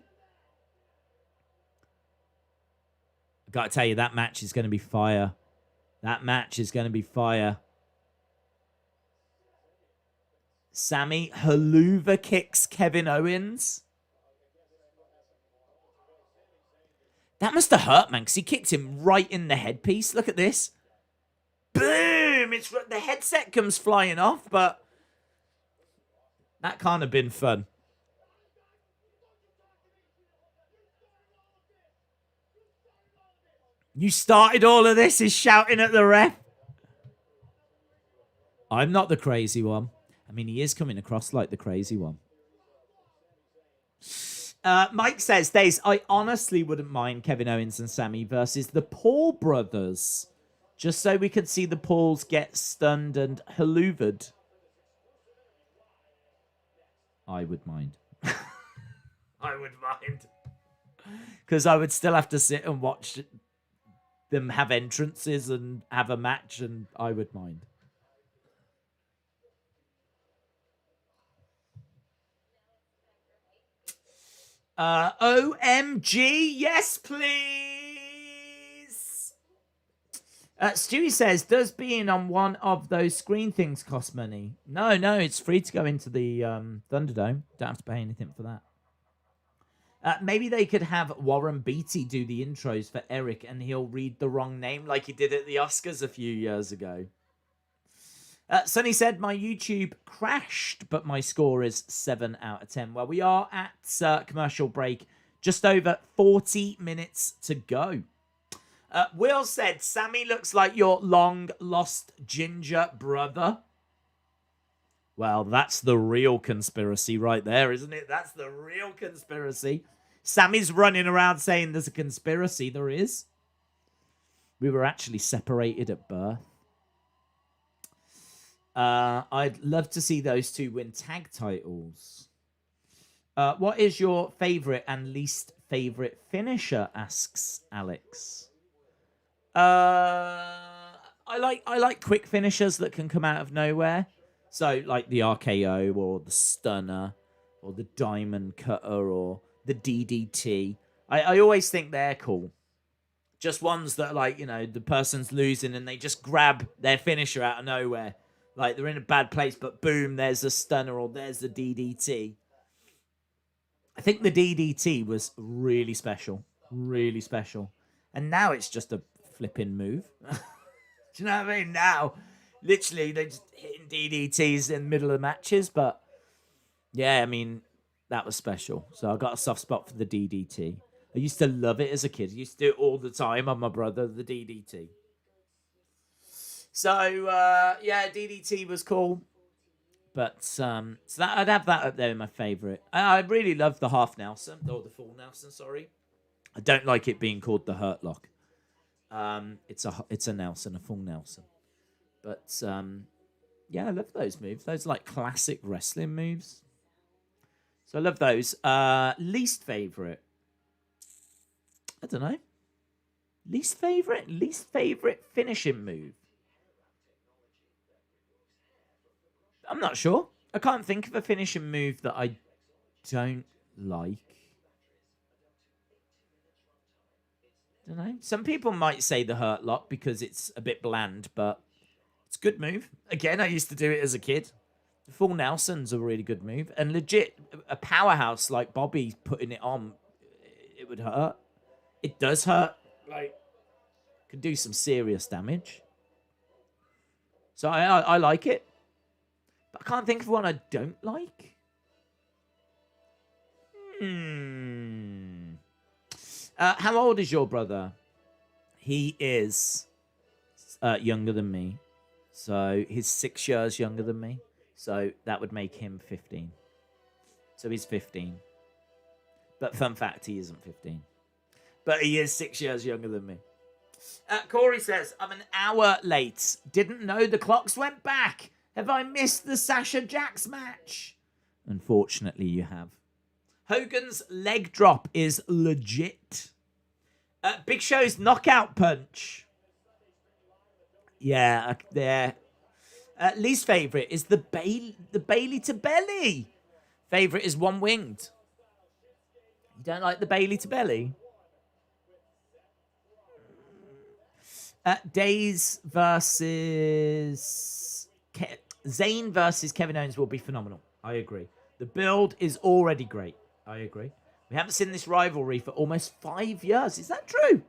Got to tell you, that match is going to be fire. That match is going to be fire. Sami haluva kicks Kevin Owens. That must have hurt, man, because he kicked him right in the headpiece. Look at this. Boom! It's the headset comes flying off, but that can't have been fun. You started all of this, is shouting at the ref. I'm not the crazy one. I mean, he is coming across like the crazy one. Mike says, Days, I honestly wouldn't mind Kevin Owens and Sami versus the Paul brothers. Just so we could see the Pauls get stunned and haluvaed. I would mind. I would mind. Because I would still have to sit and watch them have entrances and have a match, and I would mind. OMG, yes, please. Stewie says, does being on one of those screen things cost money? No, it's free to go into the Thunderdome. Don't have to pay anything for that. Maybe they could have Warren Beatty do the intros for Eric and he'll read the wrong name like he did at the Oscars a few years ago. Sonny said, my YouTube crashed, but my score is 7 out of 10. Well, we are at commercial break. Just over 40 minutes to go. Will said, Sami looks like your long-lost ginger brother. Well, that's the real conspiracy right there, isn't it? That's the real conspiracy. Sami's running around saying there's a conspiracy. There is. We were actually separated at birth. I'd love to see those two win tag titles. What is your favorite and least favorite finisher? Asks Alex. I like quick finishers that can come out of nowhere. So like the RKO or the stunner or the diamond cutter or the DDT. I always think they're cool. Just ones that are like, you know, the person's losing and they just grab their finisher out of nowhere. Like, they're in a bad place, but boom, there's a stunner or there's the DDT. I think the DDT was really special. Really special. And now it's just a flipping move. Do you know what I mean? Now, literally, they're just hitting DDTs in the middle of the matches. But, yeah, I mean, that was special. So I got a soft spot for the DDT. I used to love it as a kid. I used to do it all the time on my brother, the DDT. So, yeah, DDT was cool. But, so that, I'd have that up there in my favourite. I really love the half Nelson, or the full Nelson, sorry. I don't like it being called the Hurt Lock. It's a Nelson, a full Nelson. But, yeah, I love those moves. Those are like classic wrestling moves. So I love those. Least favourite. I don't know. Least favourite finishing move. I'm not sure. I can't think of a finishing move that I don't like. Don't know. Some people might say the Hurt Lock because it's a bit bland, but it's a good move. Again, I used to do it as a kid. The full Nelson's a really good move. And legit, a powerhouse like Bobby putting it on, it would hurt. It does hurt. Like, could do some serious damage. So I like it. But I can't think of one I don't like. How old is your brother? He is younger than me. So he's 6 years younger than me. So that would make him 15. So he's 15. But fun fact, he isn't 15. But he is 6 years younger than me. Corey says, I'm an hour late. Didn't know the clocks went back. Have I missed the Sasha Jax match? Unfortunately, you have. Hogan's leg drop is legit. Big Show's knockout punch. Yeah. Least favourite is the Bailey to belly. Favourite is one winged. You don't like the Bailey to belly? Days versus Zayn versus Kevin Owens will be phenomenal. I agree. The build is already great. I agree. We haven't seen this rivalry for almost 5 years. Is that true?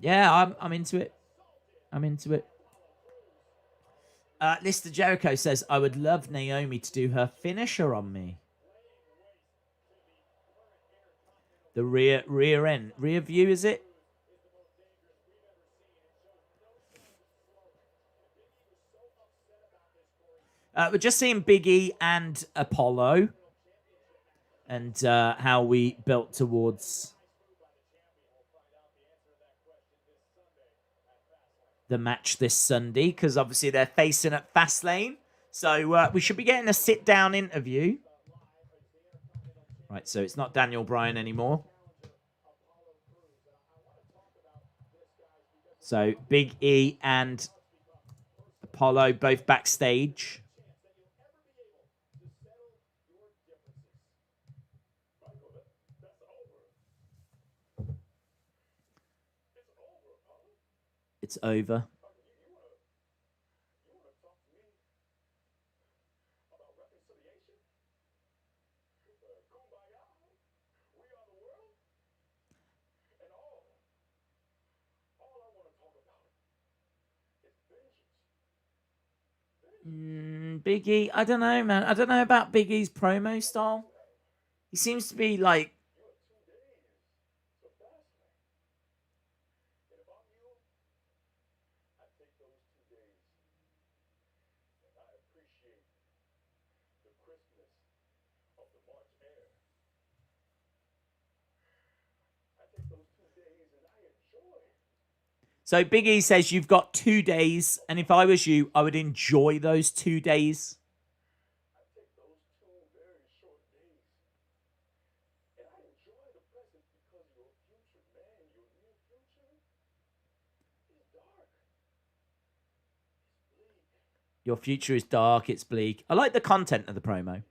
Yeah, I'm into it. I'm into it. Lister Jericho says, I would love Naomi to do her finisher on me. The rear view, is it? We're just seeing Big E and Apollo. And how we built towards the match this Sunday. Because obviously they're facing at Fastlane. So we should be getting a sit-down interview. Right, so it's not Daniel Bryan anymore. So Big E and Apollo both backstage. It's over. Big E, I don't know, man. I don't know about Big E's promo style. He seems to be like... So Big E says you've got 2 days, and if I was you, I would enjoy those 2 days. Your future is dark, it's bleak. I like the content of the promo.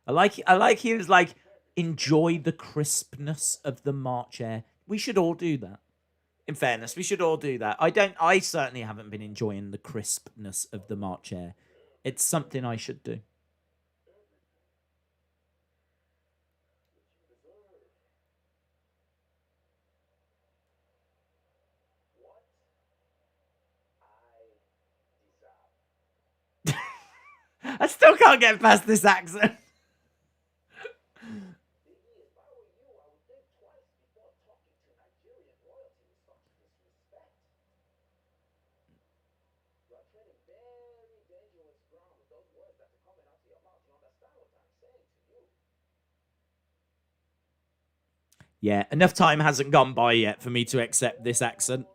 I like he was like, enjoy the crispness of the March air. We should all do that. In fairness, we should all do that. I certainly haven't been enjoying the crispness of the March air. It's something I should do. I still can't get past this accent. Yeah, enough time hasn't gone by yet for me to accept this accent.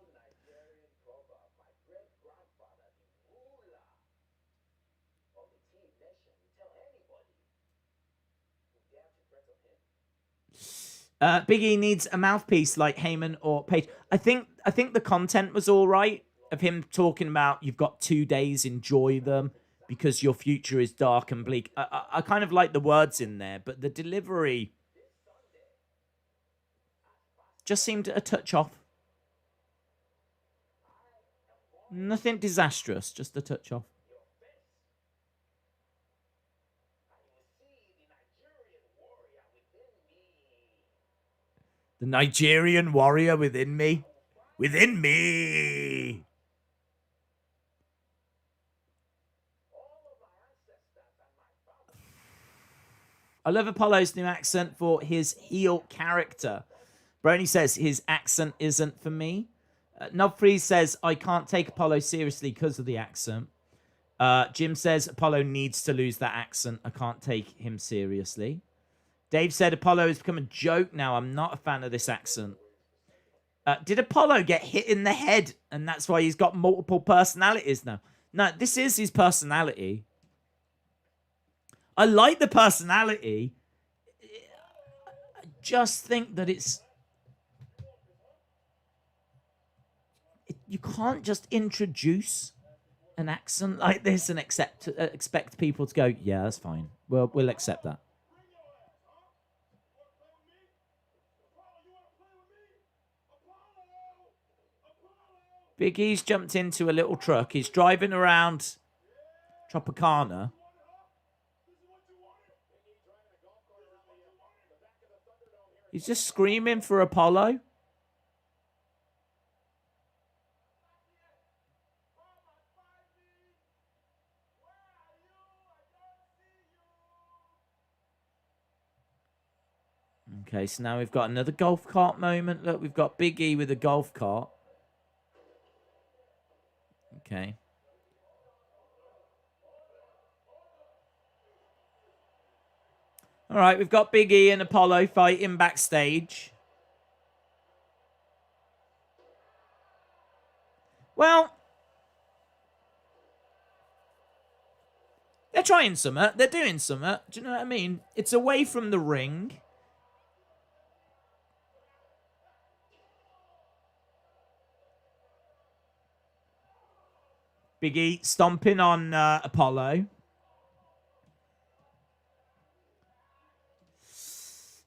Big E needs a mouthpiece like Heyman or Page. I think the content was all right of him talking about you've got 2 days, enjoy them because your future is dark and bleak. I kind of like the words in there, but the delivery just seemed a touch off. Nothing disastrous, just a touch off. The Nigerian warrior within me. Within me. I love Apollo's new accent for his heel character. Brony says his accent isn't for me. Nobfreeze says, I can't take Apollo seriously because of the accent. Jim says Apollo needs to lose that accent. I can't take him seriously. Dave said Apollo has become a joke now. I'm not a fan of this accent. Did Apollo get hit in the head and that's why he's got multiple personalities now? No, this is his personality. I like the personality. I just think that you can't just introduce an accent like this and expect people to go, yeah, that's fine. We'll accept that. Big E's jumped into a little truck. He's driving around Tropicana. He's just screaming for Apollo. Okay, so now we've got another golf cart moment. Look, we've got Big E with a golf cart. Okay. All right, we've got Big E and Apollo fighting backstage. Well, they're trying something. They're doing something. Do you know what I mean? It's away from the ring. Big E stomping on Apollo.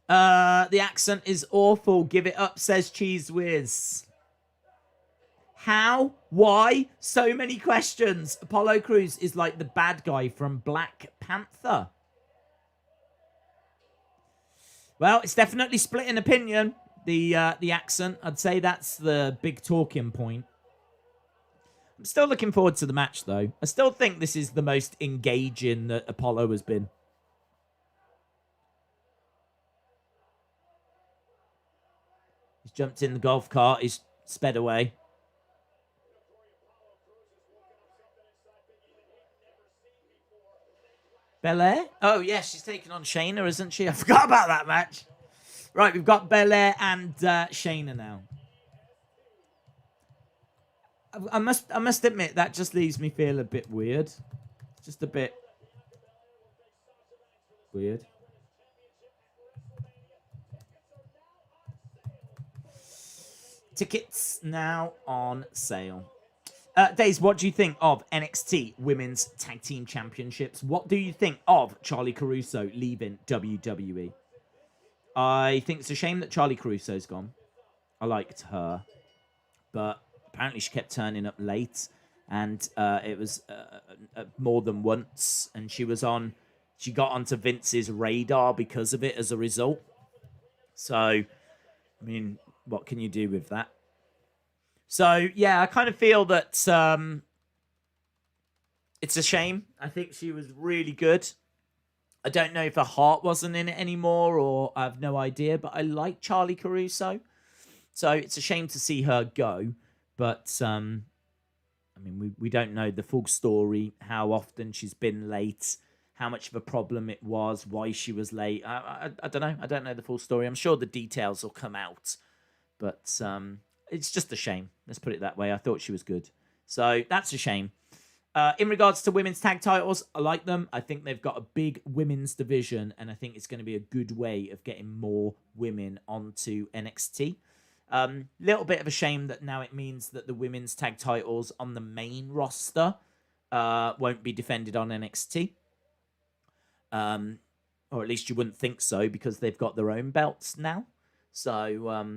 The accent is awful. Give it up, says Cheese Whiz. How? Why? So many questions. Apollo Crews is like the bad guy from Black Panther. Well, it's definitely split in opinion. The accent. I'd say that's the big talking point. I'm still looking forward to the match, though. I still think this is the most engaging that Apollo has been. He's jumped in the golf cart. He's sped away. Belair? Oh, yeah, she's taking on Shayna, isn't she? I forgot about that match. Right, we've got Belair and Shayna now. I must admit, that just leaves me feel a bit weird. Just a bit weird. Tickets now on sale. Days, what do you think of NXT Women's Tag Team Championships? What do you think of Charlie Caruso leaving WWE? I think it's a shame that Charlie Caruso's gone. I liked her. But apparently she kept turning up late. And it was more than once. And she got onto Vince's radar because of it as a result. So, I mean, what can you do with that? So, yeah, I kind of feel that it's a shame. I think she was really good. I don't know if her heart wasn't in it anymore, or I have no idea, but I like Charlie Caruso. So it's a shame to see her go. But, I mean, we don't know the full story, how often she's been late, how much of a problem it was, why she was late. I don't know. I don't know the full story. I'm sure the details will come out. But it's just a shame. Let's put it that way. I thought she was good. So that's a shame. In regards to women's tag titles, I like them. I think they've got a big women's division, and I think it's going to be a good way of getting more women onto NXT. Little bit of a shame that now it means that the women's tag titles on the main roster won't be defended on NXT. Or at least you wouldn't think so, because they've got their own belts now. So,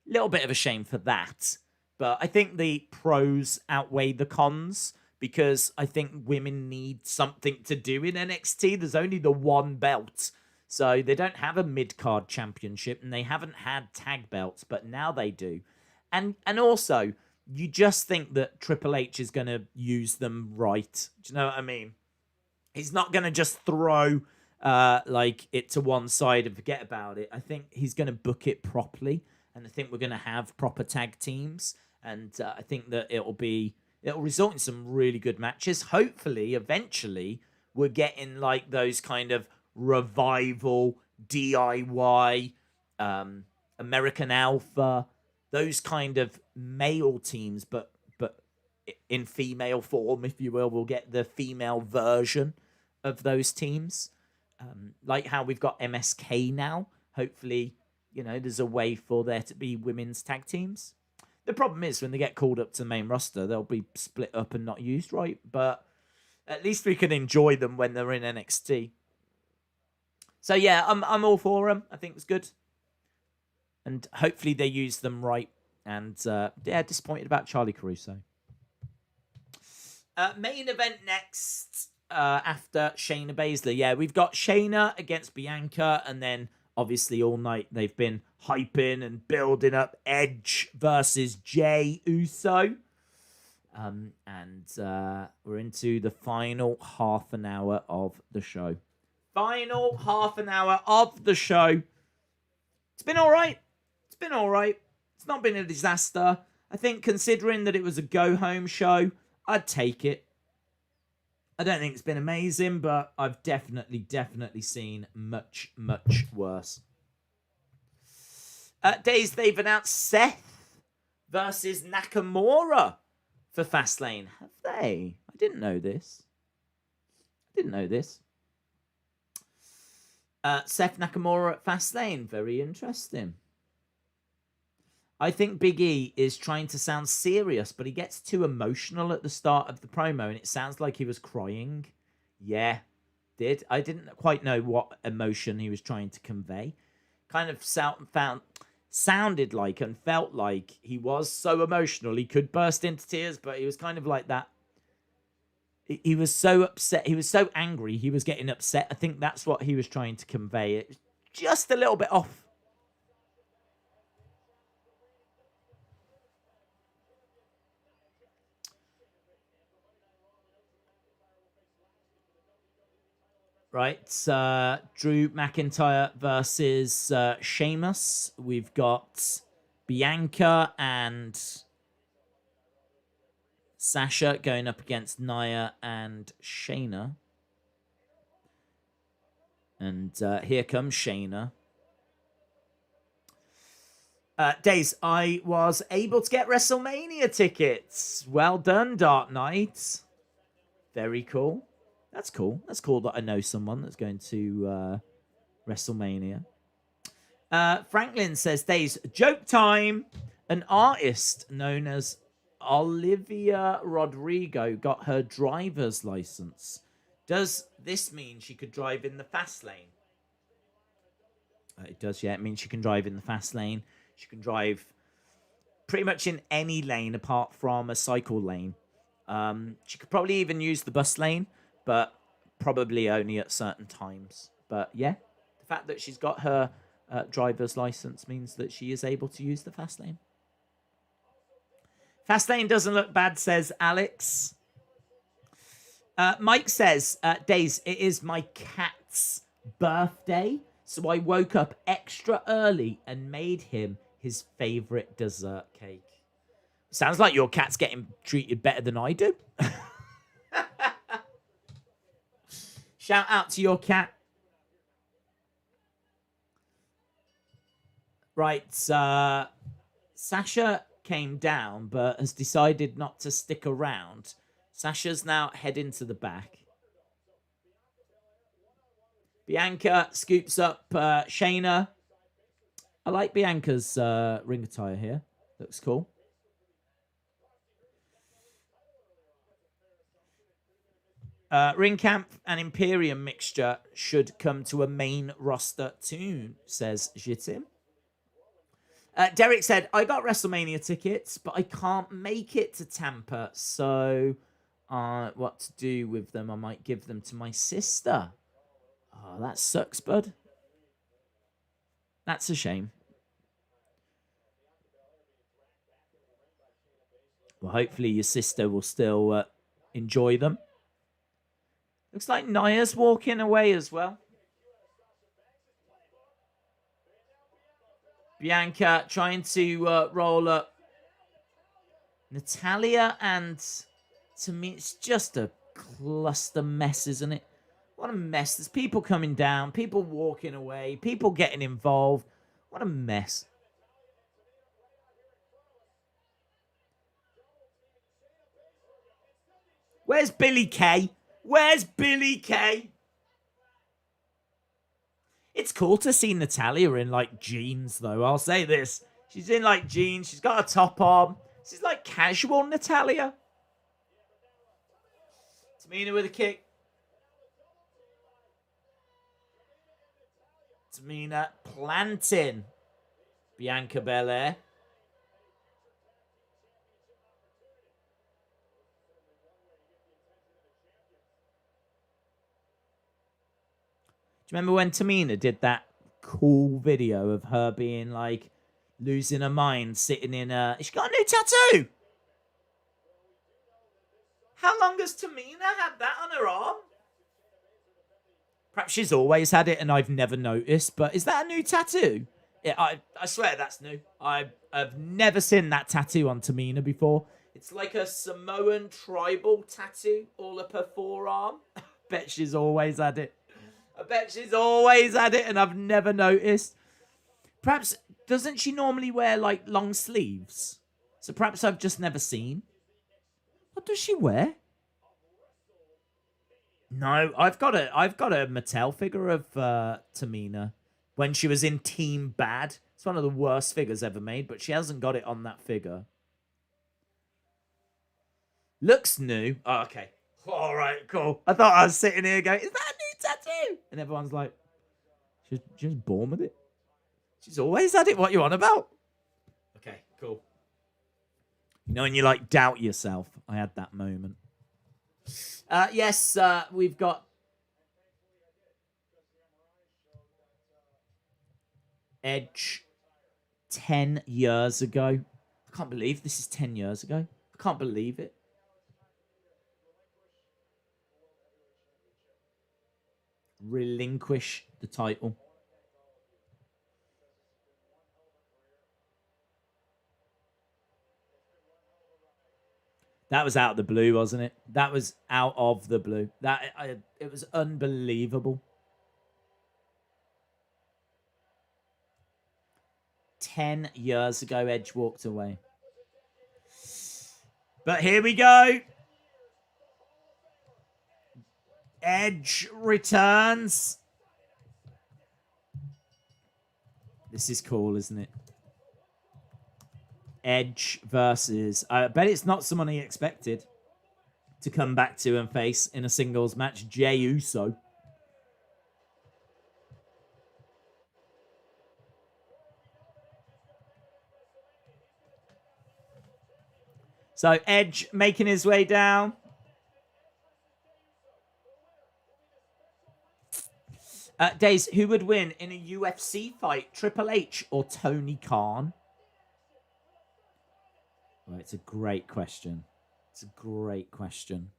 little bit of a shame for that. But I think the pros outweigh the cons, because I think women need something to do in NXT. There's only the one belt. So they don't have a mid-card championship, and they haven't had tag belts, but now they do. And also, you just think that Triple H is going to use them right. Do you know what I mean? He's not going to just throw it to one side and forget about it. I think he's going to book it properly, and I think we're going to have proper tag teams, and I think that it'll result in some really good matches. Hopefully, eventually, we're getting like those kind of Revival, DIY, American Alpha, those kind of male teams, but in female form, if you will. We'll get the female version of those teams, like how we've got MSK now. Hopefully, there's a way for there to be women's tag teams. The problem is when they get called up to the main roster, they'll be split up and not used right, but at least we can enjoy them when they're in NXT. So yeah, I'm all for them. I think it's good. And hopefully they use them right. And disappointed about Charlie Caruso. Main event next after Shayna Baszler. Yeah, we've got Shayna against Bianca. And then obviously all night they've been hyping and building up Edge versus Jey Uso. And we're into the final half an hour of the show. Final half an hour of the show. It's been all right. It's not been a disaster. I think considering that it was a go-home show, I'd take it. I don't think it's been amazing, but I've definitely seen much, much worse. Days, they've announced Seth versus Nakamura for Fastlane. Have they? I didn't know this. Didn't know this. Seth Nakamura at Fastlane. Very interesting. I think Big E is trying to sound serious, but he gets too emotional at the start of the promo, and it sounds like he was crying. Yeah, did. I didn't quite know what emotion he was trying to convey. Kind of sounded like and felt like he was so emotional he could burst into tears, but he was kind of like that. He was so upset. He was so angry. He was getting upset. I think that's what he was trying to convey. It was just a little bit off. Right, Drew McIntyre versus Sheamus. We've got Bianca and Sasha going up against Nia and Shayna. And here comes Shayna. Days, I was able to get WrestleMania tickets. Well done, Dark Knight. Very cool. That's cool. That's cool that I know someone that's going to WrestleMania. Franklin says, Days, joke time. An artist known as Olivia Rodrigo got her driver's license. Does this mean she could drive in the fast lane? It does, yeah. It means she can drive in the fast lane. She can drive pretty much in any lane apart from a cycle lane. She could probably even use the bus lane, but probably only at certain times. But yeah, the fact that she's got her driver's license means that she is able to use the fast lane. Fast lane doesn't look bad, says Alex. Mike says, Days, it is my cat's birthday, so I woke up extra early and made him his favorite dessert cake. Sounds like your cat's getting treated better than I do. Shout out to your cat. Right, Sasha came down but has decided not to stick around. Sasha's now heading to the back. Bianca scoops up Shayna. I like Bianca's ring attire here. Looks cool. Ring Camp and Imperium mixture should come to a main roster tune, says Jitim. Derek said, I got WrestleMania tickets, but I can't make it to Tampa. So what to do with them? I might give them to my sister. Oh, that sucks, bud. That's a shame. Well, hopefully your sister will still enjoy them. Looks like Nia's walking away as well. Bianca trying to roll up Natalya, and to me, it's just a cluster mess, isn't it? What a mess. There's people coming down, people walking away, people getting involved. What a mess. Where's Billy Kay? Where's Billy Kay? It's cool to see Natalya in, like, jeans, though. I'll say this. She's in, like, jeans. She's got a top on. This is, like, casual Natalya. Tamina with a kick. Tamina planting Bianca Belair. Do you remember when Tamina did that cool video of her being like losing her mind, sitting in a... She got a new tattoo! How long has Tamina had that on her arm? Perhaps she's always had it and I've never noticed, but is that a new tattoo? Yeah, I swear that's new. I've never seen that tattoo on Tamina before. It's like a Samoan tribal tattoo all up her forearm. I bet she's always had it. I bet she's always had it and I've never noticed. Perhaps, doesn't she normally wear, like, long sleeves? So perhaps I've just never seen. What does she wear? No, I've got a Mattel figure of Tamina when she was in Team Bad. It's one of the worst figures ever made, but she hasn't got it on that figure. Looks new. Oh, okay. All right, cool. I thought I was sitting here going, is that a new tattoo? And everyone's like, she's just born with it. She's always had it. What you on about? Okay, cool. You know when you like doubt yourself? I had that moment. Yes, we've got Edge 10 years ago. I can't believe this is 10 years ago. I can't believe it. Relinquish the title. That was out of the blue, wasn't it? That was out of the blue. It was unbelievable. 10 years ago, Edge walked away. But here we go. Edge returns. This is cool, isn't it? Edge versus... I bet it's not someone he expected to come back to and face in a singles match. Jey Uso. So Edge making his way down. Days, who would win in a UFC fight? Triple H or Tony Khan? Well, it's a great question. It's a great question.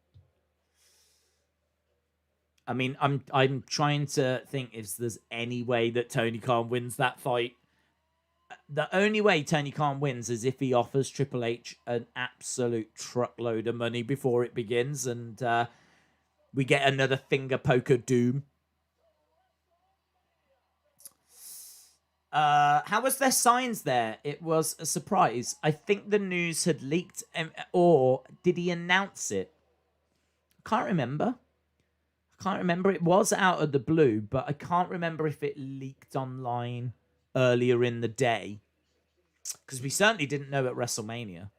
I mean, I'm trying to think if there's any way that Tony Khan wins that fight. The only way Tony Khan wins is if he offers Triple H an absolute truckload of money before it begins, and we get another finger poker doom. How was their signs there? It was a surprise. I think the news had leaked, or did he announce it? I can't remember. It was out of the blue, but I can't remember if it leaked online earlier in the day, because we certainly didn't know at WrestleMania.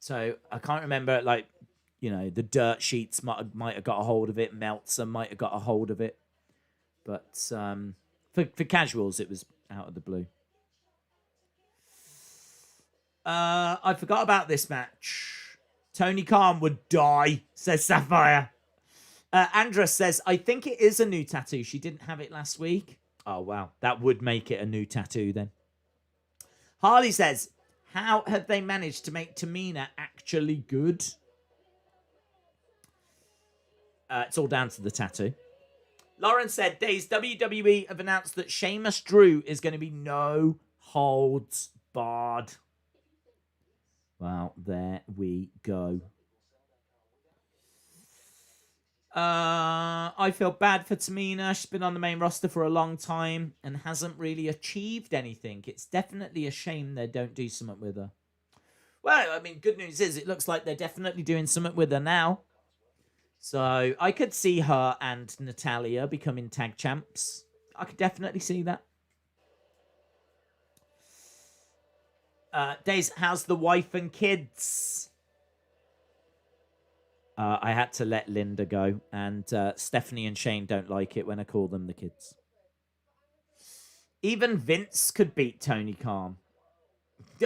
So I can't remember, like, you know, the dirt sheets might have got a hold of it. Meltzer might have got a hold of it. But for casuals, it was out of the blue. I forgot about this match. Tony Khan would die, says Sapphire. Andra says, I think it is a new tattoo. She didn't have it last week. Oh, wow. That would make it a new tattoo then. Harley says, how have they managed to make Tamina actually good? It's all down to the tattoo. Lauren said, Days, WWE have announced that Sheamus Drew is going to be no holds barred. Well, there we go. I feel bad for Tamina. She's been on the main roster for a long time and hasn't really achieved anything. It's definitely a shame they don't do something with her. Well, I mean, good news is it looks like they're definitely doing something with her now. So I could see her and Natalya becoming tag champs. I could definitely see that. Days, how's the wife and kids? I had to let Linda go, and Stephanie and Shane don't like it when I call them the kids. Even Vince could beat Tony Khan.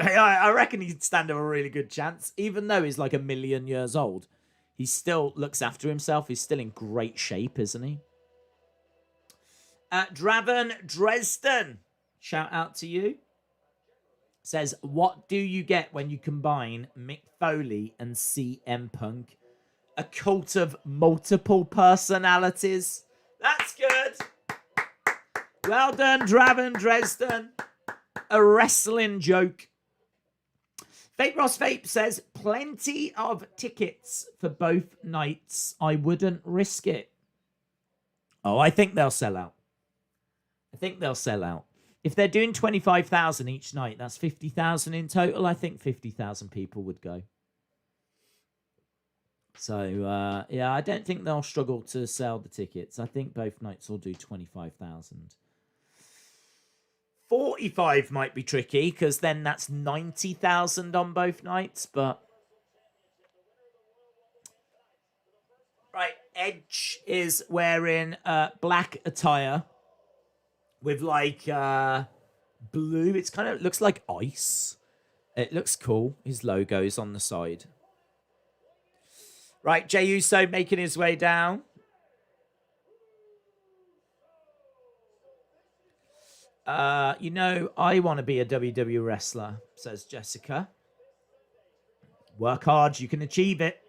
I reckon he'd stand a really good chance, even though he's like 1,000,000 years old. He still looks after himself. He's still in great shape, isn't he? Draven Dresden, shout out to you. Says, what do you get when you combine Mick Foley and CM Punk? A cult of multiple personalities. That's good. Well done, Draven Dresden. A wrestling joke. Fate Ross Vape says, plenty of tickets for both nights. I wouldn't risk it. Oh, I think they'll sell out. If they're doing 25,000 each night, that's 50,000 in total. I think 50,000 people would go. So, yeah, I don't think they'll struggle to sell the tickets. I think both nights will do 25,000. 45 might be tricky because then that's 90,000 on both nights. But right, Edge is wearing black attire with like blue. It's kind of looks like ice. It looks cool. His logo's on the side. Right, Jey Uso making his way down. You know, I want to be a WWE wrestler, says Jessica. Work hard, you can achieve it.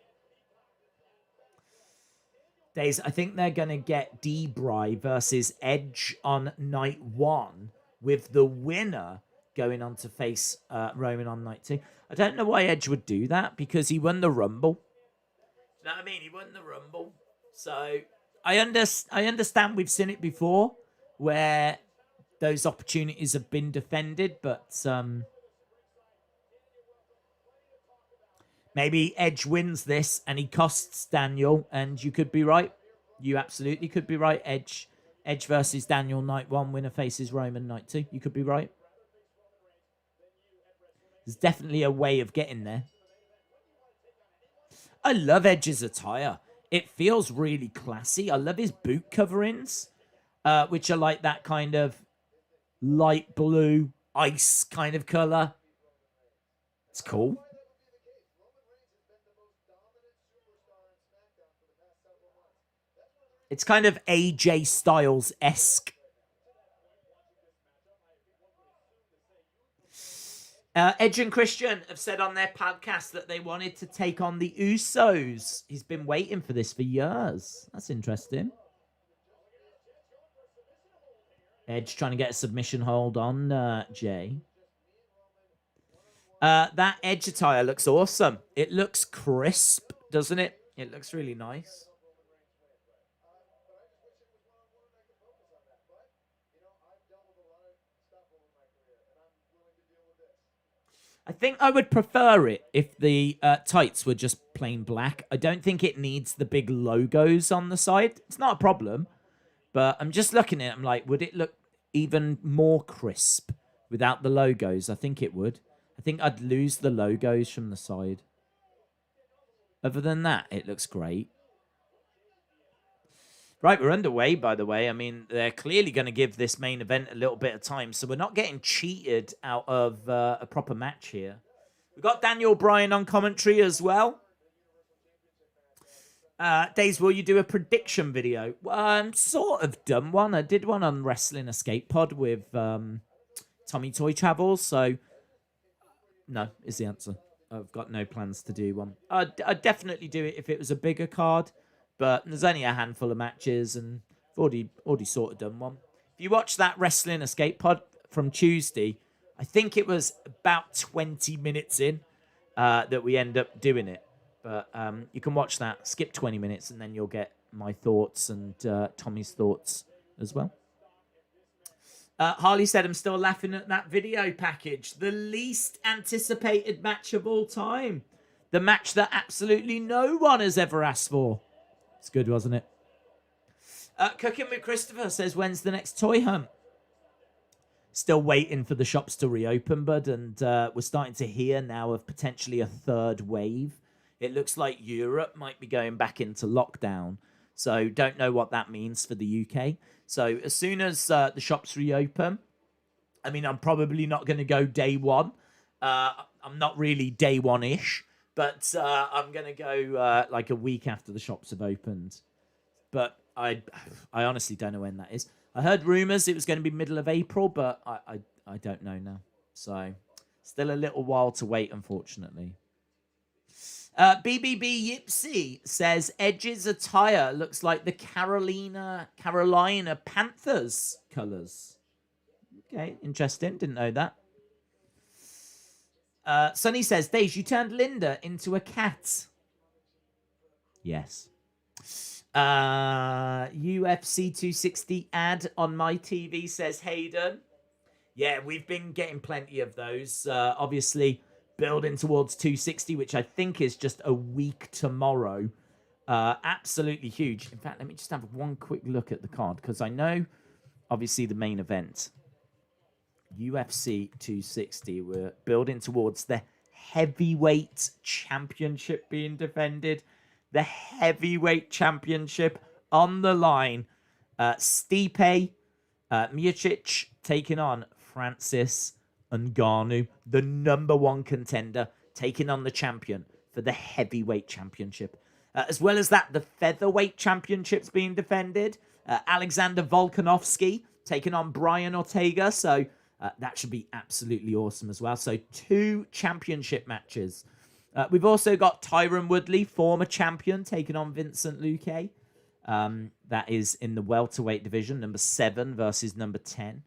Days, I think they're going to get Debray versus Edge on night 1, with the winner going on to face Roman on night 2. I don't know why Edge would do that, because he won the Rumble. You know what I mean? He won the Rumble. So I understand we've seen it before, where those opportunities have been defended, but maybe Edge wins this and he costs Daniel, and you could be right. You absolutely could be right. Edge versus Daniel night 1, winner faces Roman night 2. You could be right. There's definitely a way of getting there. I love Edge's attire. It feels really classy. I love his boot coverings, which are like that kind of light blue, ice kind of color. It's cool. It's kind of AJ Styles-esque. Edge and Christian have said on their podcast that they wanted to take on the Usos. He's been waiting for this for years. That's interesting. Edge trying to get a submission hold on Jay. That Edge attire looks awesome. It looks crisp, doesn't it? It looks really nice. I think I would prefer it if the tights were just plain black. I don't think it needs the big logos on the side. It's not a problem. But I'm just looking at it. I'm like, would it look even more crisp without the logos? I think it would. I think I'd lose the logos from the side. Other than that, it looks great. Right, we're underway, by the way. I mean, they're clearly going to give this main event a little bit of time, so we're not getting cheated out of a proper match here. We've got Daniel Bryan on commentary as well. Days, will you do a prediction video? Well, I'm sort of done one. I did one on Wrestling Escape Pod with Tommy Toy Travels, so no is the answer. I've got no plans to do one. I'd definitely do it if it was a bigger card. But there's only a handful of matches, and I've already sort of done one. If you watch that Wrestling Escape Pod from Tuesday, I think it was about 20 minutes in that we end up doing it. But you can watch that, skip 20 minutes, and then you'll get my thoughts and Tommy's thoughts as well. Harley said, I'm still laughing at that video package. The least anticipated match of all time. The match that absolutely no one has ever asked for. It's good, wasn't it? Cooking with Christopher says, when's the next toy hunt? Still waiting for the shops to reopen, bud, and we're starting to hear now of potentially a third wave. It looks like Europe might be going back into lockdown, so don't know what that means for the UK. So as soon as the shops reopen, I mean, I'm probably not going to go day one. I'm not really day one-ish. But I'm going to go like a week after the shops have opened. But I honestly don't know when that is. I heard rumours it was going to be middle of April, but I don't know now. So still a little while to wait, unfortunately. BBB Yipsy says, Edge's attire looks like the Carolina Panthers colours. Okay, interesting. Didn't know that. Sonny says, Dave, you turned Linda into a cat. Yes. UFC 260 ad on my TV, says Hayden. Yeah, we've been getting plenty of those. Obviously, building towards 260, which I think is just a week tomorrow. Absolutely huge. In fact, let me just have one quick look at the card, because I know, obviously, the main event, UFC 260, we're building towards the heavyweight championship being defended. The heavyweight championship on the line. Stipe Miocic taking on Francis Ngannou, the #1 contender, taking on the champion for the heavyweight championship. As well as that, the featherweight championship's being defended. Alexander Volkanovski taking on Brian Ortega. So that should be absolutely awesome as well. So 2 championship matches. We've also got Tyron Woodley, former champion, taking on Vincent Luque. That is in the welterweight division, number 7 versus number 10.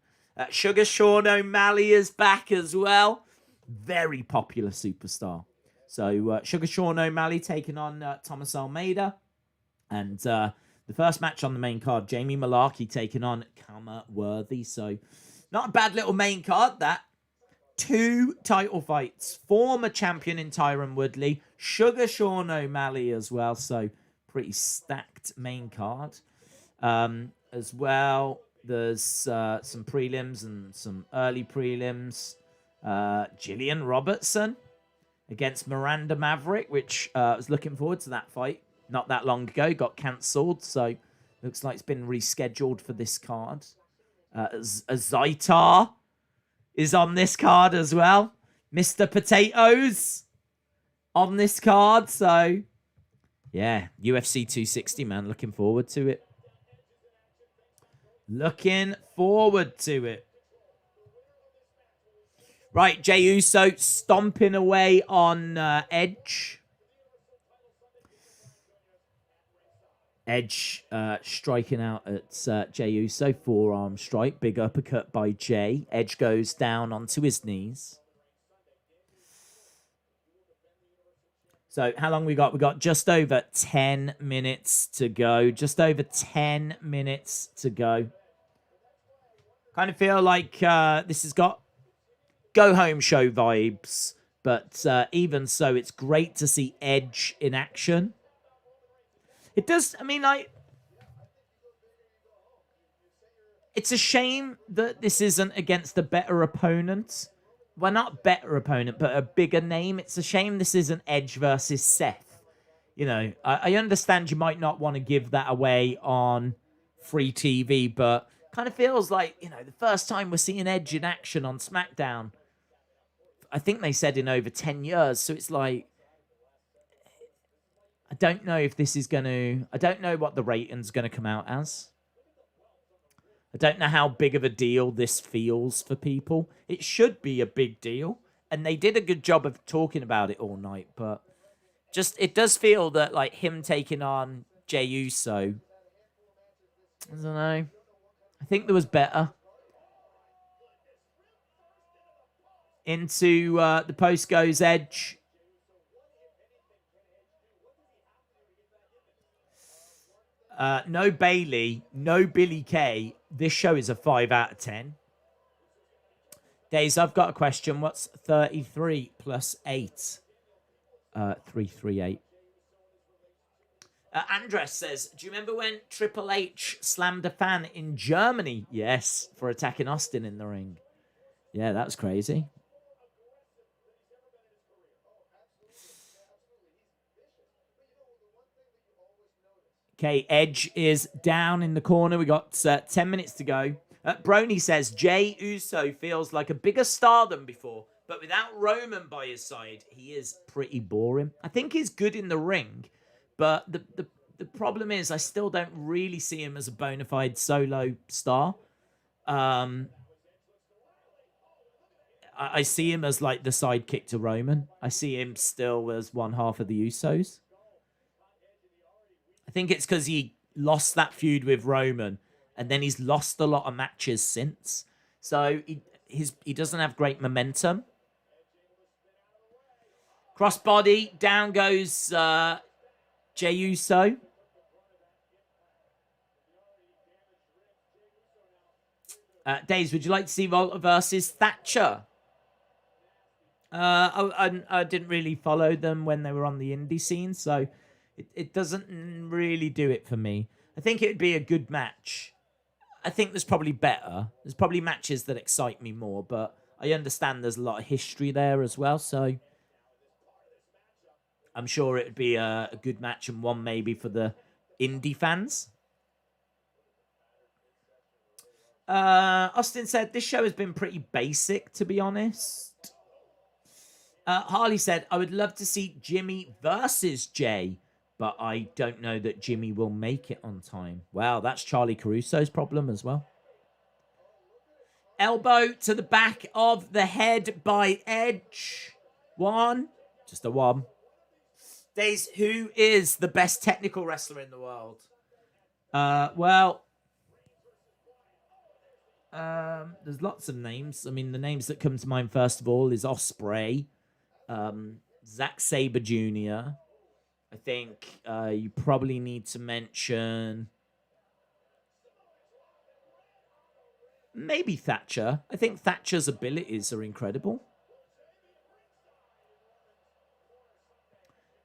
Sugar Sean O'Malley is back as well. Very popular superstar. So Sugar Sean O'Malley taking on Thomas Almeida. And the first match on the main card, Jamie Malarkey taking on Kama Worthy. So not a bad little main card, that. 2 title fights. Former champion in Tyron Woodley. Sugar Sean O'Malley as well. So pretty stacked main card. As well, there's some prelims and some early prelims. Gillian Robertson against Miranda Maverick, which I was looking forward to that fight not that long ago. Got cancelled, so looks like it's been rescheduled for this card. Zaitar is on this card as well. Mr. Potatoes on this card. So, yeah, UFC 260, man. Looking forward to it. Looking forward to it. Right, Jey Uso stomping away on Edge. Edge striking out at Jey Uso. Forearm strike. Big uppercut by Jey. Edge goes down onto his knees. So how long we got? We got just over 10 minutes to go. Just over 10 minutes to go. Kind of feel like this has got go-home show vibes. But even so, it's great to see Edge in action. It does, I mean, like, it's a shame that this isn't against a better opponent. Well, not better opponent, but a bigger name. It's a shame this isn't Edge versus Seth. You know, I understand you might not want to give that away on free TV, but kind of feels like, you know, the first time we're seeing Edge in action on SmackDown, I think they said in over 10 years. So it's like, I don't know if this is going to... I don't know what the rating's going to come out as. I don't know how big of a deal this feels for people. It should be a big deal. And they did a good job of talking about it all night. But just, it does feel that, like, him taking on Jey Uso... I don't know. I think there was better. Into the post goes Edge. No Bailey, no Billy Kay. This show is a 5 out of 10. Days, I've got a question. What's 33 plus 8? 338. Andres says, do you remember when Triple H slammed a fan in Germany? Yes, for attacking Austin in the ring. Yeah, that was crazy. Okay, Edge is down in the corner. We got 10 minutes to go. Brony says, Jey Uso feels like a bigger star than before, but without Roman by his side, he is pretty boring. I think he's good in the ring, but the problem is I still don't really see him as a bona fide solo star. I see him as like the sidekick to Roman. I see him still as one half of the Usos. I think it's because he lost that feud with Roman, and then he's lost a lot of matches since. So he doesn't have great momentum. Crossbody, down goes Jey Uso. Days, would you like to see Volta versus Thatcher? I didn't really follow them when they were on the indie scene, so it doesn't really do it for me. I think it would be a good match. I think there's probably better. There's probably matches that excite me more, but I understand there's a lot of history there as well, so I'm sure it would be a good match and one maybe for the indie fans. Austin said, this show has been pretty basic, to be honest. Harley said, I would love to see Jimmy versus Jay, but I don't know that Jimmy will make it on time. Well, that's Charlie Caruso's problem as well. Elbow to the back of the head by Edge. One. Just a one. Days, who is the best technical wrestler in the world? There's lots of names. I mean, the names that come to mind first of all is Ospreay, Zack Sabre Jr. I think you probably need to mention maybe Thatcher. I think Thatcher's abilities are incredible.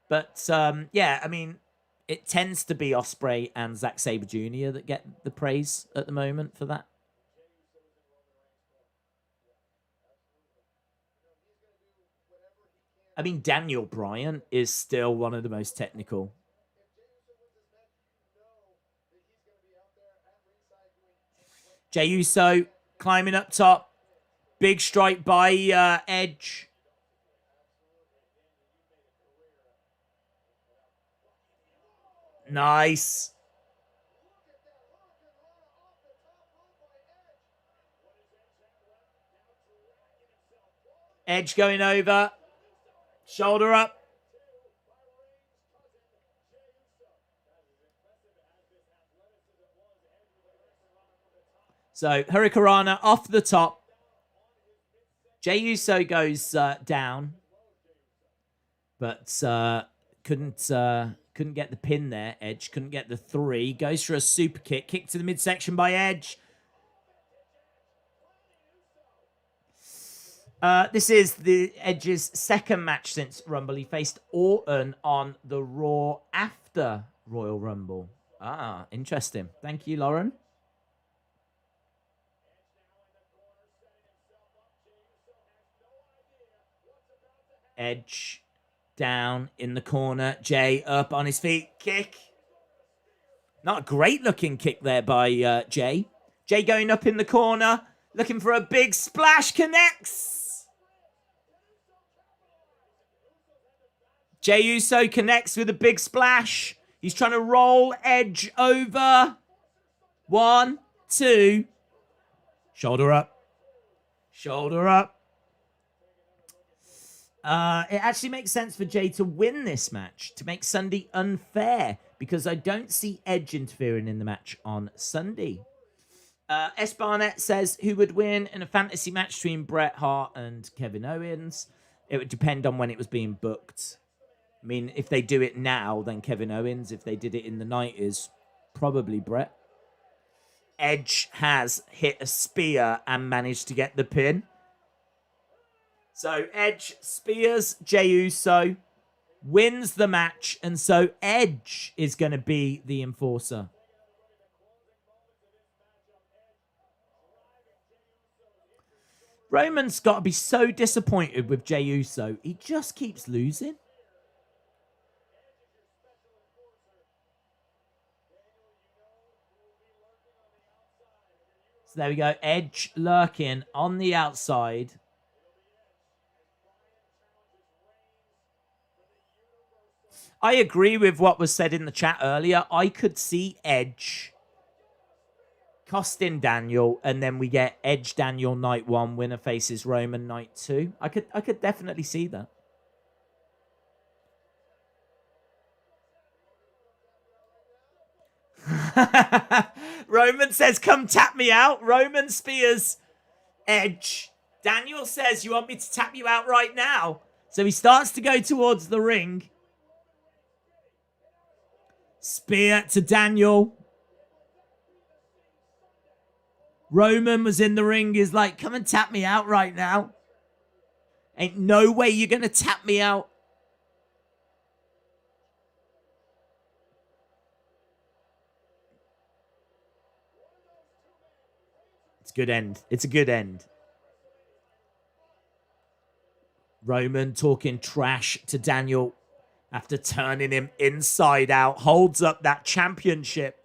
But yeah, I mean, it tends to be Ospreay and Zack Sabre Jr. that get the praise at the moment for that. I mean, Daniel Bryan is still one of the most technical. Jey Uso climbing up top. Big strike by Edge. Nice. Edge going over. Shoulder up. So, Hurricanrana off the top. Jey Uso goes down. But couldn't get the pin there. Edge couldn't get the 3. Goes for a super kick. Kick to the midsection by Edge. This is the Edge's second match since Rumble. He faced Orton on the Raw after Royal Rumble. Ah, interesting. Thank you, Lauren. Edge down in the corner. Jay up on his feet. Kick. Not a great looking kick there by Jay. Jay going up in the corner. Looking for a big splash. Connects. Jey Uso connects with a big splash. He's trying to roll Edge over. 1, 2. Shoulder up. Shoulder up. It actually makes sense for Jay to win this match, to make Sunday unfair, because I don't see Edge interfering in the match on Sunday. S. Barnett says, who would win in a fantasy match between Bret Hart and Kevin Owens? It would depend on when it was being booked. I mean, if they do it now, then Kevin Owens. If they did it in the 90s, probably Bret. Edge has hit a spear and managed to get the pin. So Edge spears Jey Uso, wins the match, and so Edge is going to be the enforcer. Roman's got to be so disappointed with Jey Uso. He just keeps losing. So there we go. Edge lurking on the outside. I agree with what was said in the chat earlier. I could see Edge costing Daniel, and then we get Edge Daniel night 1, winner faces Roman night 2. I could definitely see that. Roman says, come tap me out. Roman spears Edge. Daniel says, you want me to tap you out right now? So he starts to go towards the ring. Spear to Daniel. Roman was in the ring. He's like, come and tap me out right now. Ain't no way you're going to tap me out. It's a good end. It's a good end. Roman talking trash to Daniel after turning him inside out. Holds up that championship.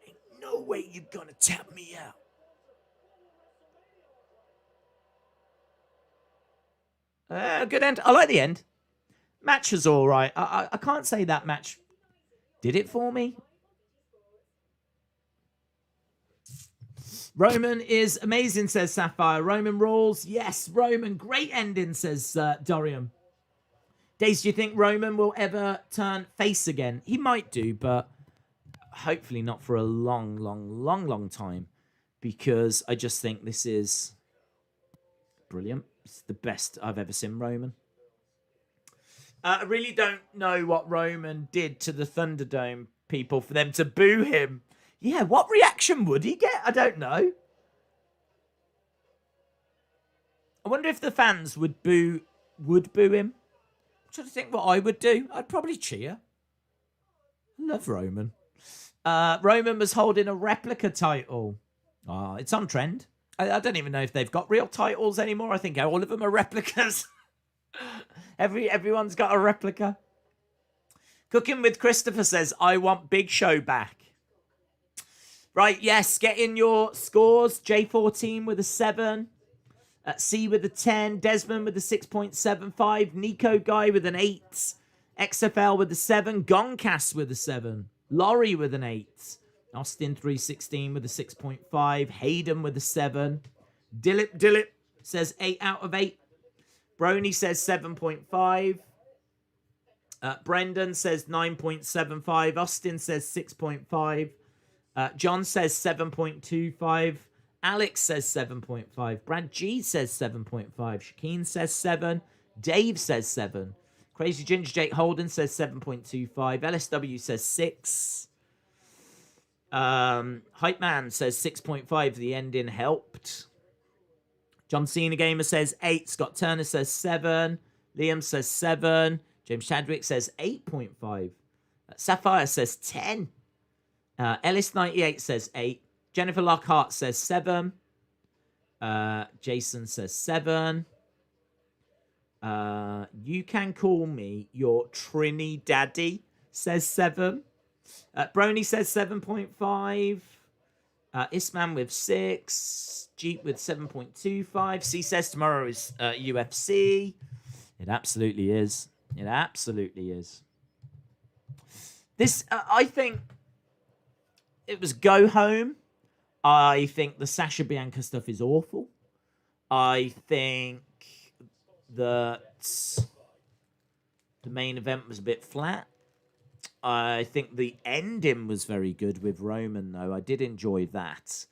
Ain't no way you're going to tap me out. Good end. I like the end. Match was all right. I can't say that match did it for me. Roman is amazing, says Sapphire. Roman rules. Yes, Roman. Great ending, says Dorian. Days, do you think Roman will ever turn face again? He might do, but hopefully not for a long time. Because I just think this is brilliant. It's the best I've ever seen Roman. I really don't know what Roman did to the Thunderdome people for them to boo him. Yeah, what reaction would he get? I don't know. I wonder if the fans would boo him. I'm trying to think what I would do. I'd probably cheer. I love Roman. Roman was holding a replica title. It's on trend. I don't even know if they've got real titles anymore. I think all of them are replicas. Everyone's got a replica. Cooking with Christopher says, I want Big Show back. Right, yes, get in your scores. J14 with a 7. C with a 10. Desmond with a 6.75. Nico Guy with an 8. XFL with a 7. Gongcast with a 7. Laurie with an 8. Austin 316 with a 6.5. Hayden with a 7. Dillip says 8 out of 8. Brony says 7.5. Brendan says 9.75. Austin says 6.5. John says 7.25. Alex says 7.5. Brad G says 7.5. Shakeen says 7. Dave says 7. Crazy Ginger Jake Holden says 7.25. LSW says 6. Hype Man says 6.5. The ending helped. John Cena Gamer says 8. Scott Turner says 7. Liam says 7. James Chadwick says 8.5. Sapphire says 10. Ellis98 says 8. Jennifer Lockhart says 7. Jason says 7. You can call me your Trini Daddy says 7. Brony says 7.5. Isman with 6. Jeep with 7.25. C says tomorrow is UFC. It absolutely is. It absolutely is. This, I think, it was go home. I think the Sasha Bianca stuff is awful. I think that the main event was a bit flat. I think the ending was very good with Roman, though. I did enjoy that.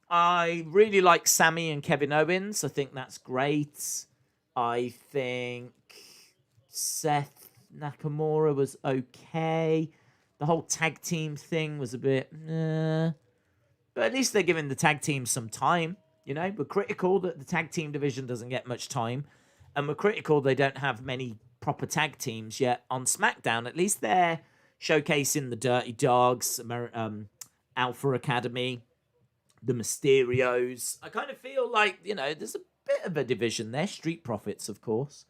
I really like Sami and Kevin Owens. I think that's great. I think Seth Nakamura was okay. The whole tag team thing was a bit, but at least they're giving the tag team some time. You know, we're critical that the tag team division doesn't get much time, and we're critical they don't have many proper tag teams yet on SmackDown. At least they're showcasing the Dirty Dogs, Alpha Academy, the Mysterios. I kind of feel like, you know, there's a bit of a division there. Street Profits, of course.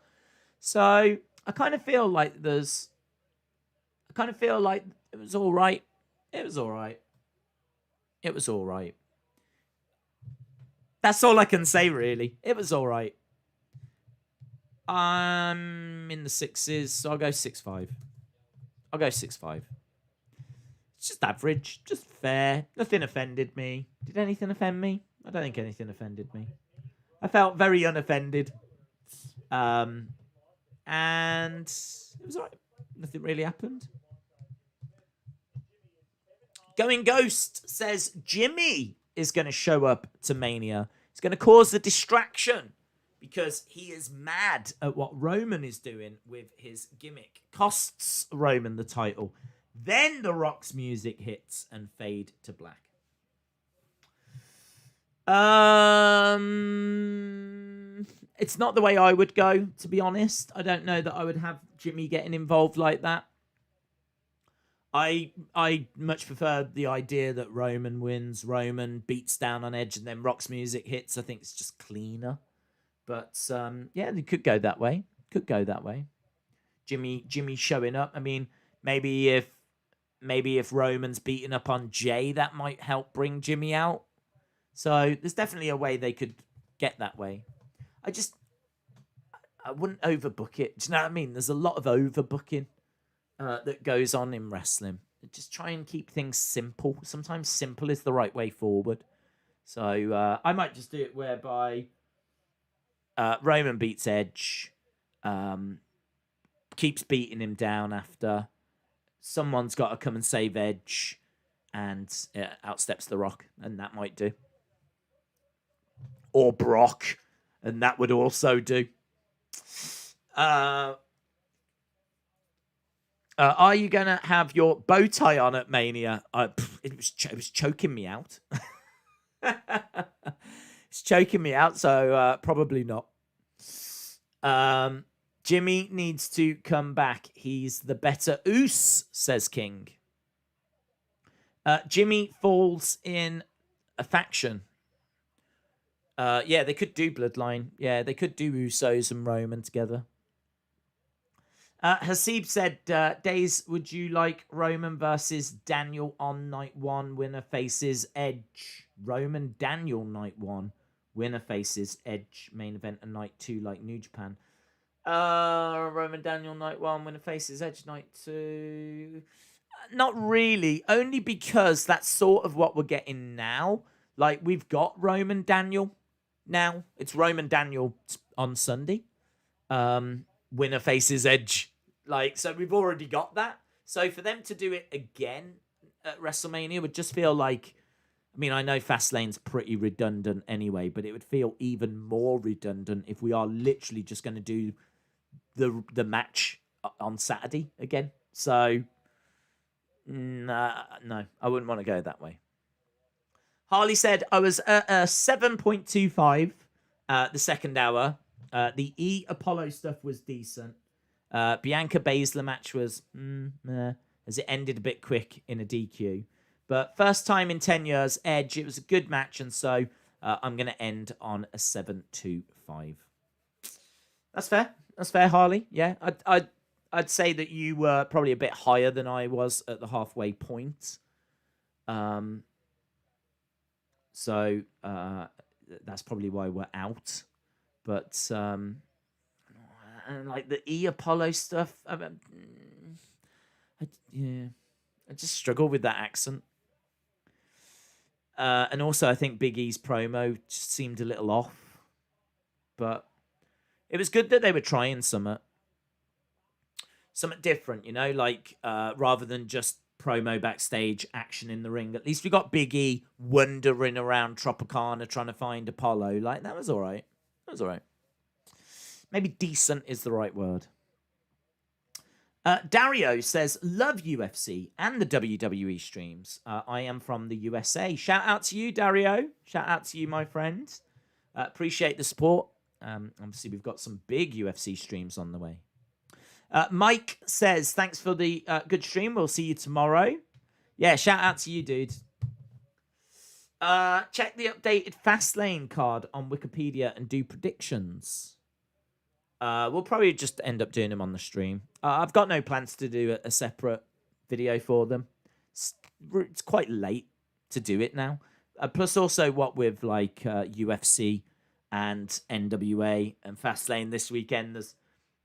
So I kind of feel like it was all right. It was all right. It was all right. That's all I can say, really. It was all right. I'm in the 6s, so I'll go 6.5. I'll go 6.5. It's just average, just fair. Nothing offended me. Did anything offend me? I don't think anything offended me. I felt very unoffended. And it was all right. Nothing really happened. Going Ghost says Jimmy is going to show up to Mania. He's going to cause the distraction because he is mad at what Roman is doing with his gimmick. Costs Roman the title. Then The Rock's music hits and fade to black. It's not the way I would go, to be honest. I don't know that I would have Jimmy getting involved like that. I much prefer the idea that Roman wins, Roman beats down on Edge, and then Rock's music hits. I think it's just cleaner. But yeah, they could go that way. Could go that way. Jimmy showing up. I mean, maybe if Roman's beating up on Jay, that might help bring Jimmy out. So there's definitely a way they could get that way. I wouldn't overbook it. Do you know what I mean? There's a lot of overbooking that goes on in wrestling. Just try and keep things simple. Sometimes simple is the right way forward. So I might just do it whereby Roman beats Edge, keeps beating him down after. Someone's got to come and save Edge, and outsteps The Rock, and that might do. Or Brock, and that would also do. Are you going to have your bow tie on at Mania? It was choking me out. It's choking me out, so probably not. Jimmy needs to come back. He's the better Uce, says King. Jimmy falls in a faction. Yeah, they could do Bloodline. Yeah, they could do Usos and Roman together. Hasib said, Days, would you like Roman versus Daniel on night 1? Winner faces Edge. Roman Daniel night 1. Winner faces Edge. Main event and night 2 like New Japan. Roman Daniel night 1. Winner faces Edge night 2. Not really. Only because that's sort of what we're getting now. Like, we've got Roman Daniel now. It's Roman Daniel on Sunday. Winner faces Edge. Like, so we've already got that. So for them to do it again at WrestleMania would just feel like, I mean, I know Fastlane's pretty redundant anyway, but it would feel even more redundant if we are literally just going to do the match on Saturday again. So, no, I wouldn't want to go that way. Harley said, I was at 7.25 the second hour. The E Apollo stuff was decent. Bianca Baszler match was as it ended a bit quick in a DQ. But first time in 10 years, Edge, it was a good match, and so I'm going to end on a 7.25. That's fair. That's fair, Harley. Yeah, I'd say that you were probably a bit higher than I was at the halfway point. So that's probably why we're out. But and like the E Apollo stuff, I just struggle with that accent. And also, I think Big E's promo just seemed a little off. But it was good that they were trying something different, you know, like rather than just promo backstage, action in the ring. At least we got Big E wandering around Tropicana trying to find Apollo. Like, that was all right. That was all right. Maybe decent is the right word. Dario says, love UFC and the WWE streams. I am from the USA. Shout out to you, Dario. Shout out to you, my friend. Appreciate the support. Obviously, we've got some big UFC streams on the way. Mike says, thanks for the good stream. We'll see you tomorrow. Yeah, shout out to you, dude. Check the updated Fastlane card on Wikipedia and do predictions. We'll probably just end up doing them on the stream. I've got no plans to do a separate video for them. It's quite late to do it now. Plus also what with like UFC and NWA and Fastlane this weekend, there's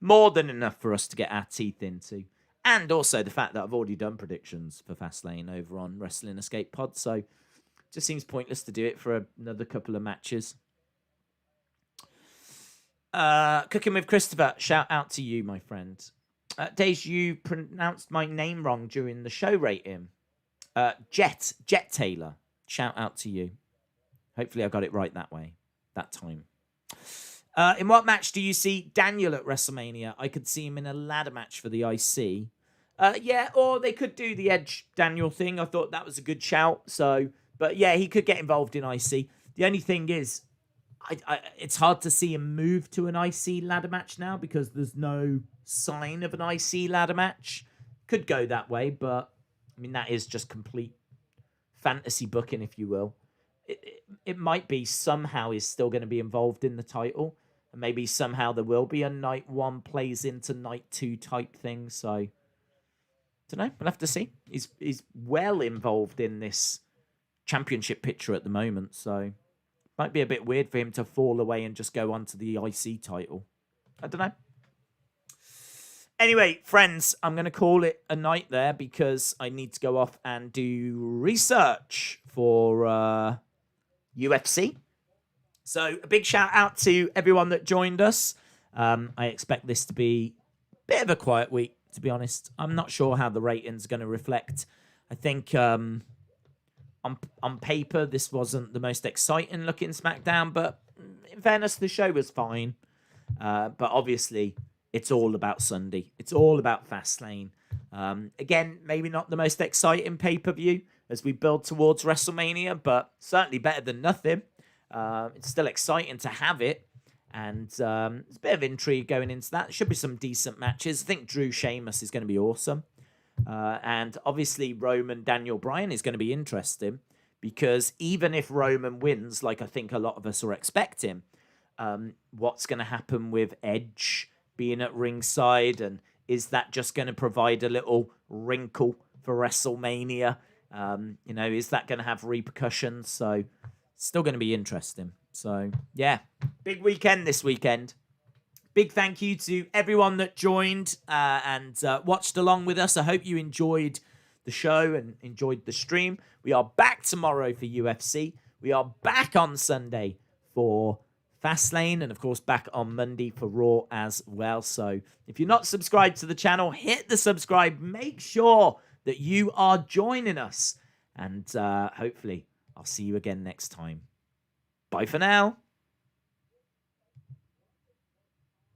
more than enough for us to get our teeth into. And also the fact that I've already done predictions for Fastlane over on Wrestling Escape Pod. So it just seems pointless to do it for another couple of matches. Cooking with Christopher, shout out to you, my friend. Days, you pronounced my name wrong during the show rating. Jet Taylor, shout out to you. Hopefully I got it right that time. In what match do you see Daniel at WrestleMania? I could see him in a ladder match for the IC. Yeah, or they could do the Edge Daniel thing. I thought that was a good shout. So, but yeah, he could get involved in IC. The only thing is, it's hard to see him move to an IC ladder match now because there's no sign of an IC ladder match. Could go that way, but I mean, that is just complete fantasy booking, if you will. It might be somehow he's still going to be involved in the title. And maybe somehow there will be a night 1 plays into night 2 type thing. So, I don't know. We'll have to see. He's well involved in this championship picture at the moment. So, might be a bit weird for him to fall away and just go on to the IC title. I don't know. Anyway, friends, I'm going to call it a night there because I need to go off and do research for UFC. So a big shout out to everyone that joined us. I expect this to be a bit of a quiet week, to be honest. I'm not sure how the ratings are going to reflect. I think on paper, this wasn't the most exciting looking SmackDown, but in fairness, the show was fine. But obviously, it's all about Sunday. It's all about Fastlane. Again, maybe not the most exciting pay-per-view as we build towards WrestleMania, but certainly better than nothing. It's still exciting to have it, and there's a bit of intrigue going into that. There should be some decent matches. I think Drew Sheamus is going to be awesome. And obviously Roman Daniel Bryan is going to be interesting because even if Roman wins, like I think a lot of us are expecting, what's going to happen with Edge being at ringside, and is that just going to provide a little wrinkle for WrestleMania? Is that going to have repercussions? So still going to be interesting. So yeah, big weekend this weekend. Big thank you to everyone that joined and watched along with us. I hope you enjoyed the show and enjoyed the stream. We are back tomorrow for UFC. We are back on Sunday for Fastlane, and of course back on Monday for Raw as well. So if you're not subscribed to the channel, hit the subscribe. Make sure that you are joining us, and hopefully I'll see you again next time. Bye for now.